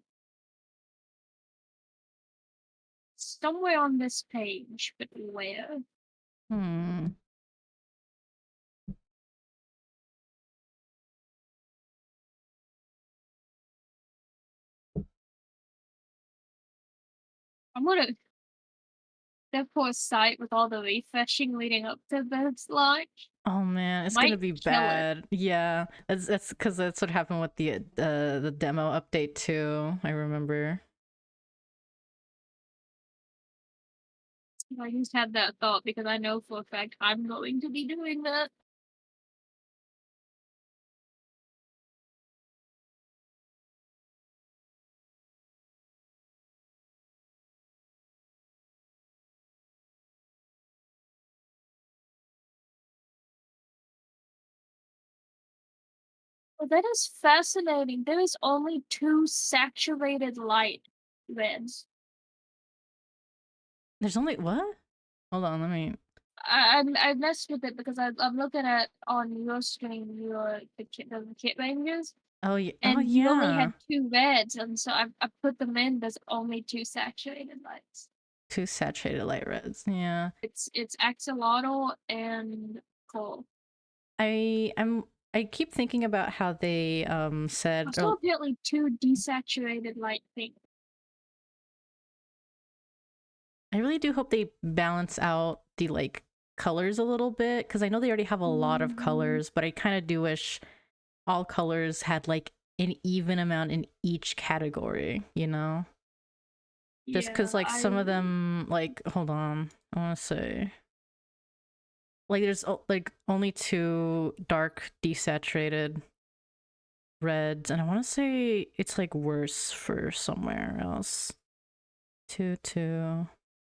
[SPEAKER 2] Somewhere on this page, but where?
[SPEAKER 1] Hmm.
[SPEAKER 2] I'm gonna that poor site with all the refreshing leading up to this launch.
[SPEAKER 1] Oh man, it's
[SPEAKER 2] Might
[SPEAKER 1] gonna be
[SPEAKER 2] kill it.
[SPEAKER 1] bad. Yeah, that's because that's what happened with the demo update too. I remember.
[SPEAKER 2] I just had that thought because I know for a fact I'm going to be doing that. Well, that is fascinating. There is only 2 saturated light reds.
[SPEAKER 1] There's only what? Hold on, let me.
[SPEAKER 2] I messed with it because I'm looking at on your screen the kit ranges.
[SPEAKER 1] Oh yeah.
[SPEAKER 2] And you only had 2 reds, and so I put them in. There's only 2 saturated lights.
[SPEAKER 1] 2 saturated light reds. Yeah.
[SPEAKER 2] It's axolotl and coal.
[SPEAKER 1] I I keep thinking about how they said.
[SPEAKER 2] I saw apparently 2 desaturated light pink.
[SPEAKER 1] I really do hope they balance out the like colors a little bit, because I know they already have a lot of colors, but I kind of do wish all colors had like an even amount in each category, you know? Just because like some of them, like, hold on, I want to say, like there's like only 2 dark desaturated reds, and I want to say it's like worse for somewhere else. 2.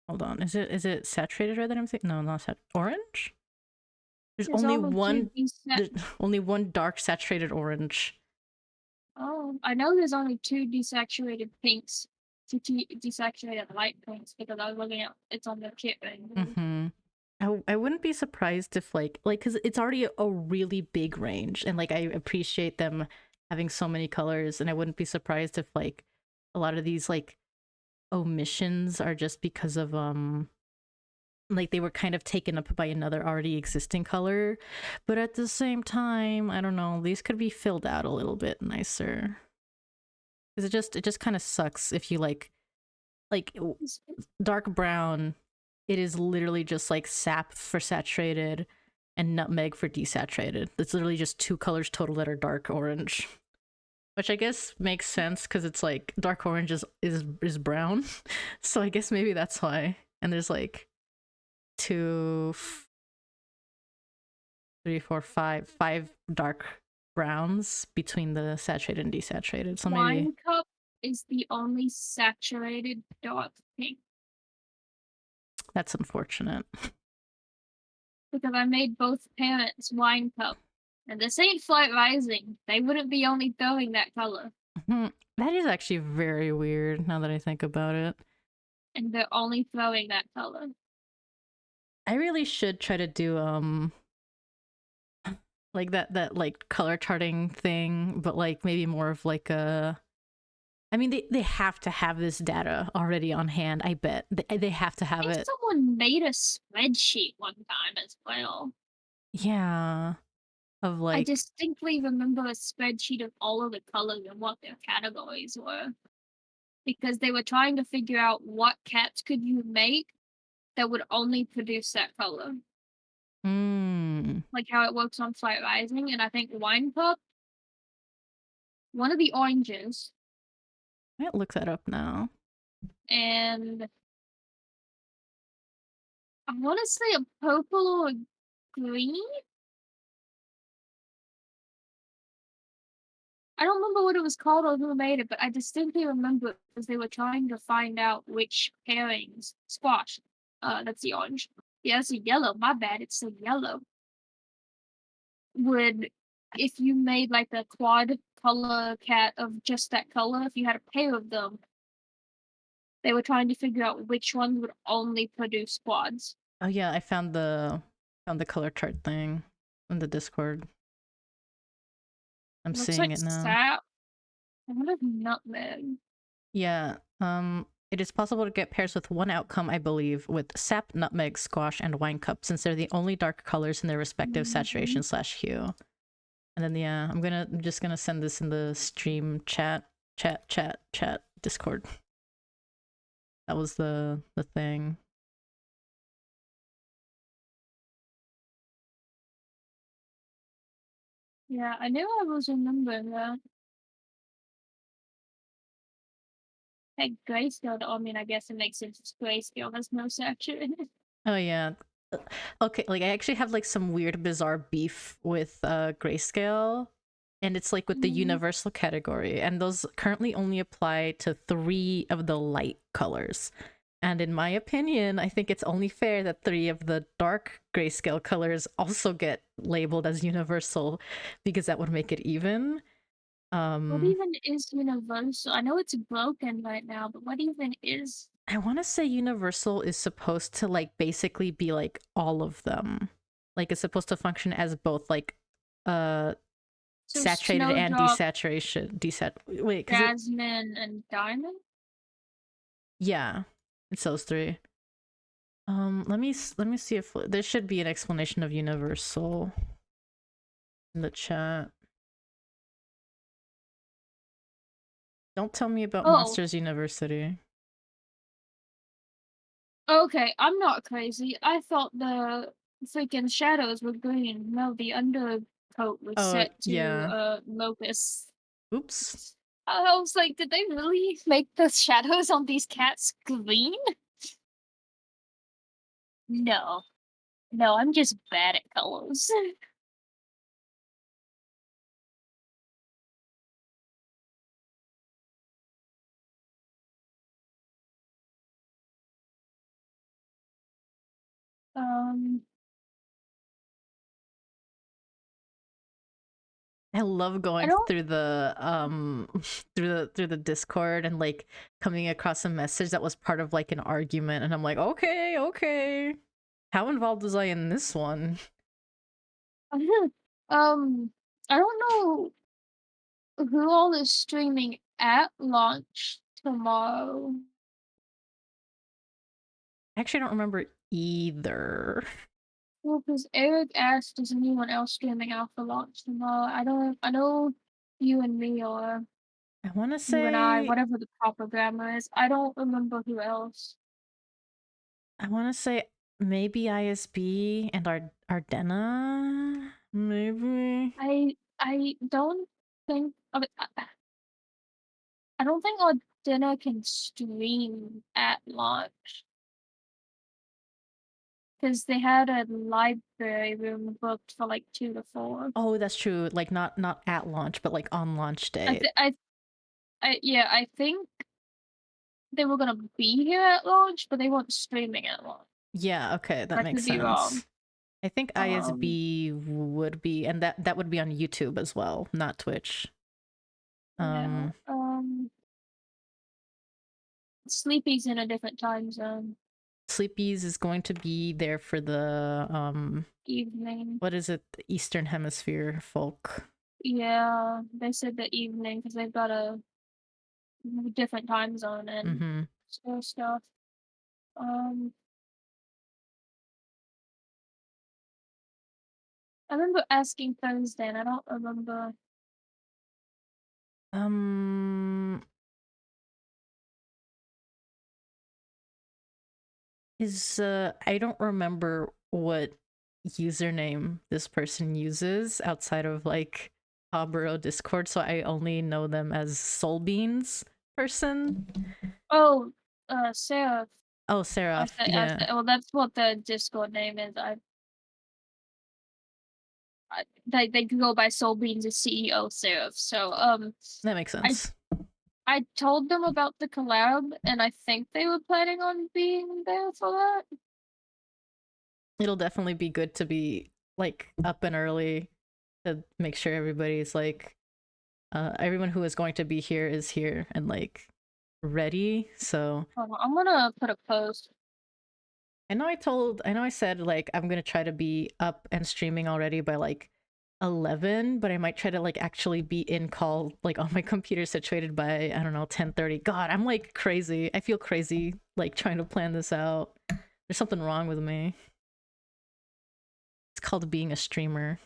[SPEAKER 1] Hold on, is it saturated red that I'm thinking? No, not orange. There's only one. There's only one dark saturated orange.
[SPEAKER 2] Oh, I know there's only 2 desaturated pinks, 2 desaturated light pinks, because I was looking at it's on the kit right now.
[SPEAKER 1] I wouldn't be surprised if like because it's already a really big range, and like I appreciate them having so many colors, and I wouldn't be surprised if like a lot of these like omissions are just because of like they were kind of taken up by another already existing color. But at the same time, I don't know, these could be filled out a little bit nicer, because it just kind of sucks if you like dark brown, it is literally just like sap for saturated and nutmeg for desaturated. It's literally just 2 colors total that are dark orange, which I guess makes sense because it's like dark orange is brown. So I guess maybe that's why. And there's like 2, 3, 4, 5 dark browns between the saturated and desaturated. So maybe
[SPEAKER 2] Wine Cup is the only saturated dark pink.
[SPEAKER 1] That's unfortunate.
[SPEAKER 2] Because I made both parents Wine Cup. And this ain't Flight Rising. They wouldn't be only throwing that color.
[SPEAKER 1] That is actually very weird now that I think about it.
[SPEAKER 2] And they're only throwing that color.
[SPEAKER 1] I really should try to do like that like color charting thing, but like maybe more of like a, I mean they have to have this data already on hand, I bet. They have to have it.
[SPEAKER 2] Someone made a spreadsheet one time as well.
[SPEAKER 1] Yeah. Of like,
[SPEAKER 2] I distinctly remember a spreadsheet of all of the colors and what their categories were. Because they were trying to figure out what cats could you make that would only produce that color. Like how it works on Flight Rising, and I think Wine Cup, one of the oranges.
[SPEAKER 1] I might look that up now.
[SPEAKER 2] And I want to say a purple or a green? I don't remember what it was called or who made it, but I distinctly remember it because they were trying to find out which pairings. Squash. That's the orange. Yeah, that's a yellow. My bad, it's a yellow. Would, if you made like a quad color cat of just that color, if you had a pair of them, they were trying to figure out which ones would only produce quads.
[SPEAKER 1] Oh yeah, I found the color chart thing in the Discord. I'm seeing
[SPEAKER 2] like
[SPEAKER 1] it now.
[SPEAKER 2] Sap. I wonder if nutmeg.
[SPEAKER 1] Yeah. It is possible to get pairs with one outcome, I believe, with sap, nutmeg, squash, and wine cup, since they're the only dark colors in their respective saturation / hue. And then yeah, I'm just gonna send this in the stream chat Discord. That was the thing.
[SPEAKER 2] Yeah, I knew I was remembering that. Hey, grayscale, I mean, I guess it makes sense. Grayscale has no saturated.
[SPEAKER 1] Oh yeah. Okay, like I actually have like some weird bizarre beef with grayscale, and it's like with the universal category, and those currently only apply to 3 of the light colors. And in my opinion, I think it's only fair that 3 of the dark grayscale colors also get labeled as universal, because that would make it even.
[SPEAKER 2] What even is universal? I know it's broken right now, but what even is?
[SPEAKER 1] I want to say universal is supposed to like basically be like all of them. Like it's supposed to function as both like so saturated and desaturation. Wait,
[SPEAKER 2] Jasmine and diamond?
[SPEAKER 1] Yeah, it's those 3. Let me see if there should be an explanation of universal. in the chat. Don't tell me about Monsters University.
[SPEAKER 2] Okay, I'm not crazy. I thought the freaking shadows were green. No, the undercoat was set to locust.
[SPEAKER 1] Oops.
[SPEAKER 2] I was like, did they really make the shadows on these cats green? No. No, I'm just bad at colors.
[SPEAKER 1] I love going through the through the Discord and like coming across a message that was part of like an argument, and I'm like, okay, how involved was I in this one?
[SPEAKER 2] I don't know who all is streaming at launch tomorrow.
[SPEAKER 1] I actually don't remember either.
[SPEAKER 2] Well, because Eric asked, is anyone else streaming Alpha launch tomorrow? I know you and me are.
[SPEAKER 1] I want to say...
[SPEAKER 2] You and I, whatever the proper grammar is. I don't remember who else.
[SPEAKER 1] I want to say maybe ISB and Ardena? Maybe?
[SPEAKER 2] I don't think... I don't think Ardena can stream at launch. Because they had a library room booked for like 2 to 4.
[SPEAKER 1] Oh, that's true. Like not at launch, but like on launch day.
[SPEAKER 2] I think they were gonna be here at launch, but they weren't streaming at launch.
[SPEAKER 1] Yeah, okay, that makes sense. Wrong. I think ISB would be, and that would be on YouTube as well, not Twitch.
[SPEAKER 2] Yeah, Sleepy's in a different time zone.
[SPEAKER 1] Sleepy's is going to be there for the
[SPEAKER 2] evening.
[SPEAKER 1] What is it? The Eastern Hemisphere folk.
[SPEAKER 2] Yeah, they said the evening because they've got a different time zone and stuff. I remember asking Thursday, and I don't remember.
[SPEAKER 1] I don't remember what username this person uses outside of like PawBorough Discord, so I only know them as Soulbeans person.
[SPEAKER 2] Oh, Seraph.
[SPEAKER 1] Oh, Seraph. Yeah.
[SPEAKER 2] Well, that's what the Discord name is. They go by Soulbeans as CEO Seraph. So
[SPEAKER 1] that makes sense.
[SPEAKER 2] I told them about the collab, and I think they were planning on being there for that.
[SPEAKER 1] It'll definitely be good to be like up and early to make sure everybody's like everyone who is going to be here is here and like ready. So
[SPEAKER 2] I'm gonna put a post.
[SPEAKER 1] I know I said like I'm gonna try to be up and streaming already by like 11, but I might try to like actually be in call like on my computer situated by I don't know 10:30. God, I'm like crazy. I feel crazy like trying to plan this out. There's something wrong with me. It's called being a streamer.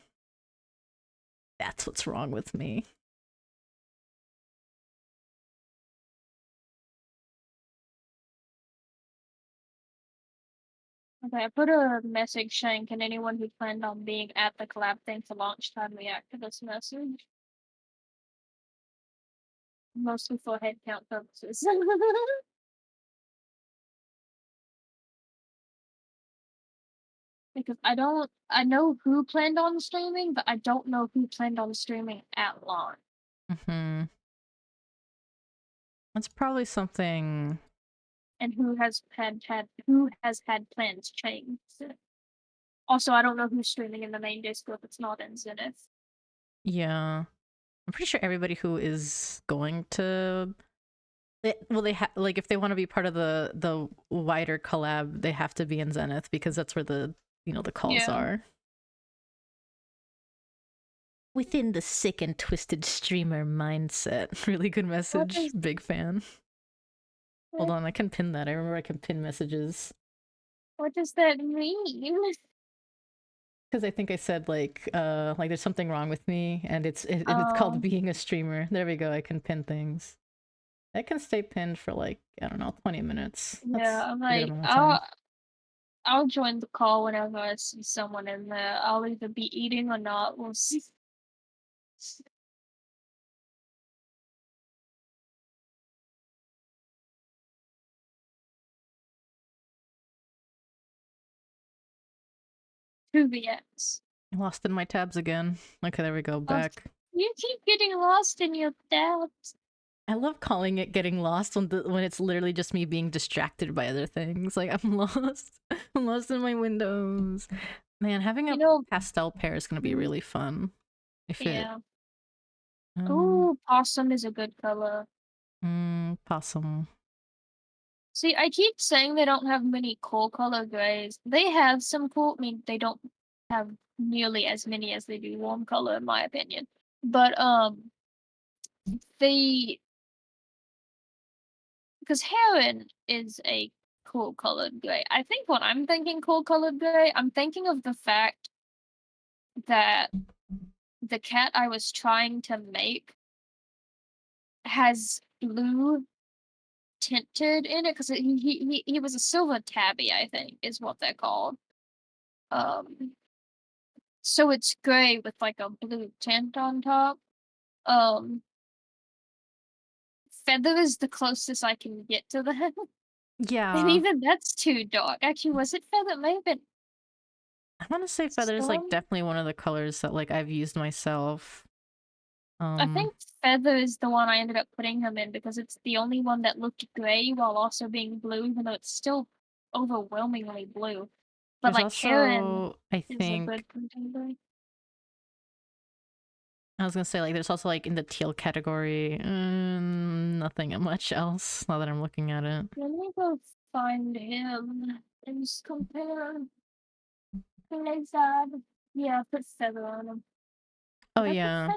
[SPEAKER 1] That's what's wrong with me.
[SPEAKER 2] Okay, I put a message saying, can anyone who planned on being at the collab thing for launch time react to this message? Mostly for headcount purposes. Because I know who planned on streaming, but I don't know who planned on streaming at launch.
[SPEAKER 1] That's probably something.
[SPEAKER 2] And who has had plans changed. Also, I don't know who's streaming in the main Discord that's not in Zenith.
[SPEAKER 1] Yeah. I'm pretty sure everybody who is going to they have like if they want to be part of the wider collab, they have to be in Zenith because that's where the the calls are. Within the sick and twisted streamer mindset. Really good message. Big fan. Hold on, I can pin that. I remember I can pin messages.
[SPEAKER 2] What does that mean?
[SPEAKER 1] Because I think I said like there's something wrong with me, and it's called
[SPEAKER 2] Oh,
[SPEAKER 1] being a streamer. There we go. I can pin things. I can stay pinned for like, I don't know, 20 minutes.
[SPEAKER 2] yeah.
[SPEAKER 1] That's
[SPEAKER 2] I'm
[SPEAKER 1] a good
[SPEAKER 2] like,
[SPEAKER 1] amount of time.
[SPEAKER 2] I'll join the call whenever I see someone in there. I'll either be eating or not. We'll see. To the X.
[SPEAKER 1] I lost in my tabs again. Okay, there we go.
[SPEAKER 2] Oh,
[SPEAKER 1] Back.
[SPEAKER 2] you keep getting lost in your doubts.
[SPEAKER 1] I love calling it getting lost when it's literally just me being distracted by other things. Like, I'm lost. I'm lost in my windows. Man, having a pastel pair is gonna be really fun. If it.
[SPEAKER 2] Yeah. Ooh, possum is a good color.
[SPEAKER 1] Possum.
[SPEAKER 2] See, I keep saying they don't have many cool color grays. They have some cool. I mean, they don't have nearly as many as they do warm color, in my opinion. But they because heron is a cool colored gray. I think when I'm thinking cool colored gray, I'm thinking of the fact that the cat I was trying to make has blue tinted in it because he was a silver tabby, I think, is what they're called. So it's gray with like a blue tint on top. Feather is the closest I can get to that.
[SPEAKER 1] Yeah.
[SPEAKER 2] And even that's too dark. Actually, was it feather? It may have been.
[SPEAKER 1] I want to say feather is like definitely one of the colors that like I've used myself.
[SPEAKER 2] I think feather is the one I ended up putting him in because it's the only one that looked gray while also being blue, even though it's still overwhelmingly blue. But
[SPEAKER 1] there's
[SPEAKER 2] like
[SPEAKER 1] also,
[SPEAKER 2] heron
[SPEAKER 1] I
[SPEAKER 2] is a
[SPEAKER 1] think,
[SPEAKER 2] good contender.
[SPEAKER 1] I was gonna say like there's also like in the teal category, nothing much else. Now that I'm looking at it.
[SPEAKER 2] Let me go find him and just compare. Lizard. Yeah, put feather on him.
[SPEAKER 1] Oh yeah.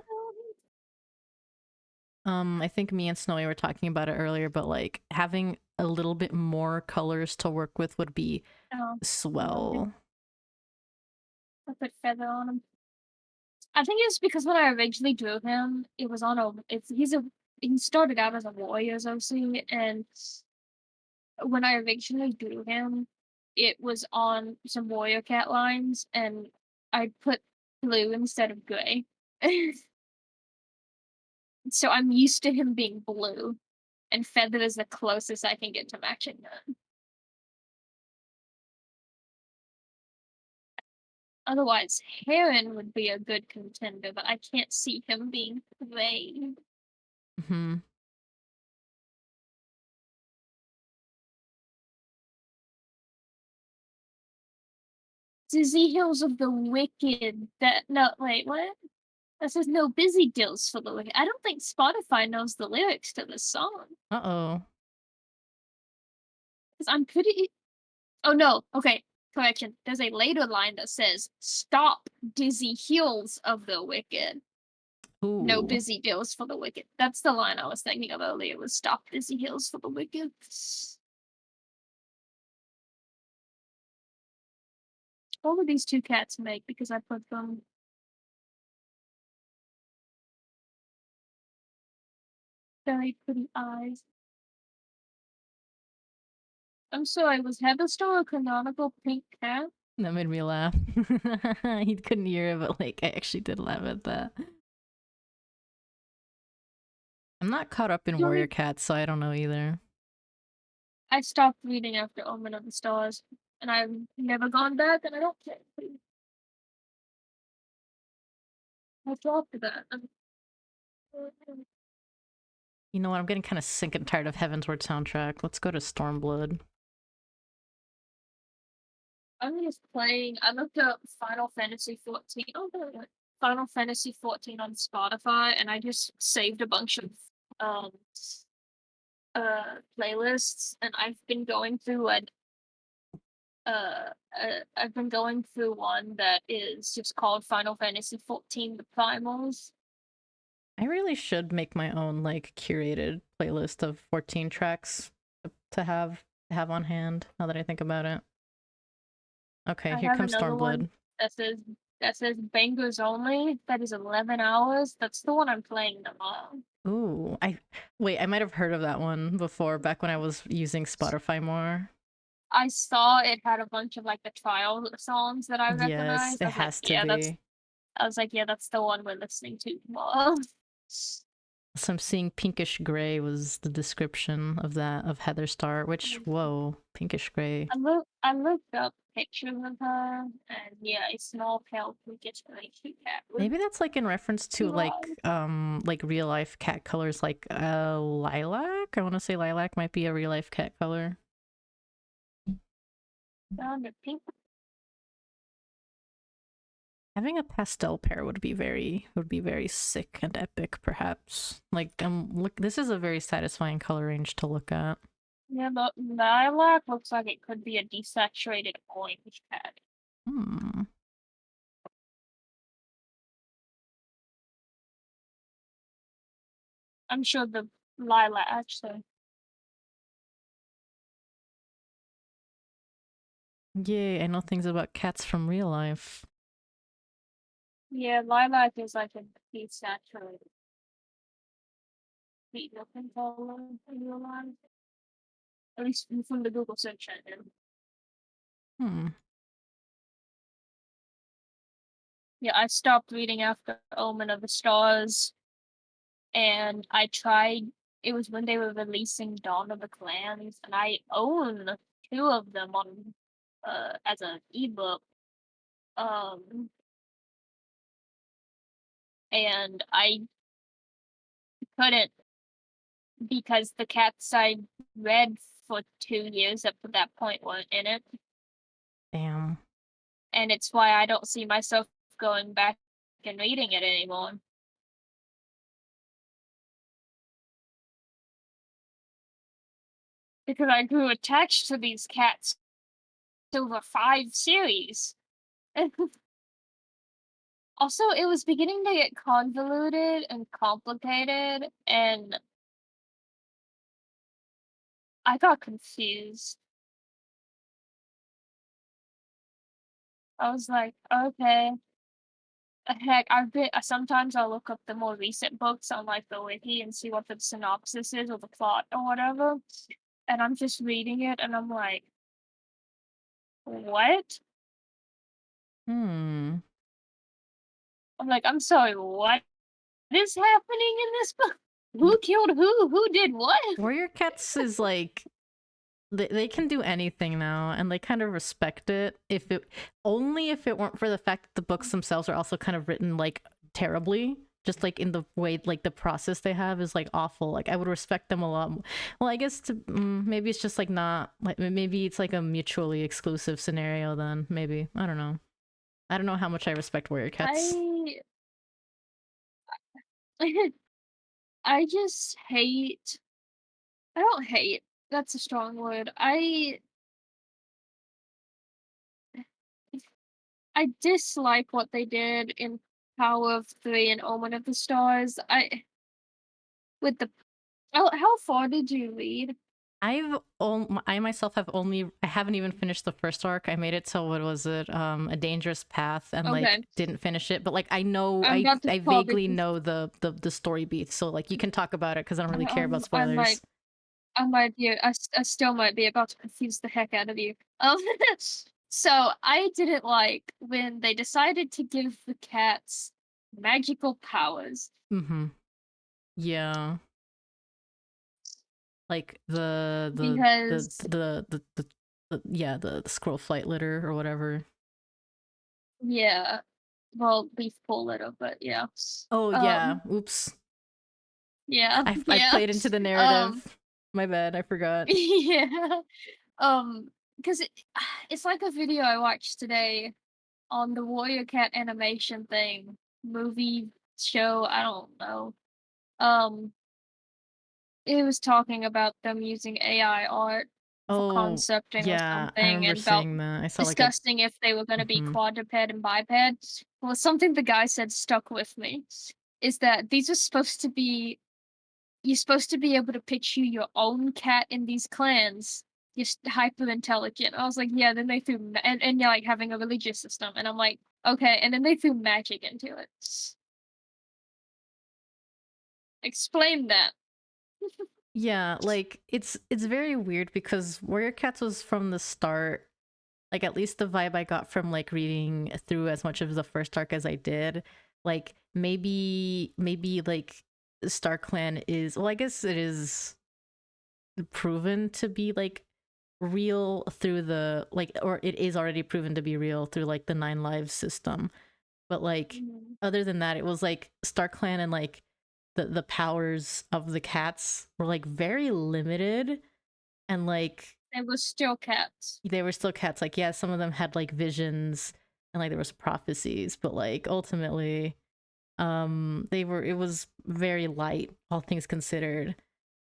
[SPEAKER 1] I think me and Snowy were talking about it earlier, but like having a little bit more colors to work with would be swell.
[SPEAKER 2] I put feather on him. I think it's because when I originally drew him, it was on he started out as a warrior's OC, and when I originally drew him, it was on some warrior cat lines, and I put blue instead of gray. So I'm used to him being blue, and feather is the closest I can get to matching that. Otherwise, heron would be a good contender, but I can't see him being gray. Dizzy Hills of the Wicked. What? That says no busy deals for the Wicked. I don't think Spotify knows the lyrics to this song.
[SPEAKER 1] Uh-oh.
[SPEAKER 2] Because I'm pretty. Oh no. Okay. Correction. There's a later line that says, "Stop dizzy heels of the wicked."
[SPEAKER 1] Ooh.
[SPEAKER 2] No busy deals for the wicked. That's the line I was thinking of earlier. Was "Stop dizzy heels for the wicked." What would these two cats make? Because I put them. Very pretty eyes. I'm sorry, was Heatherstone a canonical pink cat?
[SPEAKER 1] That made me laugh. He couldn't hear it, but like I actually did laugh at that. I'm not caught up in Warrior Cats, so I don't know either.
[SPEAKER 2] I stopped reading after Omen of the Stars, and I've never gone back, and I don't care. I dropped that.
[SPEAKER 1] You know what? I'm getting kind of sick and tired of Heavensward soundtrack. Let's go to Stormblood.
[SPEAKER 2] I'm just playing. I looked up Final Fantasy 14. Oh, Final Fantasy 14 on Spotify, and I just saved a bunch of playlists, and I've been going through I've been going through one that is just called Final Fantasy 14: The Primals.
[SPEAKER 1] I really should make my own like curated playlist of 14 tracks to have on hand. Now that I think about it. Okay, here comes Stormblood.
[SPEAKER 2] That says that says bangers only. That is 11 hours. That's the one I'm playing tomorrow.
[SPEAKER 1] Ooh, I might have heard of that one before, back when I was using Spotify more.
[SPEAKER 2] I saw it had a bunch of like the trial songs that I
[SPEAKER 1] Yes,
[SPEAKER 2] recognized.
[SPEAKER 1] it
[SPEAKER 2] I was like,
[SPEAKER 1] has to
[SPEAKER 2] yeah,
[SPEAKER 1] be.
[SPEAKER 2] that's the one we're listening to tomorrow.
[SPEAKER 1] So I'm seeing pinkish gray was the description of that, of Heather Star, which, whoa, pinkish gray.
[SPEAKER 2] I looked up pictures of her, and yeah, a small pale pinkish gray cat.
[SPEAKER 1] Maybe that's like in reference to like real life cat colors, like lilac. I want to say lilac might be a real life cat color.
[SPEAKER 2] Found a pink.
[SPEAKER 1] Having a pastel pair would be very sick and epic, perhaps. Like, look, this is a very satisfying color range to look at.
[SPEAKER 2] Yeah, the lilac looks like it could be a desaturated orange cat. I'm sure the lilac actually.
[SPEAKER 1] Yay, I know things about cats from real life.
[SPEAKER 2] Yeah, lilac is like a desaturated sweet looking color in real life. At least from the Google search engine. Yeah, I stopped reading after Omen of the Stars, and I tried. It was when they were releasing Dawn of the Clans, and I own 2 of them on as an ebook. And I couldn't, because the cats I read for 2 years up to that point weren't in it.
[SPEAKER 1] Damn.
[SPEAKER 2] And it's why I don't see myself going back and reading it anymore. Because I grew attached to these cats over 5 series. Also, it was beginning to get convoluted and complicated, and I got confused. I was like, okay. Heck, sometimes I'll look up the more recent books on like the wiki and see what the synopsis is or the plot or whatever. And I'm just reading it and I'm like, what? I'm like, I'm sorry, what is happening in this book? Who killed who? Who did what?
[SPEAKER 1] Warrior Cats is like, they can do anything now, and they kind of respect it. Only if it weren't for the fact that the books themselves are also kind of written like terribly, just like in the way, like the process they have is like awful. Like I would respect them a lot more. Well, I guess maybe it's just like not like, maybe it's like a mutually exclusive scenario then. Maybe, I don't know how much I respect Warrior Cats.
[SPEAKER 2] I just hate. I don't hate. That's a strong word. I dislike what they did in Power of 3 and Omen of the Stars. How far did you read?
[SPEAKER 1] I myself I haven't even finished the first arc. I made it till, what was it, A Dangerous Path, and like didn't finish it. But like I know, I vaguely know the story beats, so like you can talk about it because I don't really care about spoilers.
[SPEAKER 2] I still might be about to confuse the heck out of you. So I didn't like when they decided to give the cats magical powers.
[SPEAKER 1] Yeah. Like the squirrel flight litter or whatever.
[SPEAKER 2] Yeah. Well, leaf pool litter, but yeah.
[SPEAKER 1] Oh yeah. Oops.
[SPEAKER 2] Yeah.
[SPEAKER 1] I played into the narrative. My bad, I forgot.
[SPEAKER 2] Yeah. Because it's like a video I watched today on the Warrior Cat animation thing, movie, show, I don't know. It was talking about them using AI art for concepting or something,
[SPEAKER 1] I remember seeing that. I saw
[SPEAKER 2] discussing if they were going to be quadruped and biped. Well, something the guy said stuck with me is that these are supposed to be. You're supposed to be able to picture your own cat in these clans. Just hyper intelligent. I was like, yeah. Then they threw and you're like having a religious system, and I'm like, Okay, and then they threw magic into it. Explain that.
[SPEAKER 1] Yeah, like it's very weird because Warrior Cats was from the start, like at least the vibe I got from like reading through as much of the first arc as I did, like maybe like StarClan is, well, I guess it is proven to be like real through the like, or it is already proven to be real through like the 9 lives system. But like other than that, it was like StarClan and like the powers of the cats were like very limited, and like
[SPEAKER 2] They were still cats.
[SPEAKER 1] they were still cats. Like, yeah, some of them had like visions and like there was prophecies, but like ultimately they were, it was very light, all things considered.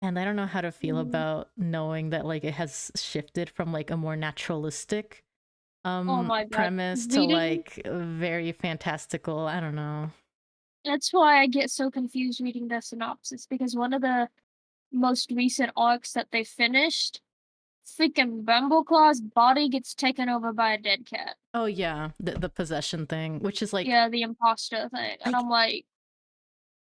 [SPEAKER 1] And I don't know how to feel about knowing that like it has shifted from like a more naturalistic
[SPEAKER 2] Oh my god.
[SPEAKER 1] premise to like very fantastical. I don't know.
[SPEAKER 2] That's why I get so confused reading the synopsis, because one of the most recent arcs that they finished, freaking Bumbleclaw's body gets taken over by a dead cat.
[SPEAKER 1] Oh yeah, the possession thing, which is like,
[SPEAKER 2] yeah, the imposter thing, and I'm like,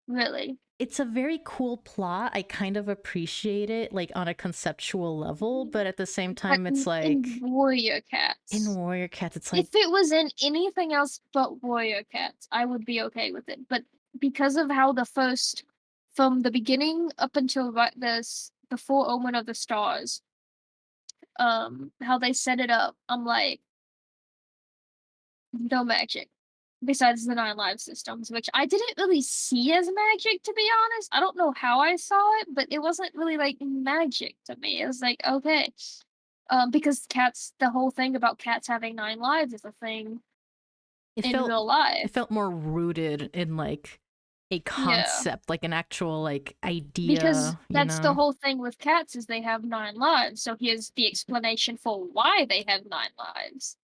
[SPEAKER 2] really?
[SPEAKER 1] It's a very cool plot. I kind of appreciate it, like on a conceptual level, but at the same time, it's like
[SPEAKER 2] in Warrior Cats.
[SPEAKER 1] In Warrior Cats, it's like,
[SPEAKER 2] if it was in anything else but Warrior Cats, I would be okay with it. But because of how from the beginning up until the full Omen of the Stars, how they set it up, I'm like, no magic. Besides the 9 live systems, which I didn't really see as magic, to be honest. I don't know how I saw it, but it wasn't really like magic to me. It was like, okay. Because cats, the whole thing about cats having 9 lives is a thing real life.
[SPEAKER 1] It felt more rooted in like a concept, like an actual like idea.
[SPEAKER 2] Because that's the whole thing with cats, is they have 9 lives. So here's the explanation for why they have 9 lives.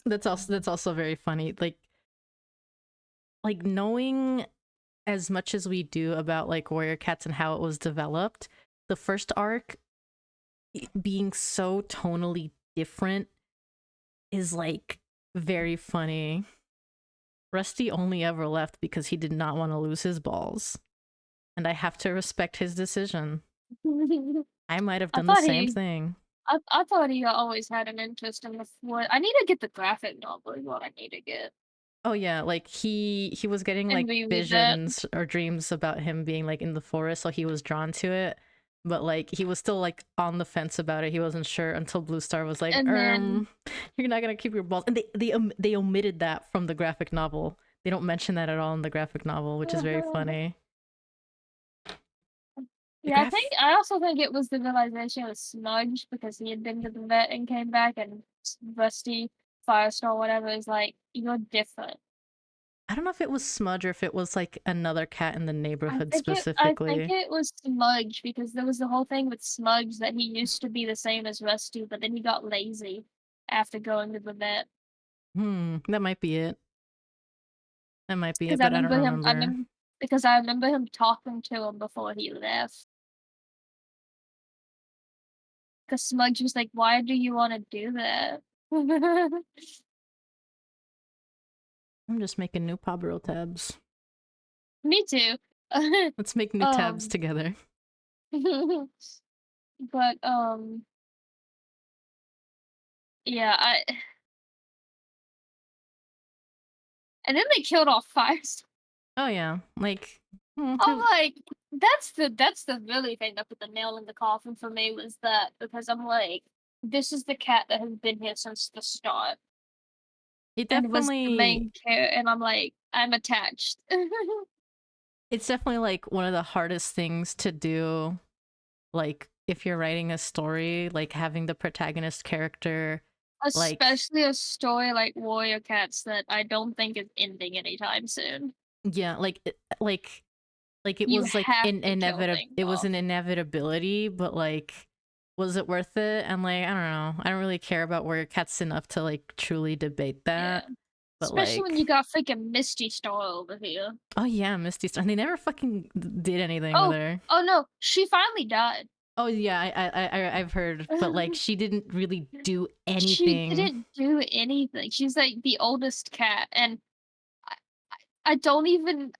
[SPEAKER 1] That's also very funny. Like knowing as much as we do about like Warrior Cats and how it was developed, the first arc being so tonally different is like very funny. Rusty only ever left because he did not want to lose his balls, and I have to respect his decision. I might have done the same thing.
[SPEAKER 2] I thought he always had an interest in the forest. I need to get the graphic novel is what I need to get.
[SPEAKER 1] Oh yeah, like he was getting like visions or dreams about him being like in the forest, so he was drawn to it. But like he was still like on the fence about it. He wasn't sure until Blue Star was like,
[SPEAKER 2] then,
[SPEAKER 1] you're not gonna keep your balls. And they omitted that from the graphic novel. They don't mention that at all in the graphic novel, which is very funny.
[SPEAKER 2] Yeah, I also think it was the realization of Smudge, because he had been to the vet and came back, and Rusty, Firestar, whatever, is like, you're different.
[SPEAKER 1] I don't know if it was Smudge or if it was like another cat in the neighborhood specifically.
[SPEAKER 2] I think it was Smudge, because there was the whole thing with Smudge that he used to be the same as Rusty, but then he got lazy after going to the vet.
[SPEAKER 1] That might be it. That might be it, but I don't remember.
[SPEAKER 2] Because I remember him talking to him before he left. Because Smudge was like, why do you want to do that?
[SPEAKER 1] I'm just making new PawBorough tabs.
[SPEAKER 2] Me too.
[SPEAKER 1] Let's make new tabs together.
[SPEAKER 2] But, yeah, and then they killed off Firestar.
[SPEAKER 1] Oh yeah, like
[SPEAKER 2] I'm like, that's the really thing that put the nail in the coffin for me, was that, because I'm like, this is the cat that has been here since the start.
[SPEAKER 1] It definitely
[SPEAKER 2] was the main character, and I'm like, I'm attached.
[SPEAKER 1] It's definitely like one of the hardest things to do, like if you're writing a story, like having the protagonist character,
[SPEAKER 2] especially a story like Warrior Cats that I don't think is ending anytime soon.
[SPEAKER 1] Yeah, like it was like it was an inevitability, but like, was it worth it? And like, I don't know, I don't really care about Warrior Cats enough to like truly debate that.
[SPEAKER 2] Yeah.
[SPEAKER 1] But
[SPEAKER 2] especially when you got freaking Misty Star over here.
[SPEAKER 1] Oh yeah, Misty Star. And they never fucking did anything with her.
[SPEAKER 2] Oh no, she finally died.
[SPEAKER 1] Oh yeah, I've heard, but like she didn't really do
[SPEAKER 2] She
[SPEAKER 1] anything.
[SPEAKER 2] didn't do anything. She's like the oldest cat, and I, I don't even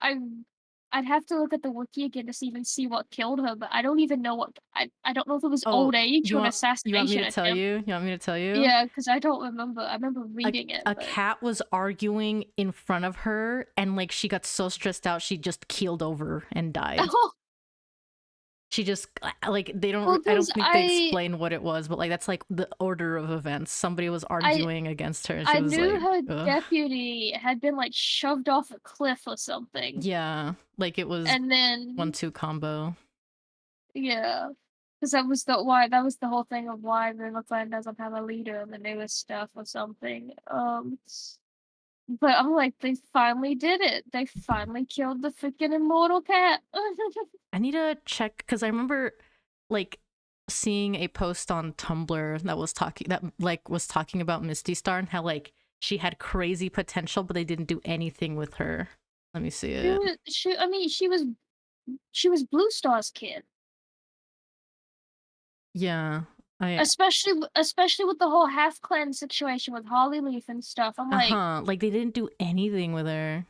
[SPEAKER 2] I'd have to look at the wiki again to even see what killed her, but I don't even know what I don't know if it was
[SPEAKER 1] Oh,
[SPEAKER 2] old age or an
[SPEAKER 1] you want me
[SPEAKER 2] assassination
[SPEAKER 1] to tell
[SPEAKER 2] attempt.
[SPEAKER 1] you? You want me to tell you?
[SPEAKER 2] Yeah, because I don't remember. I remember
[SPEAKER 1] A
[SPEAKER 2] reading it,
[SPEAKER 1] a
[SPEAKER 2] but
[SPEAKER 1] cat was arguing in front of her, and like she got so stressed out, she just keeled over and died.
[SPEAKER 2] oh,
[SPEAKER 1] She just like they don't.
[SPEAKER 2] well,
[SPEAKER 1] I
[SPEAKER 2] because
[SPEAKER 1] don't think they explain what it was, but like that's like the order of events. Somebody was
[SPEAKER 2] I
[SPEAKER 1] arguing against her, and she
[SPEAKER 2] I
[SPEAKER 1] was
[SPEAKER 2] knew
[SPEAKER 1] like,
[SPEAKER 2] her
[SPEAKER 1] ugh.
[SPEAKER 2] deputy had been like shoved off a cliff or something,
[SPEAKER 1] Yeah, like it was
[SPEAKER 2] and then
[SPEAKER 1] 1-2 combo.
[SPEAKER 2] yeah, because that was the whole thing of why the clan doesn't have a leader in the newest stuff or something. But I'm like, they finally did it. They finally killed the freaking immortal cat.
[SPEAKER 1] I need to check because I remember like seeing a post on Tumblr that was talking about Misty Star and how like she had crazy potential, but they didn't do anything with her. Let me see it.
[SPEAKER 2] I mean, she was Blue Star's kid.
[SPEAKER 1] Yeah, I
[SPEAKER 2] Especially with the whole half clan situation with Hollyleaf and stuff. I'm like,
[SPEAKER 1] like they didn't do anything with her.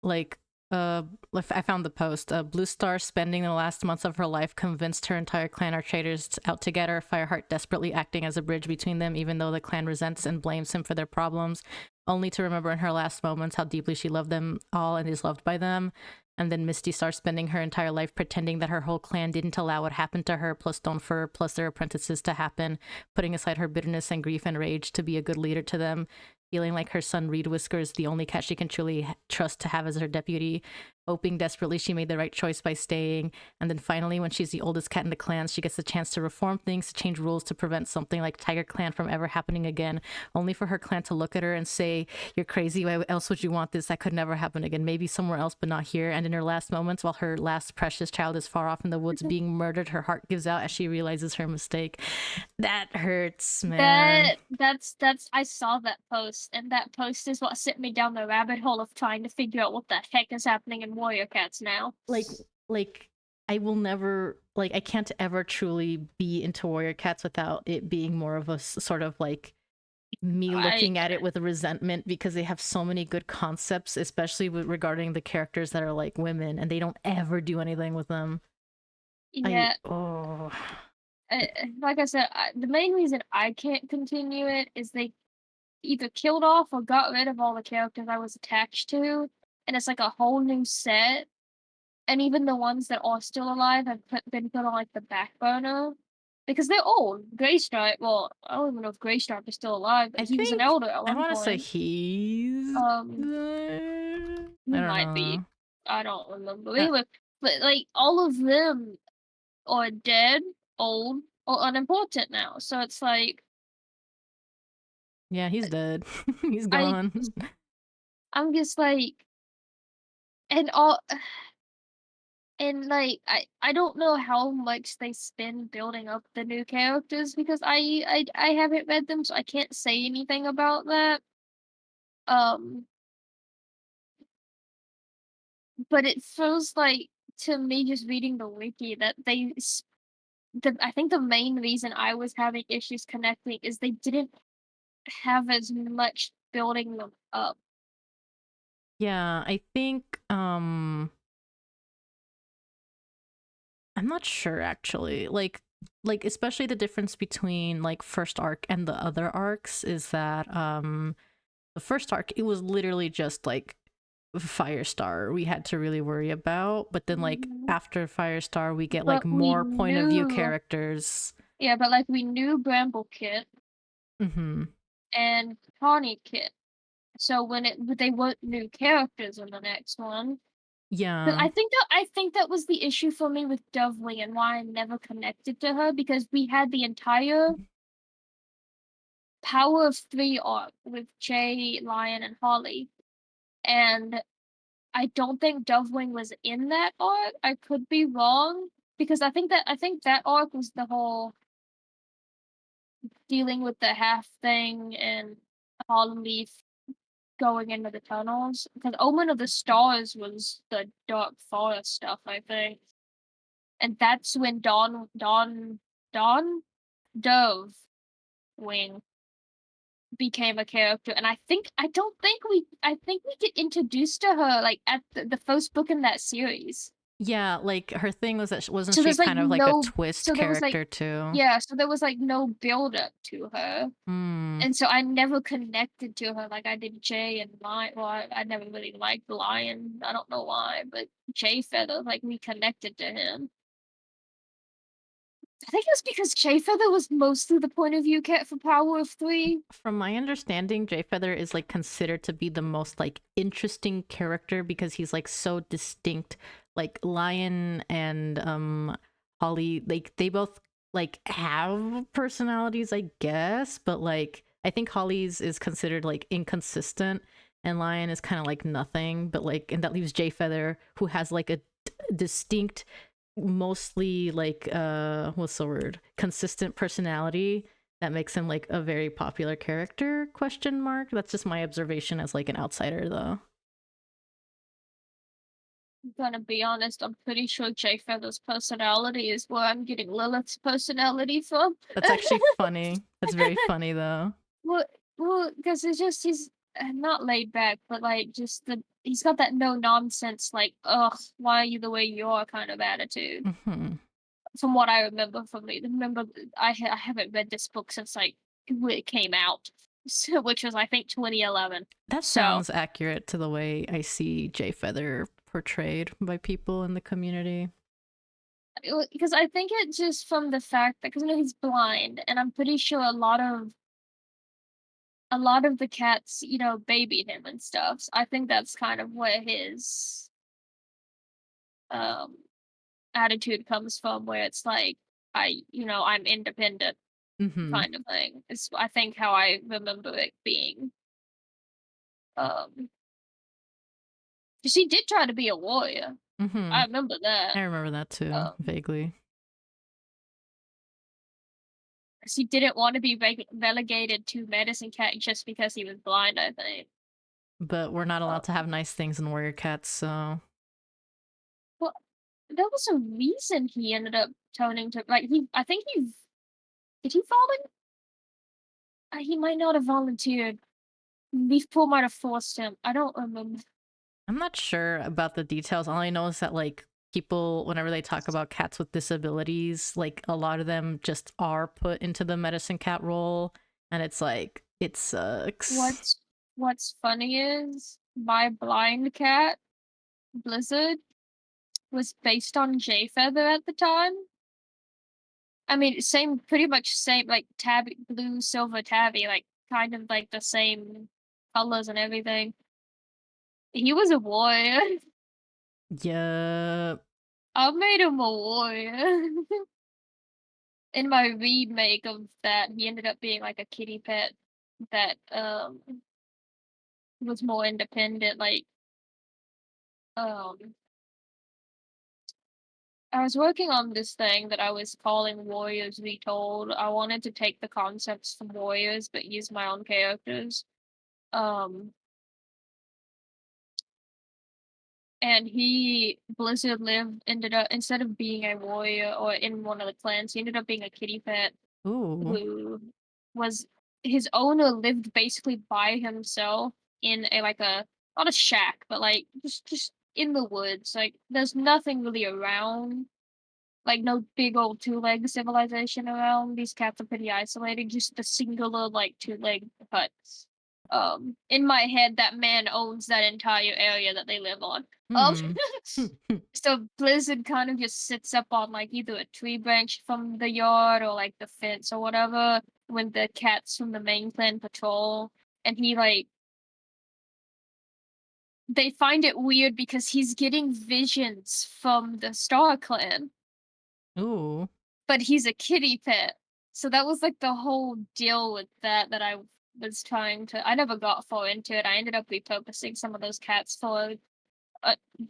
[SPEAKER 1] Like uh I found the post. Blue Star spending the last months of her life convinced her entire clan are traitors out to get her, Fireheart desperately acting as a bridge between them even though the clan resents and blames him for their problems, only to remember in her last moments how deeply she loved them all and is loved by them. And then Misty Star spending her entire life pretending that her whole clan didn't allow what happened to her plus Stonefur plus their apprentices to happen, putting aside her bitterness and grief and rage to be a good leader to them, feeling like her son Reed Whiskers the only cat she can truly trust to have as her deputy, hoping desperately she made the right choice by staying. And then finally, when she's the oldest cat in the clans, she gets the chance to reform things, to change rules, to prevent something like Tiger Clan from ever happening again, only for her clan to look at her and say, "You're crazy, why else would you want this? That could never happen again. Maybe somewhere else, but not here." And in her last moments, while her last precious child is far off in the woods being murdered, her heart gives out as she realizes her mistake. That hurts, man.
[SPEAKER 2] that's I saw that post, and that post is what sent me down the rabbit hole of trying to figure out what the heck is happening in Warrior Cats now.
[SPEAKER 1] Like I will never like I can't ever truly be into Warrior Cats without it being more of a sort of like me
[SPEAKER 2] I
[SPEAKER 1] looking at it with resentment because they have so many good concepts, especially regarding the characters that are like women, and they don't ever do anything with them.
[SPEAKER 2] yeah,
[SPEAKER 1] Oh
[SPEAKER 2] like I said, the main reason I can't continue it is they either killed off or got rid of all the characters I was attached to, and it's like a whole new set. And even the ones that are still alive have been put on like the back burner because they're old. Greystripe, well, I don't even know if Greystripe is still alive, but
[SPEAKER 1] I
[SPEAKER 2] he was an
[SPEAKER 1] think
[SPEAKER 2] elder at
[SPEAKER 1] I
[SPEAKER 2] one
[SPEAKER 1] want to say
[SPEAKER 2] point.
[SPEAKER 1] he's
[SPEAKER 2] Um,
[SPEAKER 1] I
[SPEAKER 2] he
[SPEAKER 1] don't
[SPEAKER 2] might be.
[SPEAKER 1] know.
[SPEAKER 2] I don't remember.
[SPEAKER 1] Uh,
[SPEAKER 2] Anyway, but like all of them are dead, old, or unimportant now. So it's like
[SPEAKER 1] yeah, he's dead. He's
[SPEAKER 2] I
[SPEAKER 1] gone.
[SPEAKER 2] I'm just like and all and like I don't know how much they spend building up the new characters because I haven't read them, so I can't say anything about that. Um, but it feels like to me just reading the wiki that I think the main reason I was having issues connecting is they didn't have as much building them up.
[SPEAKER 1] Yeah, I think I'm not sure actually. Like especially the difference between like first arc and the other arcs is that the first arc it was literally just like Firestar we had to really worry about, but then like
[SPEAKER 2] Mhm.
[SPEAKER 1] after Firestar we get like
[SPEAKER 2] But we
[SPEAKER 1] more point of view
[SPEAKER 2] knew,
[SPEAKER 1] characters.
[SPEAKER 2] yeah, but like we knew Bramble
[SPEAKER 1] Mhm.
[SPEAKER 2] and Tawny Kit. So but they weren't new characters in the next one. 'Cause
[SPEAKER 1] Yeah.
[SPEAKER 2] I think that was the issue for me with Dovely and why I never connected to her because we had the entire Power of 3 arc with Jay, Lion, and Holly, and I don't think Dovewing was in that arc. I could be wrong because I think that arc was the whole dealing with the half thing and Hollyleaf going into the tunnels. Because Omen of the Stars was the Dark Forest stuff, I think. and that's when Dawn Dove Wing became a character, and I think I think we get introduced to her like at the first book in that series.
[SPEAKER 1] Yeah, like her thing was that wasn't
[SPEAKER 2] So
[SPEAKER 1] she
[SPEAKER 2] there's like
[SPEAKER 1] kind of like a
[SPEAKER 2] no
[SPEAKER 1] twist
[SPEAKER 2] so there was like
[SPEAKER 1] character too?
[SPEAKER 2] yeah, so there was like no build up to her.
[SPEAKER 1] Hmm.
[SPEAKER 2] And so I never connected to her like I did Jay and Lion. Well, I never really liked Lion. I don't know why, but Jay Feather, like we connected to him. I think it was because Jay Feather was mostly the point of view cat for Power of Three.
[SPEAKER 1] From my understanding, Jay Feather is like considered to be the most like interesting character because he's like so distinct. Like Lion and Holly, like they both like have personalities, I guess, but like I think Holly's is considered like inconsistent and Lion is kind of like nothing, but like and that leaves Jay Feather who has like a distinct mostly like what's the word, consistent personality that makes him like a very popular character, question mark. That's just my observation as like an outsider though.
[SPEAKER 2] I'm gonna be honest, I'm pretty sure Jay Feather's personality is where I'm getting Lilith's personality from.
[SPEAKER 1] That's actually funny. That's very funny though.
[SPEAKER 2] Well, because it's just he's not laid back, but like just he's got that no nonsense, like, ugh, why are you the way you are kind of attitude.
[SPEAKER 1] Mm-hmm.
[SPEAKER 2] From what I remember from me, remember I haven't read this book since like when it came out, so, which was I think 2011.
[SPEAKER 1] That sounds accurate to the way I see Jay Feather portrayed by people in the community.
[SPEAKER 2] Because I think it's just from the fact that because he's blind, and I'm pretty sure a lot of the cats, babied him and stuff. So I think that's kind of where his attitude comes from, where it's like I'm independent
[SPEAKER 1] Mm-hmm.
[SPEAKER 2] kind of thing. It's I think how I remember it being. She did try to be a warrior.
[SPEAKER 1] Mm-hmm.
[SPEAKER 2] I remember that.
[SPEAKER 1] I remember that too, vaguely.
[SPEAKER 2] She didn't want to be relegated to medicine cat just because he was blind, I think.
[SPEAKER 1] But we're not allowed to have nice things in warrior cats, so.
[SPEAKER 2] Well, there was a reason he ended up turning to like I think did he volunteer? He might not have volunteered. Leafpool might have forced him. I don't remember.
[SPEAKER 1] I'm not sure about the details. All I know is that like people, whenever they talk about cats with disabilities, like a lot of them just are put into the medicine cat role, and it's like it sucks.
[SPEAKER 2] What's funny is my blind cat, Blizzard, was based on Jay Feather at the time. I mean, pretty much same, like tabby, blue, silver tabby, like kind of like the same colors and everything. He was a warrior.
[SPEAKER 1] Yeah.
[SPEAKER 2] I made him a warrior. In my remake of that, he ended up being like a kitty pet that was more independent. Like I was working on this thing that I was calling Warriors Retold. I wanted to take the concepts from Warriors but use my own characters. And Blizzard ended up, instead of being a warrior or in one of the clans, he ended up being a kitty pet.
[SPEAKER 1] Ooh.
[SPEAKER 2] Who was, his owner lived basically by himself in not a shack, but like just in the woods. Like there's nothing really around. Like no big old two-leg civilization around. These cats are pretty isolated, just the singular like two-leg huts. In my head, that man owns that entire area that they live on. So Blizzard kind of just sits up on like either a tree branch from the yard or like the fence or whatever when the cats from the main clan patrol, and they find it weird because he's getting visions from the Star Clan.
[SPEAKER 1] Ooh.
[SPEAKER 2] But he's a kitty pet. So that was like the whole deal with that I was trying to. I never got far into it. I ended up repurposing some of those cats for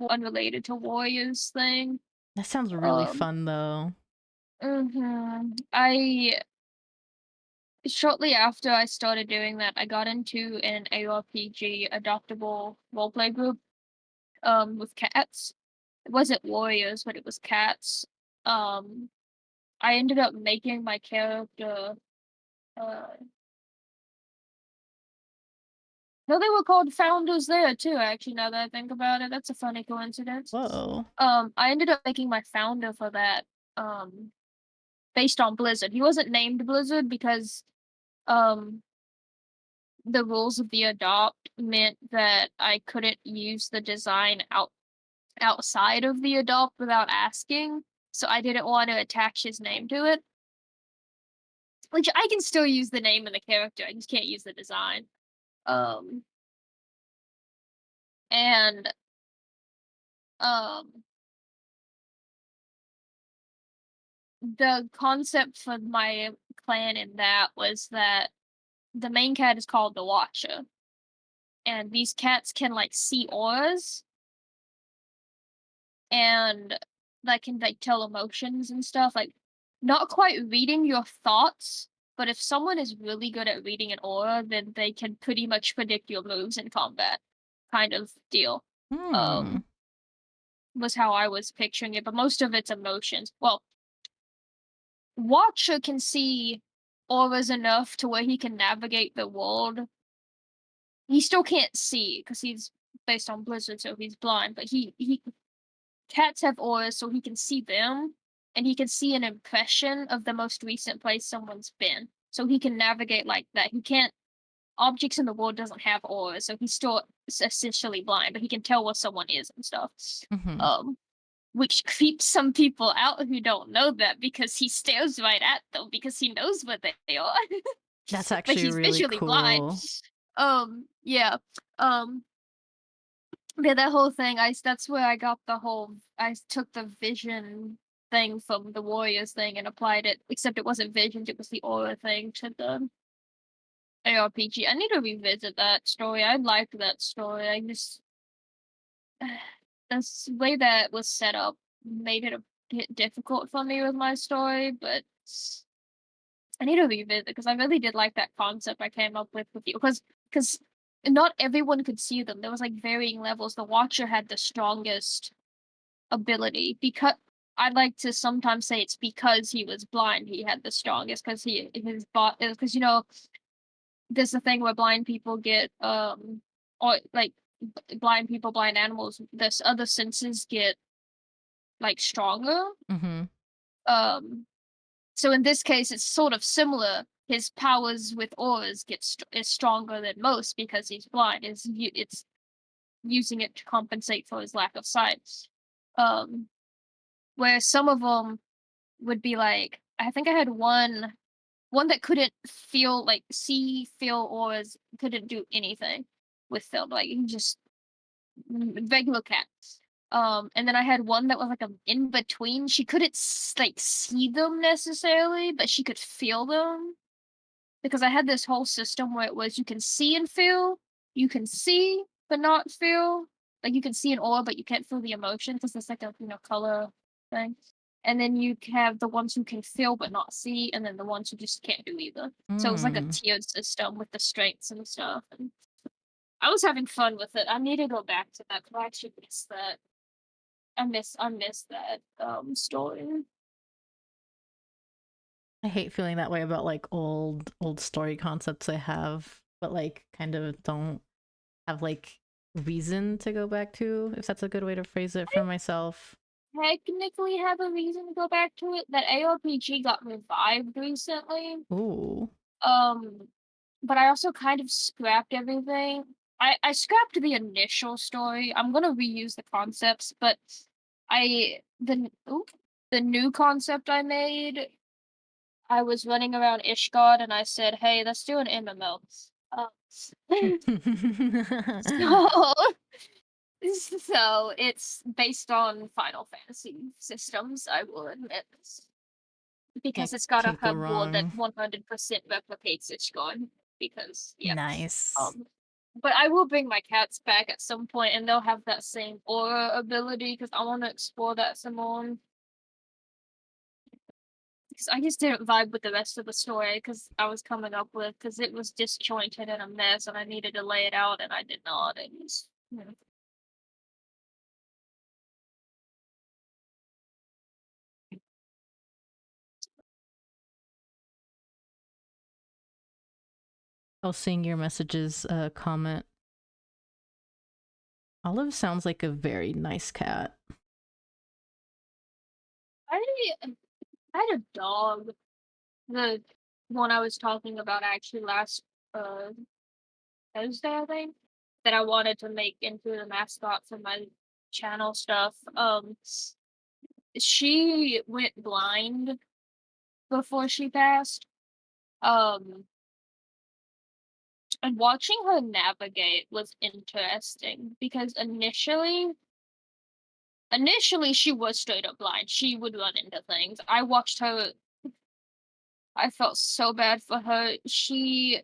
[SPEAKER 2] unrelated to Warriors thing.
[SPEAKER 1] That sounds really fun though.
[SPEAKER 2] Shortly after I started doing that, I got into an ARPG adoptable roleplay group with cats. It wasn't warriors, but it was cats. I ended up making my character, uh no, they were called founders there too, actually, now that I think about it. That's a funny coincidence.
[SPEAKER 1] Whoa.
[SPEAKER 2] I ended up making my founder for that, based on Blizzard. He wasn't named Blizzard because, um, the rules of the adopt meant that I couldn't use the design outside of the adopt without asking, so I didn't want to attach his name to it. Which I can still use the name and the character, I just can't use the design. Um, and, um the concept for my clan in that was that the main cat is called the Watcher, and these cats can like see auras and that can like tell emotions and stuff, like not quite reading your thoughts, but if someone is really good at reading an aura, then they can pretty much predict your moves in combat, kind of deal.
[SPEAKER 1] Hmm.
[SPEAKER 2] Was how I was picturing it, but most of it's emotions. Well, Watcher can see auras enough to where he can navigate the world. He still can't see because he's based on Blizzard, so he's blind. But he cats have auras, so he can see them, and he can see an impression of the most recent place someone's been. So he can navigate like that. He can't. Objects in the world doesn't have auras, so he's still essentially blind, but he can tell where someone is and stuff.
[SPEAKER 1] Mm-hmm.
[SPEAKER 2] Which creeps some people out who don't know that because he stares right at them because he knows where they are.
[SPEAKER 1] That's
[SPEAKER 2] But
[SPEAKER 1] actually
[SPEAKER 2] he's
[SPEAKER 1] really
[SPEAKER 2] visually blind.
[SPEAKER 1] cool.
[SPEAKER 2] Yeah. Yeah, that whole thing, that's where I got the whole I took the vision thing from the Warriors thing and applied it, except it wasn't visions, it was the aura thing to the ARPG. I need to revisit that story. I liked that story. I just the way that was set up made it a bit difficult for me with my story, but I need to revisit because I really did like that concept I came up with you. Because not everyone could see them. There was like varying levels. The Watcher had the strongest ability because I'd like to sometimes say it's because he was blind. He had the strongest because his bot because there's a thing where blind people get or like blind people, blind animals. This other senses get like stronger.
[SPEAKER 1] Mm-hmm.
[SPEAKER 2] So in this case, it's sort of similar. His powers with auras is stronger than most because he's blind. It's using it to compensate for his lack of sight. Where some of them would be like, I think I had one that couldn't feel auras, couldn't do anything with them. Like he just regular cat. And then I had one that was like a in between. She couldn't like see them necessarily, but she could feel them. Because I had this whole system where it was you can see and feel, you can see but not feel. Like you can see an aura, but you can't feel the emotion because it's like a color thing. And then you have the ones who can feel but not see, and then the ones who just can't do either. So it was like a tiered system with the strengths and stuff. And I was having fun with it. I need to go back to that because I actually miss that. I miss that story.
[SPEAKER 1] I hate feeling that way about like old story concepts I have, but like kind of don't have like reason to go back to, if that's a good way to phrase it for myself.
[SPEAKER 2] Technically have a reason to go back to it. That ARPG got revived recently.
[SPEAKER 1] Ooh.
[SPEAKER 2] But I also kind of scrapped everything. I scrapped the initial story. I'm gonna reuse the concepts, but the new concept I made, I was running around Ishgard and I said, hey, let's do an MMO. So so it's based on Final Fantasy systems, I will admit. Because it's got a
[SPEAKER 1] Can't go
[SPEAKER 2] hub world that
[SPEAKER 1] wrong.
[SPEAKER 2] 100% replicates Ishgard. Because, yeah.
[SPEAKER 1] Nice.
[SPEAKER 2] But I will bring my cats back at some point and they'll have that same aura ability because I want to explore that some more. Because I just didn't vibe with the rest of the story because I was coming up with, because it was disjointed and a mess and I needed to lay it out and I did not. It was,
[SPEAKER 1] Oh, seeing your messages comment. Olive sounds like a very nice cat.
[SPEAKER 2] I had a dog, the one I was talking about actually last Thursday, I think, that I wanted to make into the mascot for my channel stuff. She went blind before she passed. Um, and watching her navigate was interesting because initially she was straight up blind. She would run into things. I watched her. I felt so bad for her. She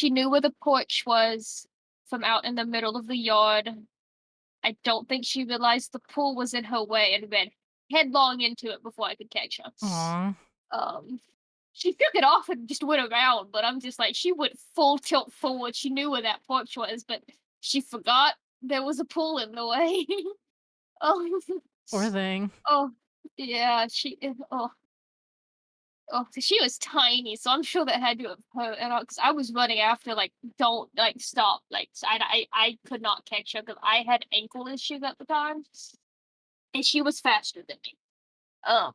[SPEAKER 2] knew where the porch was from out in the middle of the yard. I don't think she realized the pool was in her way and ran headlong into it before I could catch her.
[SPEAKER 1] Aww.
[SPEAKER 2] She took it off and just went around, but I'm just like, she went full tilt forward. She knew where that porch was, but she forgot there was a pool in the way. Oh,
[SPEAKER 1] Poor thing.
[SPEAKER 2] oh, yeah, she was tiny, so I'm sure that had to have hurt. And because I was running after, like, don't like stop, like I could not catch her because I had ankle issues at the time, and she was faster than me. Um,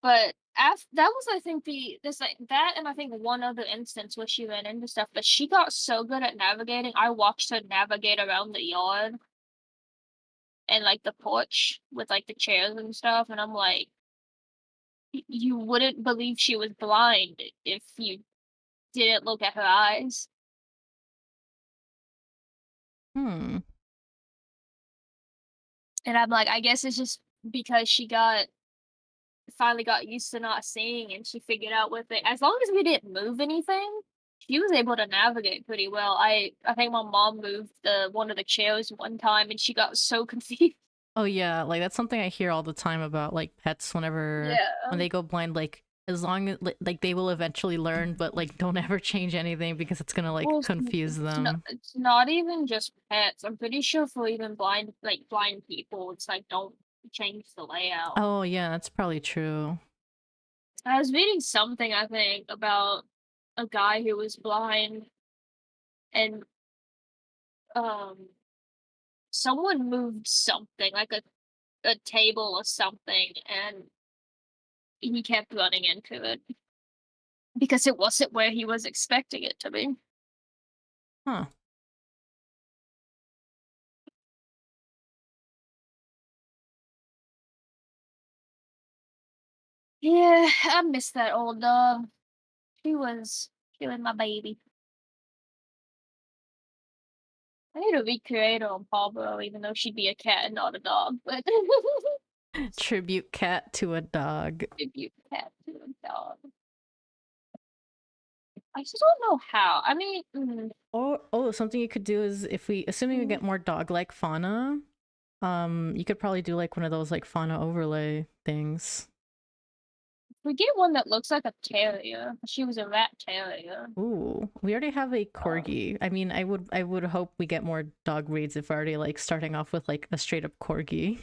[SPEAKER 2] but that was, I think, this like that, and I think one other instance where she ran into stuff. But she got so good at navigating. I watched her navigate around the yard and like the porch with like the chairs and stuff, and I'm like, you wouldn't believe she was blind if you didn't look at her eyes.
[SPEAKER 1] Hmm.
[SPEAKER 2] And I'm like, I guess it's just because she finally got used to not seeing, and she figured out with it. As long as we didn't move anything, she was able to navigate pretty well. I think my mom moved one of the chairs one time, and she got so confused.
[SPEAKER 1] Oh yeah, like that's something I hear all the time about like pets when
[SPEAKER 2] Yeah.
[SPEAKER 1] they go blind, like as long as like they will eventually learn, but like don't ever change anything because it's gonna like
[SPEAKER 2] Well,
[SPEAKER 1] confuse them.
[SPEAKER 2] it's not even just pets. I'm pretty sure for even blind people, it's like don't change the layout.
[SPEAKER 1] Oh yeah, that's probably true.
[SPEAKER 2] I was reading something, I think, about a guy who was blind, and um someone moved something like a table or something, and he kept running into it because it wasn't where he was expecting it to be.
[SPEAKER 1] Huh.
[SPEAKER 2] Yeah, I miss that old dog. She was my baby. I need to recreate her on PawBorough, even though she'd be a cat and not a dog. But
[SPEAKER 1] Tribute cat to a dog.
[SPEAKER 2] tribute cat to a dog. I just don't know how. I mean,
[SPEAKER 1] Or oh, something you could do is if assuming we
[SPEAKER 2] mm,
[SPEAKER 1] get more dog-like fauna, you could probably do like one of those like fauna overlay things.
[SPEAKER 2] we get one that looks like a terrier. She was a rat terrier.
[SPEAKER 1] Ooh, we already have a corgi. I mean, I would hope we get more dog breeds if we're already like starting off with like a straight up corgi.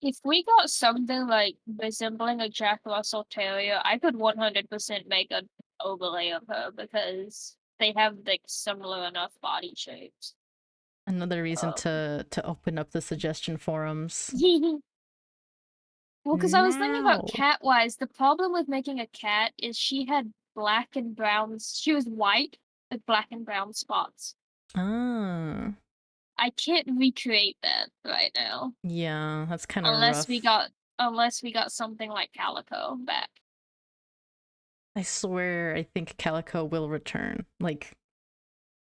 [SPEAKER 2] If we got something like resembling a Jack Russell Terrier, I could 100% make an overlay of her because they have like similar enough body shapes.
[SPEAKER 1] Another reason to open up the suggestion forums.
[SPEAKER 2] Well, because I was thinking about cat-wise, the problem with making a cat is she had black and brown. She was white with black and brown spots.
[SPEAKER 1] Ah.
[SPEAKER 2] I can't recreate that right now.
[SPEAKER 1] Yeah, that's kind of
[SPEAKER 2] unless
[SPEAKER 1] rough.
[SPEAKER 2] Unless we got something like Calico back.
[SPEAKER 1] I swear, I think Calico will return. Like,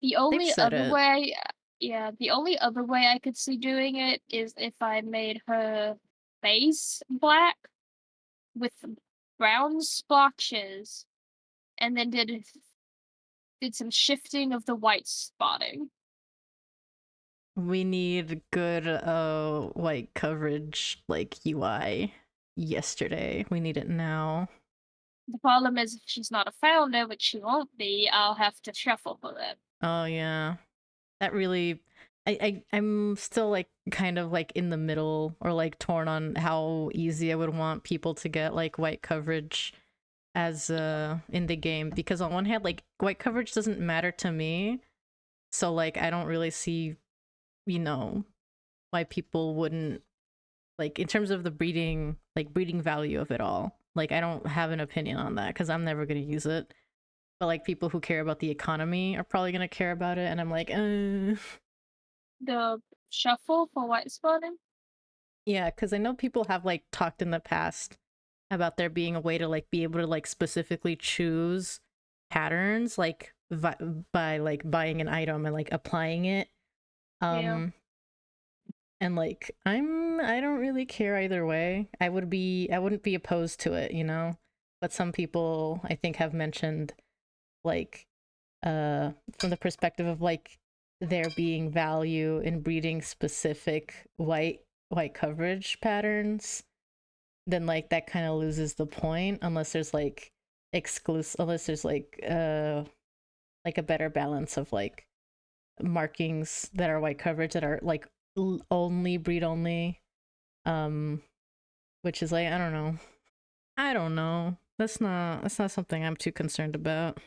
[SPEAKER 2] The only other
[SPEAKER 1] it.
[SPEAKER 2] way, yeah, the only other way I could see doing it is if I made her face black with brown splotches, and then did some shifting of the white spotting.
[SPEAKER 1] We need good white coverage like UI yesterday. We need it now.
[SPEAKER 2] The problem is if she's not a founder, which she won't be, I'll have to shuffle for it.
[SPEAKER 1] Oh yeah. That really I'm still like kind of like in the middle or like torn on how easy I would want people to get like white coverage. as in the game, because on one hand, like, white coverage doesn't matter to me, so like I don't really see, you know, why people wouldn't, like, in terms of the breeding value of it all. Like, I don't have an opinion on that because I'm never going to use it. But like, people who care about the economy are probably going to care about it, and I'm like,
[SPEAKER 2] The shuffle for white spotting?
[SPEAKER 1] Yeah, because I know people have like talked in the past about there being a way to like be able to like specifically choose patterns, like by like buying an item and like applying it.
[SPEAKER 2] Yeah.
[SPEAKER 1] And like, I don't really care either way. I wouldn't be opposed to it, you know? But some people I think have mentioned, like, from the perspective of like there being value in breeding specific white coverage patterns, then like that kind of loses the point unless there's like unless there's like a better balance of like markings that are white coverage that are like only breed only, which is like, I don't know, that's not something I'm too concerned about.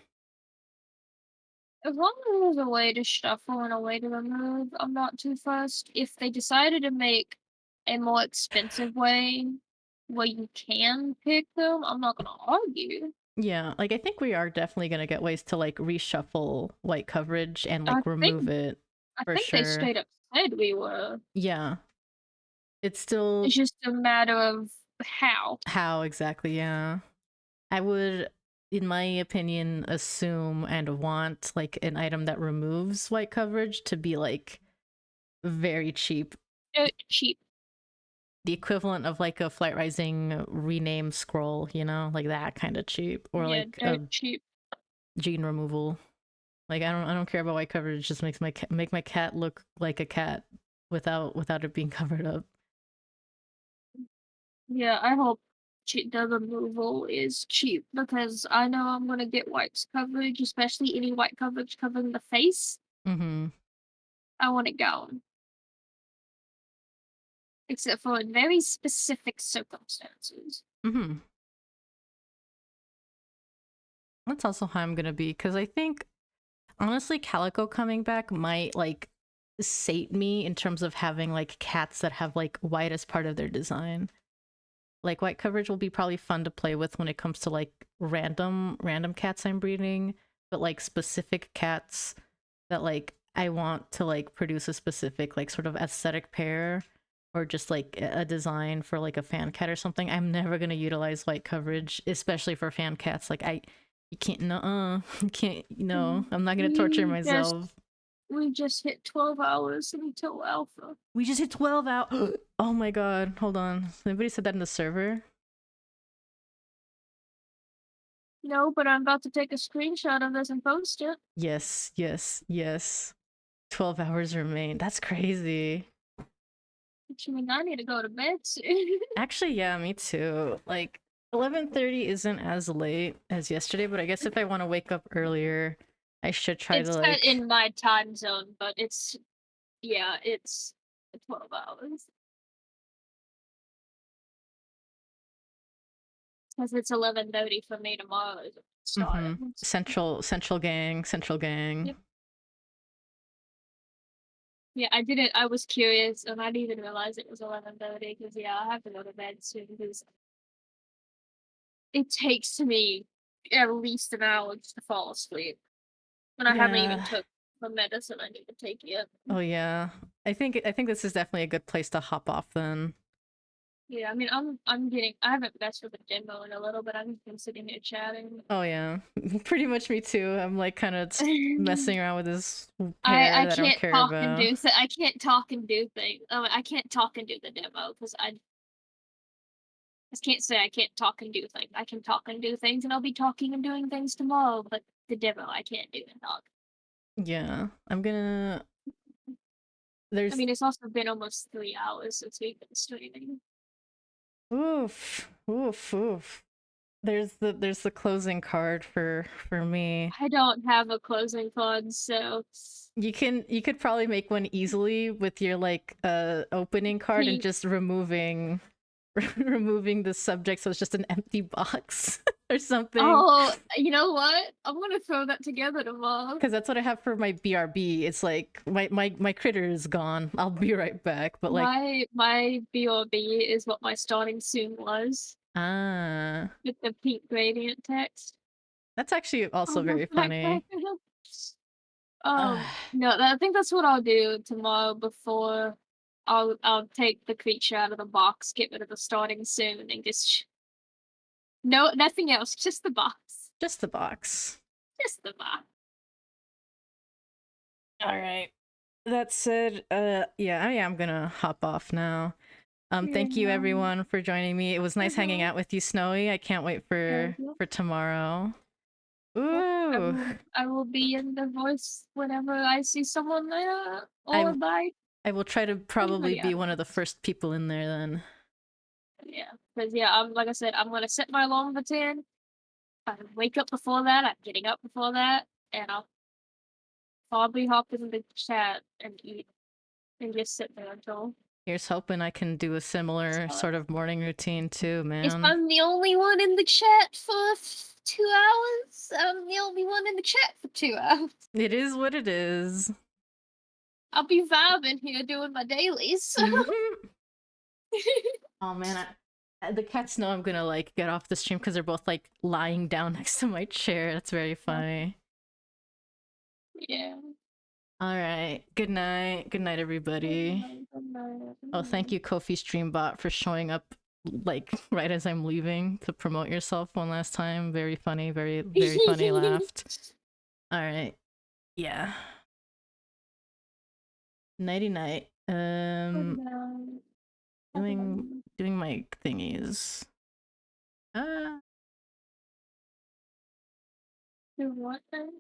[SPEAKER 2] As long as there's a way to shuffle and a way to remove, I'm not too fussed. If they decided to make a more expensive way where you can pick them, I'm not gonna argue.
[SPEAKER 1] Yeah, like I think we are definitely gonna get ways to like reshuffle white coverage and
[SPEAKER 2] I
[SPEAKER 1] like remove
[SPEAKER 2] think
[SPEAKER 1] it
[SPEAKER 2] I
[SPEAKER 1] for
[SPEAKER 2] think they
[SPEAKER 1] sure.
[SPEAKER 2] straight up said we were.
[SPEAKER 1] Yeah, it's still
[SPEAKER 2] It's just a matter of how.
[SPEAKER 1] how exactly. Yeah, I would, in my opinion, assume and want like an item that removes white coverage to be like very cheap,
[SPEAKER 2] Cheap.
[SPEAKER 1] the equivalent of like a Flight Rising rename scroll, you know, like that kind of cheap, or
[SPEAKER 2] Yeah,
[SPEAKER 1] like a
[SPEAKER 2] dirt cheap.
[SPEAKER 1] gene removal. Like, I don't care about white coverage. It just makes make my cat look like a cat without it being covered up.
[SPEAKER 2] Yeah, I hope the removal is cheap because I know I'm gonna get white coverage, especially any white coverage covering the face.
[SPEAKER 1] Mm-hmm.
[SPEAKER 2] I want it gone. Except for in very specific circumstances.
[SPEAKER 1] Mm-hmm. That's also how I'm gonna be, because I think honestly, Calico coming back might like sate me in terms of having like cats that have like white as part of their design. Like, white coverage will be probably fun to play with when it comes to like random cats I'm breeding, but like specific cats that like I want to like produce a specific like sort of aesthetic pair, or just like a design for like a fan cat or something, I'm never going to utilize white coverage, especially for fan cats. Like, you can't, no, you can't, I'm not going to torture myself.
[SPEAKER 2] We just hit 12 hours until alpha.
[SPEAKER 1] We just hit 12 out. Oh my god, hold on. Anybody said that in the server?
[SPEAKER 2] No, but I'm about to take a screenshot of this and post it.
[SPEAKER 1] Yes, yes, yes. 12 hours remain. That's crazy.
[SPEAKER 2] Which means I need to go to bed soon.
[SPEAKER 1] Actually, yeah, me too. Like, 11:30 isn't as late as yesterday, but I guess if I want to wake up earlier, I should try
[SPEAKER 2] it's
[SPEAKER 1] to like...
[SPEAKER 2] It's in my time zone, but it's 12 hours. Because it's 11:30 for me tomorrow.
[SPEAKER 1] Mm-hmm. Central gang.
[SPEAKER 2] Yep. Yeah, I was curious, and I didn't even realize it was 11:30, because I have to go to bed soon, because it takes me at least an hour just to fall asleep. And I haven't even took the medicine I need to take yet.
[SPEAKER 1] Oh yeah. I think this is definitely a good place to hop off then.
[SPEAKER 2] Yeah, I mean, I haven't messed with the demo in a little bit. I've just been sitting here chatting.
[SPEAKER 1] Oh yeah, pretty much me too. I'm like kind of messing around with this pair
[SPEAKER 2] I
[SPEAKER 1] that I don't care
[SPEAKER 2] talk
[SPEAKER 1] about.
[SPEAKER 2] And do I can't talk and do things. I can't talk and do the demo because I just can't say I can't talk and do things. I can talk and do things, and I'll be talking and doing things tomorrow. But the demo, I can't do and talk.
[SPEAKER 1] Yeah, I'm gonna.
[SPEAKER 2] I mean, it's also been almost 3 hours since we've been streaming.
[SPEAKER 1] Oof. There's the closing card for me.
[SPEAKER 2] I don't have a closing card, so
[SPEAKER 1] you could probably make one easily with your like opening card and just removing the subject, so it's just an empty box. or something.
[SPEAKER 2] Oh, you know what? I'm gonna throw that together tomorrow.
[SPEAKER 1] Because that's what I have for my BRB. It's like my critter is gone. I'll be right back. But like
[SPEAKER 2] my BRB is what my starting soon was. With the pink gradient text.
[SPEAKER 1] That's actually also very funny.
[SPEAKER 2] No, I think that's what I'll do tomorrow before I'll take the creature out of the box, get rid of the starting soon, and just no, nothing else, just the box.
[SPEAKER 1] Just the box.
[SPEAKER 2] Just the box.
[SPEAKER 1] All right. That said, yeah, I am gonna hop off now. Thank you everyone for joining me. It was nice hanging out with you, Snowy. I can't wait for tomorrow. Ooh.
[SPEAKER 2] I will be in the voice whenever I see someone there, or
[SPEAKER 1] I will try to probably be one of the first people in there then.
[SPEAKER 2] Yeah, because like I said, I'm gonna set my alarm for 10. I wake up before that. I'm getting up before that, and I'll probably hop in the chat and eat, and just sit there until.
[SPEAKER 1] Here's hoping I can do a similar sort of morning routine too, man.
[SPEAKER 2] If I'm the only one in the chat for 2 hours, I'm the only one in the chat for 2 hours.
[SPEAKER 1] It is what it is.
[SPEAKER 2] I'll be vibing here doing my dailies.
[SPEAKER 1] Oh man, the cats know I'm gonna like get off the stream because they're both like lying down next to my chair. That's very funny.
[SPEAKER 2] Yeah.
[SPEAKER 1] All right. Good night. Good night, everybody.
[SPEAKER 2] Good night.
[SPEAKER 1] Oh, thank you, Kofi Streambot, for showing up like right as I'm leaving to promote yourself one last time. Very funny. Very funny. Laughed. All right. Yeah. Nighty night. Doing my thingies.
[SPEAKER 2] Do what then?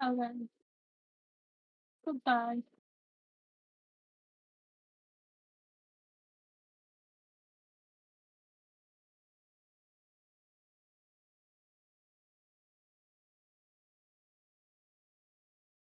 [SPEAKER 2] Okay. Goodbye.